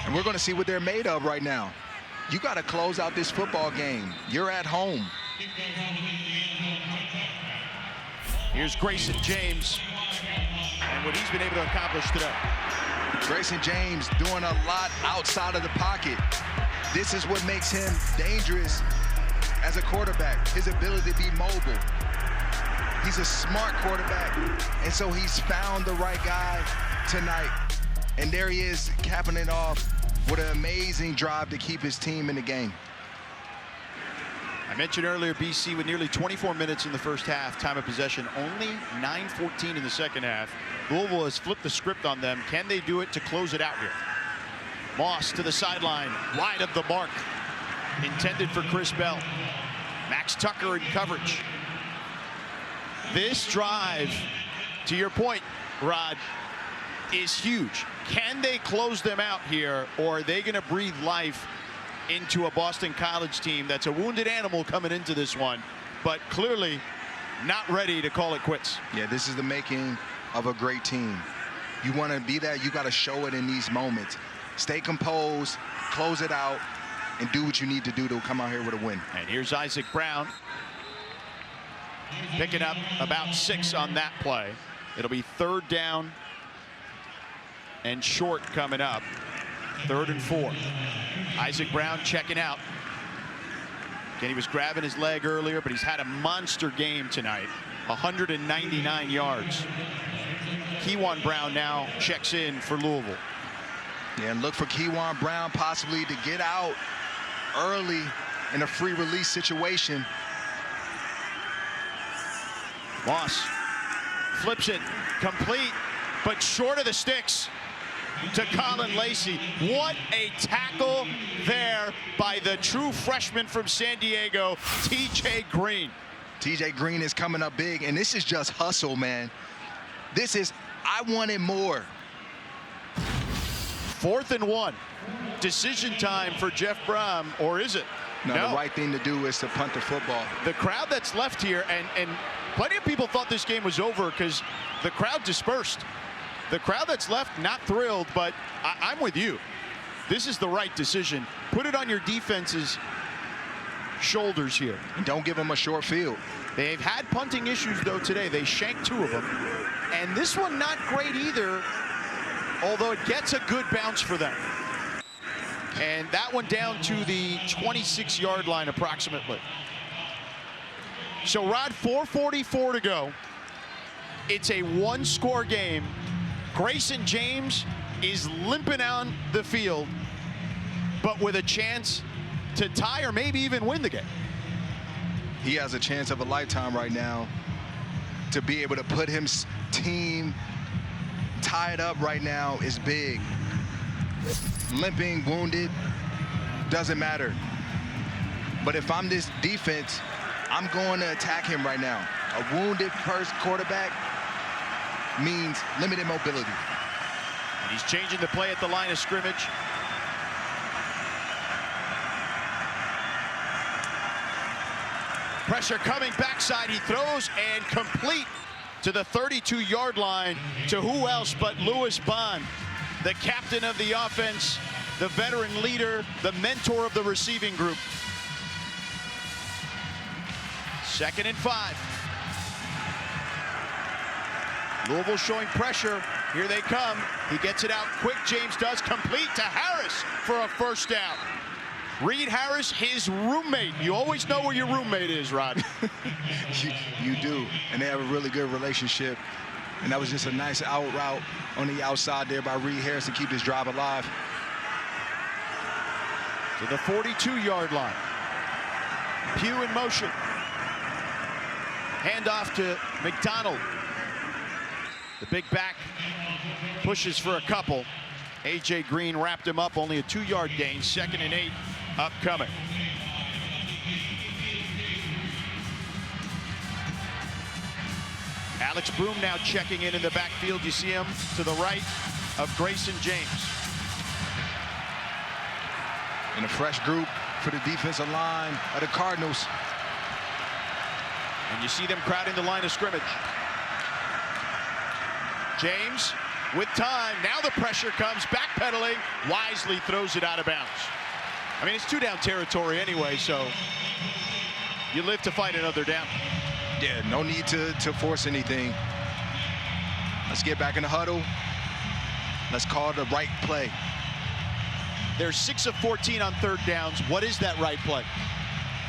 And we're going to see what they're made of right now. You got to close out this football game. You're at home. Here's Grayson James and what he's been able to accomplish today. Grayson James doing a lot outside of the pocket. This is what makes him dangerous as a quarterback, his ability to be mobile. He's a smart quarterback, and so he's found the right guy tonight. And there he is, capping it off with an amazing drive to keep his team in the game. I mentioned earlier BC with nearly 24 minutes in the first half, time of possession, only 9:14 in the second half. Louisville has flipped the script on them. Can they do it to close it out here? Moss to the sideline, wide of the mark, intended for Chris Bell. Max Tucker in coverage. This drive, to your point, Rod, is huge. Can they close them out here, or are they going to breathe life into a Boston College team that's a wounded animal coming into this one, but clearly not ready to call it quits? Yeah, this is the making of a great team. You want to be that, you got to show it in these moments. Stay composed, close it out, and do what you need to do to come out here with a win. And here's Isaac Brown picking up about 6 on that play. It'll be 3rd down and short coming up. 3rd and 4. Isaac Brown checking out. Again, he was grabbing his leg earlier, but he's had a monster game tonight. 199 yards. Keyjuan Brown now checks in for Louisville. Yeah, and look for Keyjuan Brown possibly to get out early in a free release situation. Moss flips it complete, but short of the sticks to Colin Lacey. What a tackle there by the true freshman from San Diego, TJ Green. TJ Green is coming up big, and this is just hustle, man. This is, I wanted more. 4th and 1. Decision time for Jeff Brom, or is it? No, the right thing to do is to punt the football. The crowd that's left here, and plenty of people thought this game was over because the crowd dispersed. The crowd that's left, not thrilled, but I'm with you. This is the right decision. Put it on your defense's shoulders here. And don't give them a short field. They've had punting issues, though, today. They shanked 2 of them. And this one not great either, although it gets a good bounce for them. And that one down to the 26-yard line approximately. So, Rod, 4:44 to go. It's a 1-score game. Grayson James is limping on the field, but with a chance to tie or maybe even win the game. He has a chance of a lifetime right now to be able to put his team tied up right now is big. Limping, wounded, doesn't matter. But if I'm this defense, I'm going to attack him right now. A wounded first quarterback means limited mobility. And he's changing the play at the line of scrimmage. Pressure coming backside. He throws and complete to the 32-yard line to who else but Louis Bond, the captain of the offense, the veteran leader, the mentor of the receiving group. 2nd and 5. Louisville showing pressure. Here they come. He gets it out quick. James does, complete to Harris for a 1st down. Reed Harris, his roommate. You always know where your roommate is, Rod. You do, and they have a really good relationship. And that was just a nice out route on the outside there by Reed Harris to keep this drive alive. To the 42-yard line. Pugh in motion. Handoff to McDonald. The big back pushes for a couple. A.J. Green wrapped him up, only a 2-yard gain, 2nd and 8 upcoming. Alex Broom now checking in the backfield. You see him to the right of Grayson James. And a fresh group for the defensive line of the Cardinals. And you see them crowding the line of scrimmage. James with time. Now the pressure comes, backpedaling. Wisely throws it out of bounds. I mean, it's 2-down territory anyway, so you live to fight another down. Yeah, no need to force anything. Let's get back in the huddle. Let's call the right play. They're 6 of 14 on 3rd downs. What is that right play?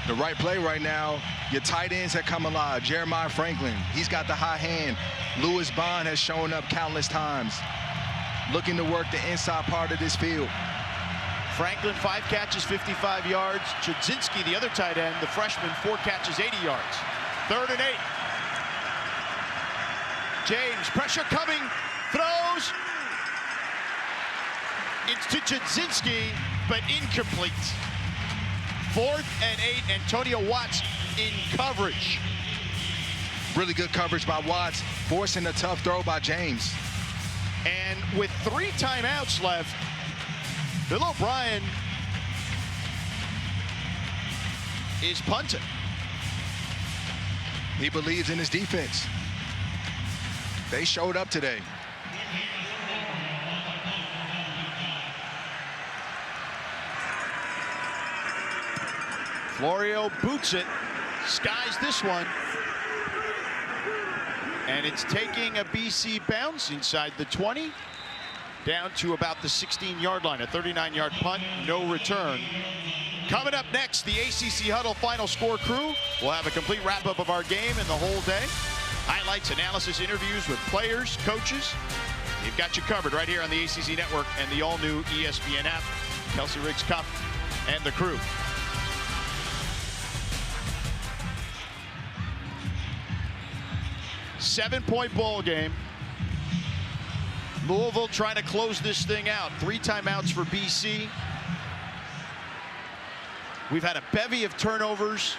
The right play right now, your tight ends have come alive. Jeremiah Franklin, he's got the high hand. Louis Bond has shown up countless times, looking to work the inside part of this field. Franklin, 5 catches, 55 yards. Chudzinski, the other tight end, the freshman, 4 catches, 80 yards. 3rd and 8. James, pressure coming, throws. It's to Chudzinski, but incomplete. 4th and 8, Antonio Watts in coverage. Really good coverage by Watts, forcing a tough throw by James. And with 3 timeouts left, Bill O'Brien is punting. He believes in his defense. They showed up today. Florio boots it, skies this one. And it's taking a BC bounce inside the 20, down to about the 16-yard line. A 39-yard punt, no return. Coming up next, the ACC Huddle Final Score crew will have a complete wrap-up of our game and the whole day. Highlights, analysis, interviews with players, coaches. We've got you covered right here on the ACC Network and the all-new ESPN app. Kelsey Riggs Cup and the crew. Seven-point ball game. Louisville trying to close this thing out. 3 timeouts for BC. We've had a bevy of turnovers.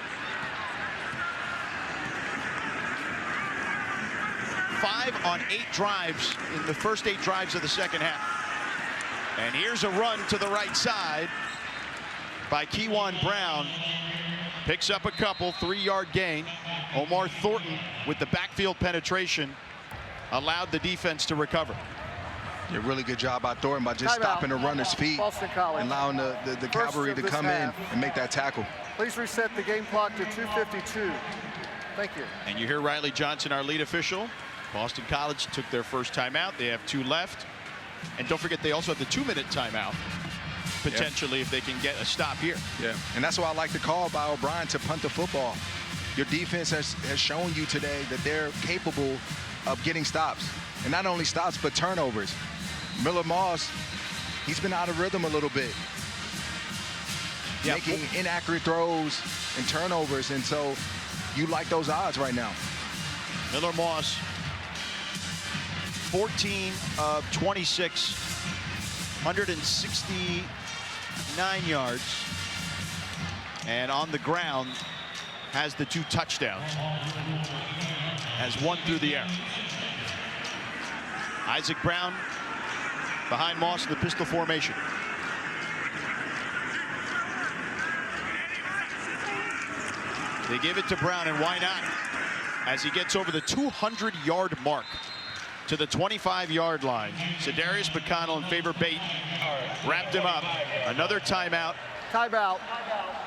5 on 8 drives in the first 8 drives of the second half. And here's a run to the right side by Keyjuan Brown. Picks up a couple, 3-yard gain. Omar Thornton with the backfield penetration allowed the defense to recover. A really good job by Thornton by just stopping the runner's feet and allowing the cavalry to come in and make that tackle. Please reset the game clock to 2:52. Thank you. And you hear Riley Johnson, our lead official. Boston College took their first timeout. They have 2 left. And don't forget, they also have the 2-minute timeout, potentially, if they can get a stop here. Yeah, and that's why I like the call by O'Brien to punt the football. Your defense has shown you today that they're capable of getting stops. And not only stops, but turnovers. Miller Moss, he's been out of rhythm a little bit. Yeah. Making inaccurate throws and turnovers, and so you like those odds right now. Miller Moss, 14 of 26, 169 yards. And on the ground, has the 2 touchdowns. Has 1 through the air. Isaac Brown behind Moss in the pistol formation. They give it to Brown, and why not? As he gets over the 200-yard mark to the 25-yard line. Sedarius McConnell and Faber Bate wrapped him up. Another timeout. Timeout,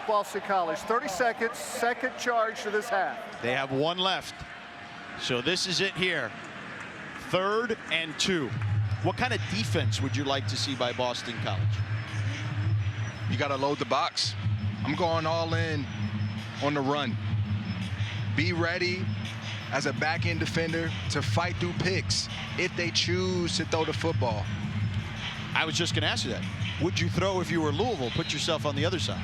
Boston College. 30 seconds, second charge to this half. They have 1 left. So this is it here. 3rd and 2. What kind of defense would you like to see by Boston College? You got to load the box. I'm going all in on the run. Be ready as a back-end defender to fight through picks if they choose to throw the football. I was just going to ask you that. Would you throw if you were Louisville? Put yourself on the other side.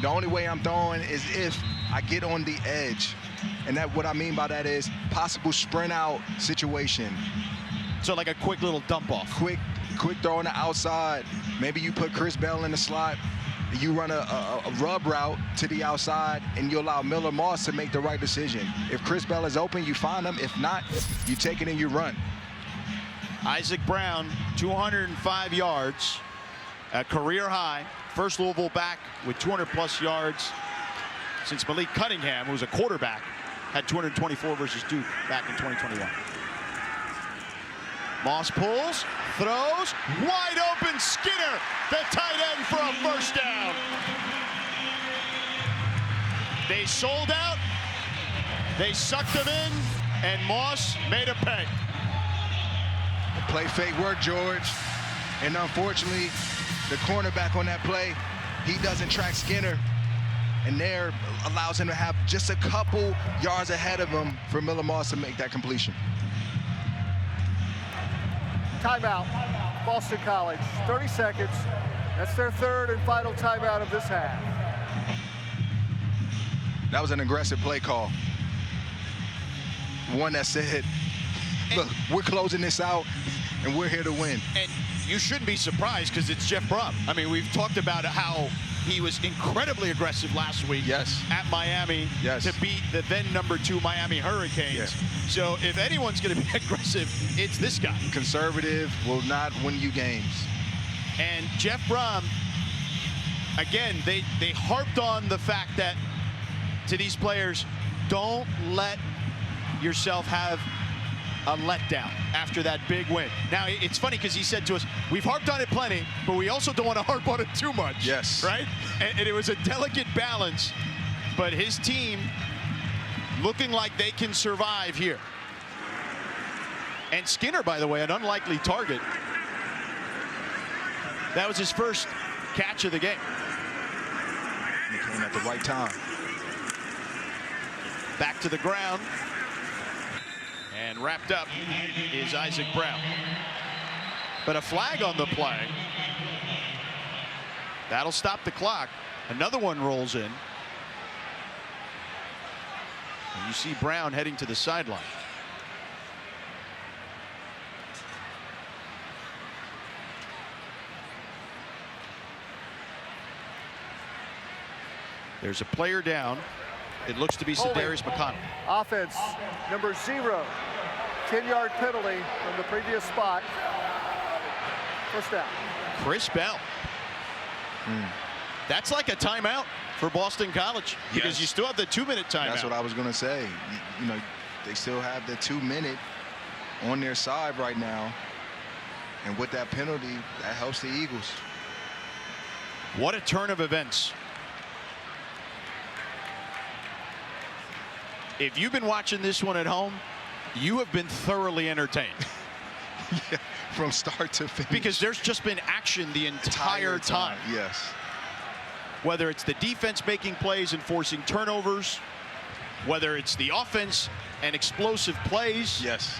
The only way I'm throwing is if I get on the edge. And that, what I mean by that is possible sprint out situation. So like a quick little dump off. Quick quick throw on the outside. Maybe you put Chris Bell in the slot. You run a rub route to the outside, and you allow Miller Moss to make the right decision. If Chris Bell is open, you find him. If not, you take it and you run. Isaac Brown, 205 yards, a career high. First Louisville back with 200-plus yards since Malik Cunningham, who was a quarterback, had 224 versus Duke back in 2021. Moss pulls, throws, wide open Skinner, the tight end for a first down. They sold out, they sucked him in, and Moss made a pay. Play fake work, George. And unfortunately, the cornerback on that play, he doesn't track Skinner. And there allows him to have just a couple yards ahead of him for Miller Moss to make that completion. Timeout, Boston College, 30 seconds. That's their third and final timeout of this half. That was an aggressive play call. One that said, look, we're closing this out, and we're here to win. And you shouldn't be surprised because it's Jeff Brom. I mean, we've talked about how he was incredibly aggressive last week at Miami to beat the then #2 Miami Hurricanes. Yes. So if anyone's going to be aggressive, it's this guy. Conservative will not win you games. And Jeff Brom, again, they harped on the fact that to these players, don't let yourself have a letdown after that big win. Now, it's funny because he said to us, we've harped on it plenty, but we also don't want to harp on it too much. Yes. Right? And it was a delicate balance, but his team looking like they can survive here. And Skinner, by the way, an unlikely target. That was his first catch of the game. He came at the right time. Back to the ground. And wrapped up is Isaac Brown. But a flag on the play. That'll stop the clock. Another one rolls in. And you see Brown heading to the sideline. There's a player down. It looks to be Sedarius McConnell. Offense, number 0. 10-yard penalty from the previous spot. First down. Chris Bell. That's like a timeout for Boston College because you still have the 2-minute timeout. That's what I was going to say. You know, they still have the 2-minute on their side right now. And with that penalty, that helps the Eagles. What a turn of events. If you've been watching this one at home, you have been thoroughly entertained. Yeah, from start to finish. Because there's just been action the entire time. Yes. Whether it's the defense making plays and forcing turnovers, whether it's the offense and explosive plays. Yes.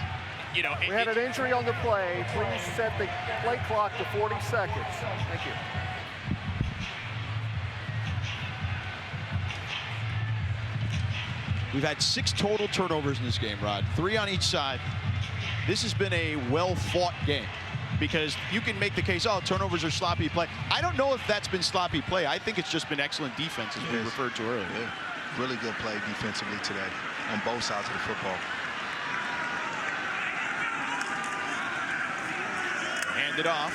You know, we had an injury on the play. Please set the play clock to 40 seconds. Thank you. We've had 6 total turnovers in this game, Rod. 3 on each side. This has been a well-fought game because you can make the case, oh, turnovers are sloppy play. I don't know if that's been sloppy play. I think it's just been excellent defense, as we referred to earlier. Yeah. Really good play defensively today on both sides of the football. Hand it off.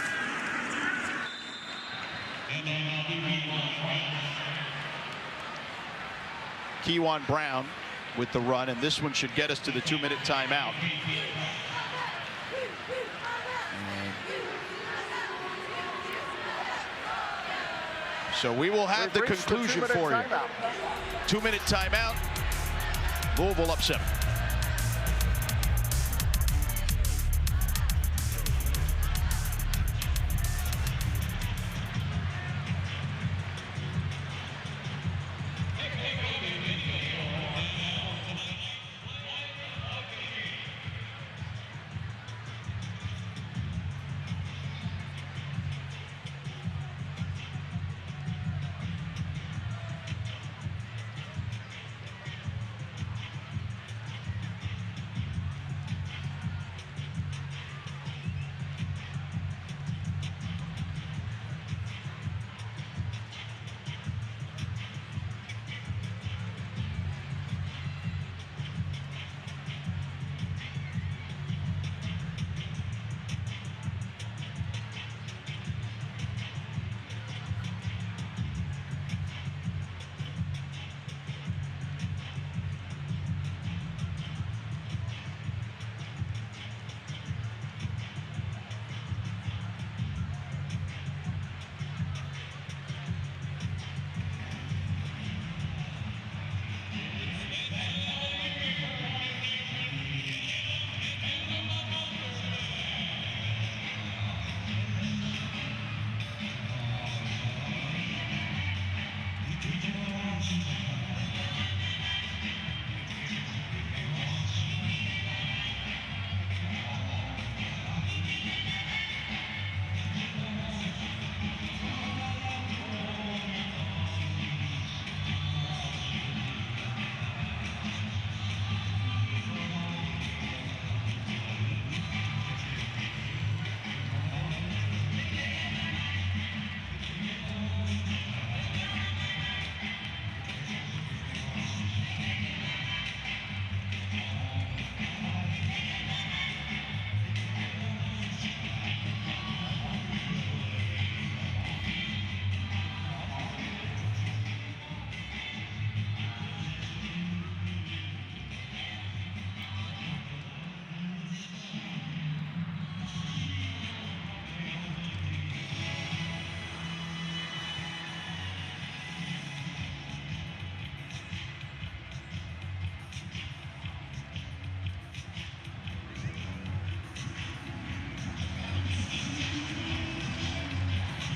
Keyjuan Brown with the run, and this one should get us to the 2-minute timeout. So we will have the conclusion for you. 2-minute timeout. Louisville up 7.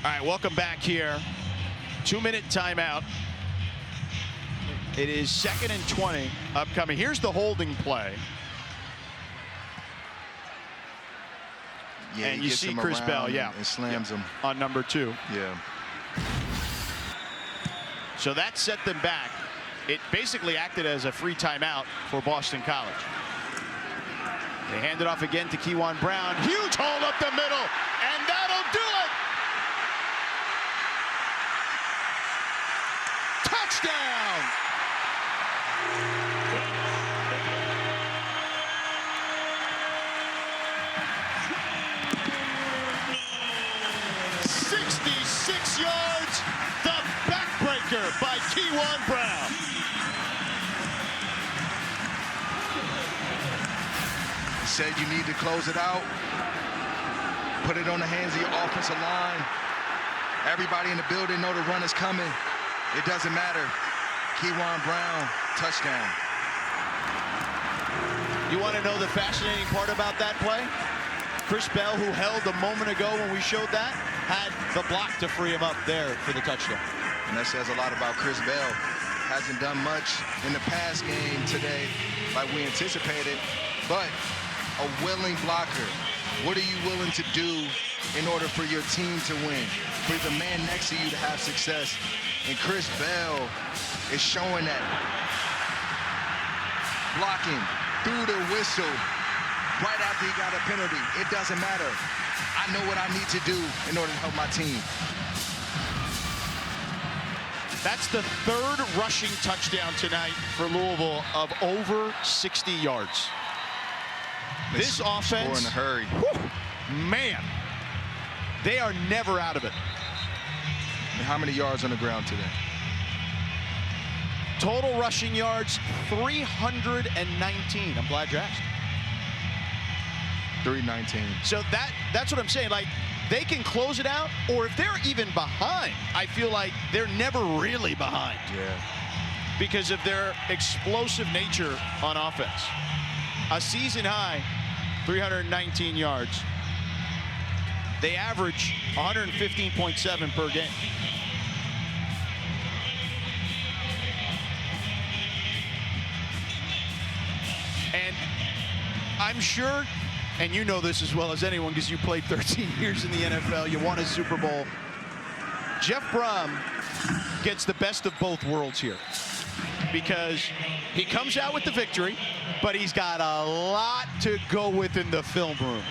All right, welcome back here. 2-minute timeout. It is 2nd and 20 upcoming. Here's the holding play. Yeah, and you see Chris Bell, and slams him on number 2. Yeah. So that set them back. It basically acted as a free timeout for Boston College. They hand it off again to Keyjuan Brown. Huge hole up the middle, and that'll do it. Touchdown. "66 yards, the backbreaker by Keyjuan Brown." Said you need to close it out, put it on the hands of your offensive line. Everybody in the building know the run is coming. It doesn't matter. Keyjuan Brown, touchdown. You want to know the fascinating part about that play? Chris Bell, who held a moment ago when we showed that, had the block to free him up there for the touchdown. And that says a lot about Chris Bell. Hasn't done much in the pass game today like we anticipated, but a willing blocker. What are you willing to do in order for your team to win? For the man next to you to have success. And Chris Bell is showing that. Blocking through the whistle right after he got a penalty. It doesn't matter. I know what I need to do in order to help my team. That's the 3rd rushing touchdown tonight for Louisville of over 60 yards. This offense, score in a hurry. Whew, man, they are never out of it. And how many yards on the ground today? Total rushing yards, 319. I'm glad you asked. 319. So that's what I'm saying. Like, they can close it out, or if they're even behind, I feel like they're never really behind. Yeah. Because of their explosive nature on offense. A season high, 319 yards. They average 115.7 per game. And I'm sure, and you know this as well as anyone because you played 13 years in the NFL, you won a Super Bowl. Jeff Brom gets the best of both worlds here because he comes out with the victory, but he's got a lot to go with in the film room.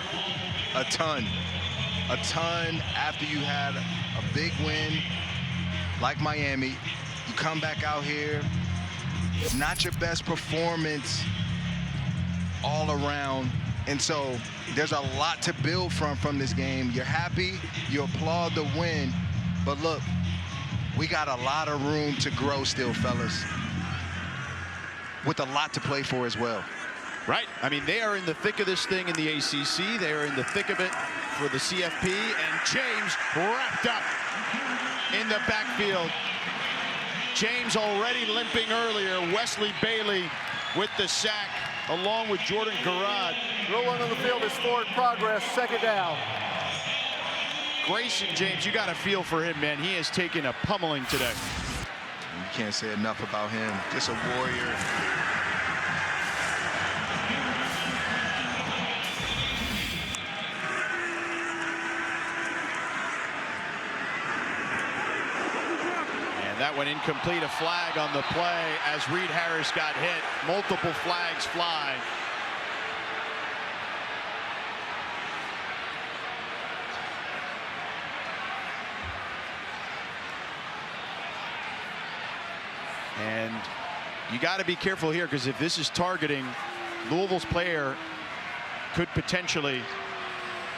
A ton after you had a big win like Miami. You come back out here, not your best performance all around. And so there's a lot to build from this game. You're happy, you applaud the win, but look, we got a lot of room to grow still, fellas, with a lot to play for as well. Right. I mean, they are in the thick of this thing in the ACC. They are in the thick of it for the CFP. And James wrapped up in the backfield. James already limping earlier. Wesley Bailey with the sack, along with Jordan Garrod. Rolling on the field is forward progress, 2nd down. Grayson James, you got a feel for him, man. He has taken a pummeling today. You can't say enough about him. Just a warrior. That went incomplete, a flag on the play as Reed Harris got hit. Multiple flags fly. And you got to be careful here because if this is targeting, Louisville's player could potentially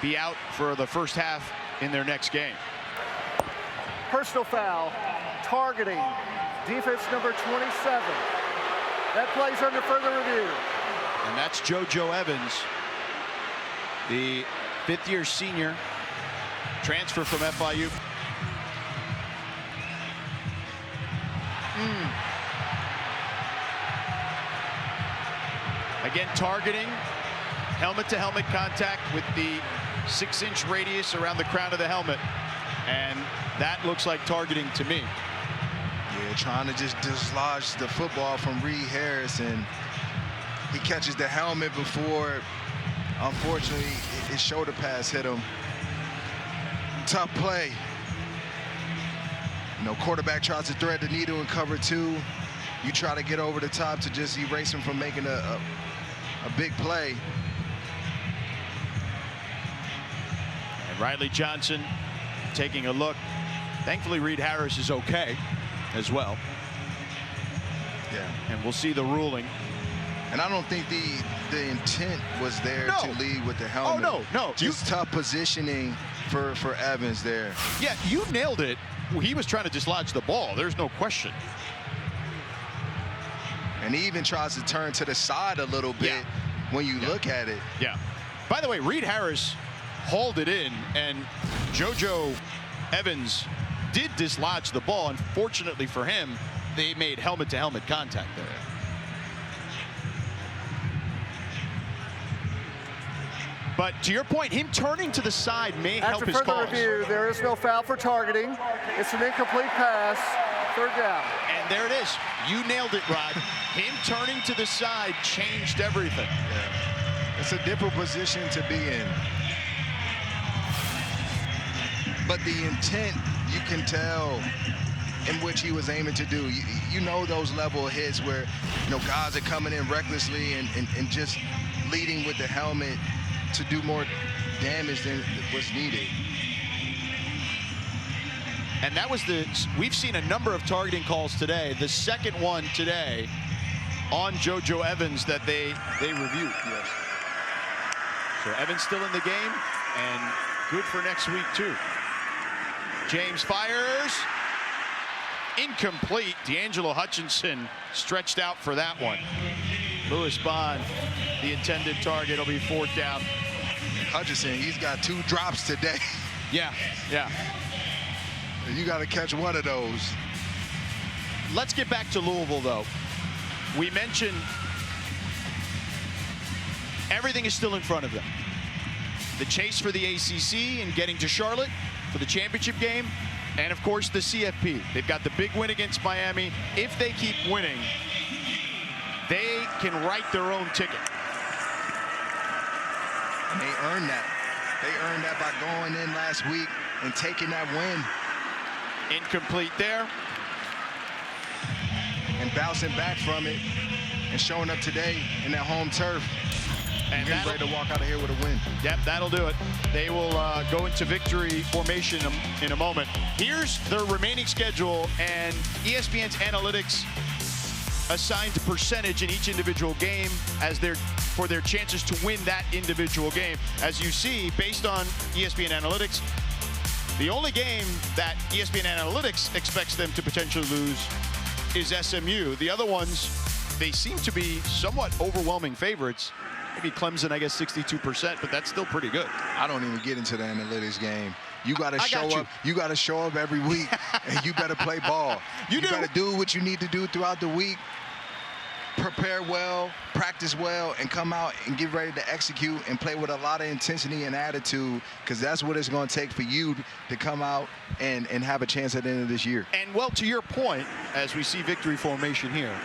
be out for the first half in their next game. Personal foul, targeting, defense number 27. That play's under further review. And that's JoJo Evans, the 5th-year senior, transfer from FIU. Again, targeting, helmet-to-helmet contact with the 6-inch radius around the crown of the helmet. And that looks like targeting to me. Yeah, trying to just dislodge the football from Reed Harris, and he catches the helmet before, unfortunately, his shoulder pass hit him. Tough play. You know, quarterback tries to thread the needle in cover 2. You try to get over the top to just erase him from making a big play. And Riley Johnson taking a look. Thankfully, Reed Harris is okay as well. Yeah. And we'll see the ruling. And I don't think the intent was there to lead with the helmet. Oh, no. Just tough positioning for Evans there. Yeah, you nailed it. He was trying to dislodge the ball. There's no question. And he even tries to turn to the side a little bit when you look at it. Yeah. By the way, Reed Harris hauled it in, and JoJo Evans did dislodge the ball. Unfortunately for him, they made helmet-to-helmet contact there. But to your point, him turning to the side may help his cause. After further review, there is no foul for targeting. It's an incomplete pass. 3rd down. And there it is. You nailed it, Rod. Him turning to the side changed everything. Yeah. It's a different position to be in. But the intent, you can tell in which he was aiming to do. You know those level of hits where, you know, guys are coming in recklessly and just leading with the helmet to do more damage than was needed. And that was we've seen a number of targeting calls today. The second one today on JoJo Evans that they reviewed. Yes. So Evans still in the game and good for next week too. James fires. Incomplete. D'Angelo Hutchinson stretched out for that one. Lewis Bond, the intended target, will be 4th down. Hutchinson, he's got 2 drops today. Yeah. You got to catch one of those. Let's get back to Louisville, though. We mentioned everything is still in front of them. The chase for the ACC and getting to Charlotte for the championship game, and of course the CFP. They've got the big win against Miami. If they keep winning, they can write their own ticket. And they earned that. They earned that by going in last week and taking that win. Incomplete there. And bouncing back from it and showing up today in that home turf. And getting ready to walk out of here with a win. Yep, that'll do it. They will go into victory formation in a moment. Here's their remaining schedule, and ESPN's analytics assigned a percentage in each individual game for their chances to win that individual game. As you see, based on ESPN analytics, the only game that ESPN analytics expects them to potentially lose is SMU. The other ones, they seem to be somewhat overwhelming favorites. Maybe Clemson, I guess 62%, but that's still pretty good. I don't even get into the analytics game. You got to show up. You got to show up every week, and you better play ball. You got to do what you need to do throughout the week. Prepare well, practice well, and come out and get ready to execute and play with a lot of intensity and attitude, because that's what it's going to take for you to come out and have a chance at the end of this year. And, well, to your point, as we see victory formation here,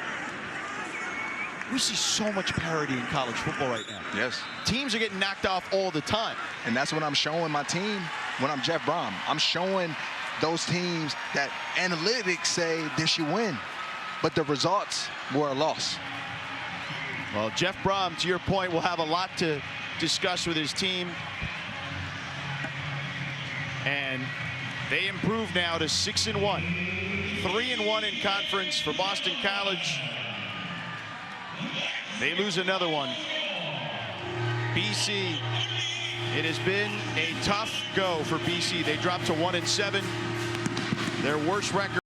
we see so much parity in college football right now. Yes. Teams are getting knocked off all the time. And that's what I'm showing my team when I'm Jeff Brom. I'm showing those teams that analytics say they should win, but the results were a loss. Well, Jeff Brom, to your point, will have a lot to discuss with his team. And they improve now to 6-1. 3-1 in conference for Boston College. They lose another one. BC, it has been a tough go for BC. They dropped to 1-7. Their worst record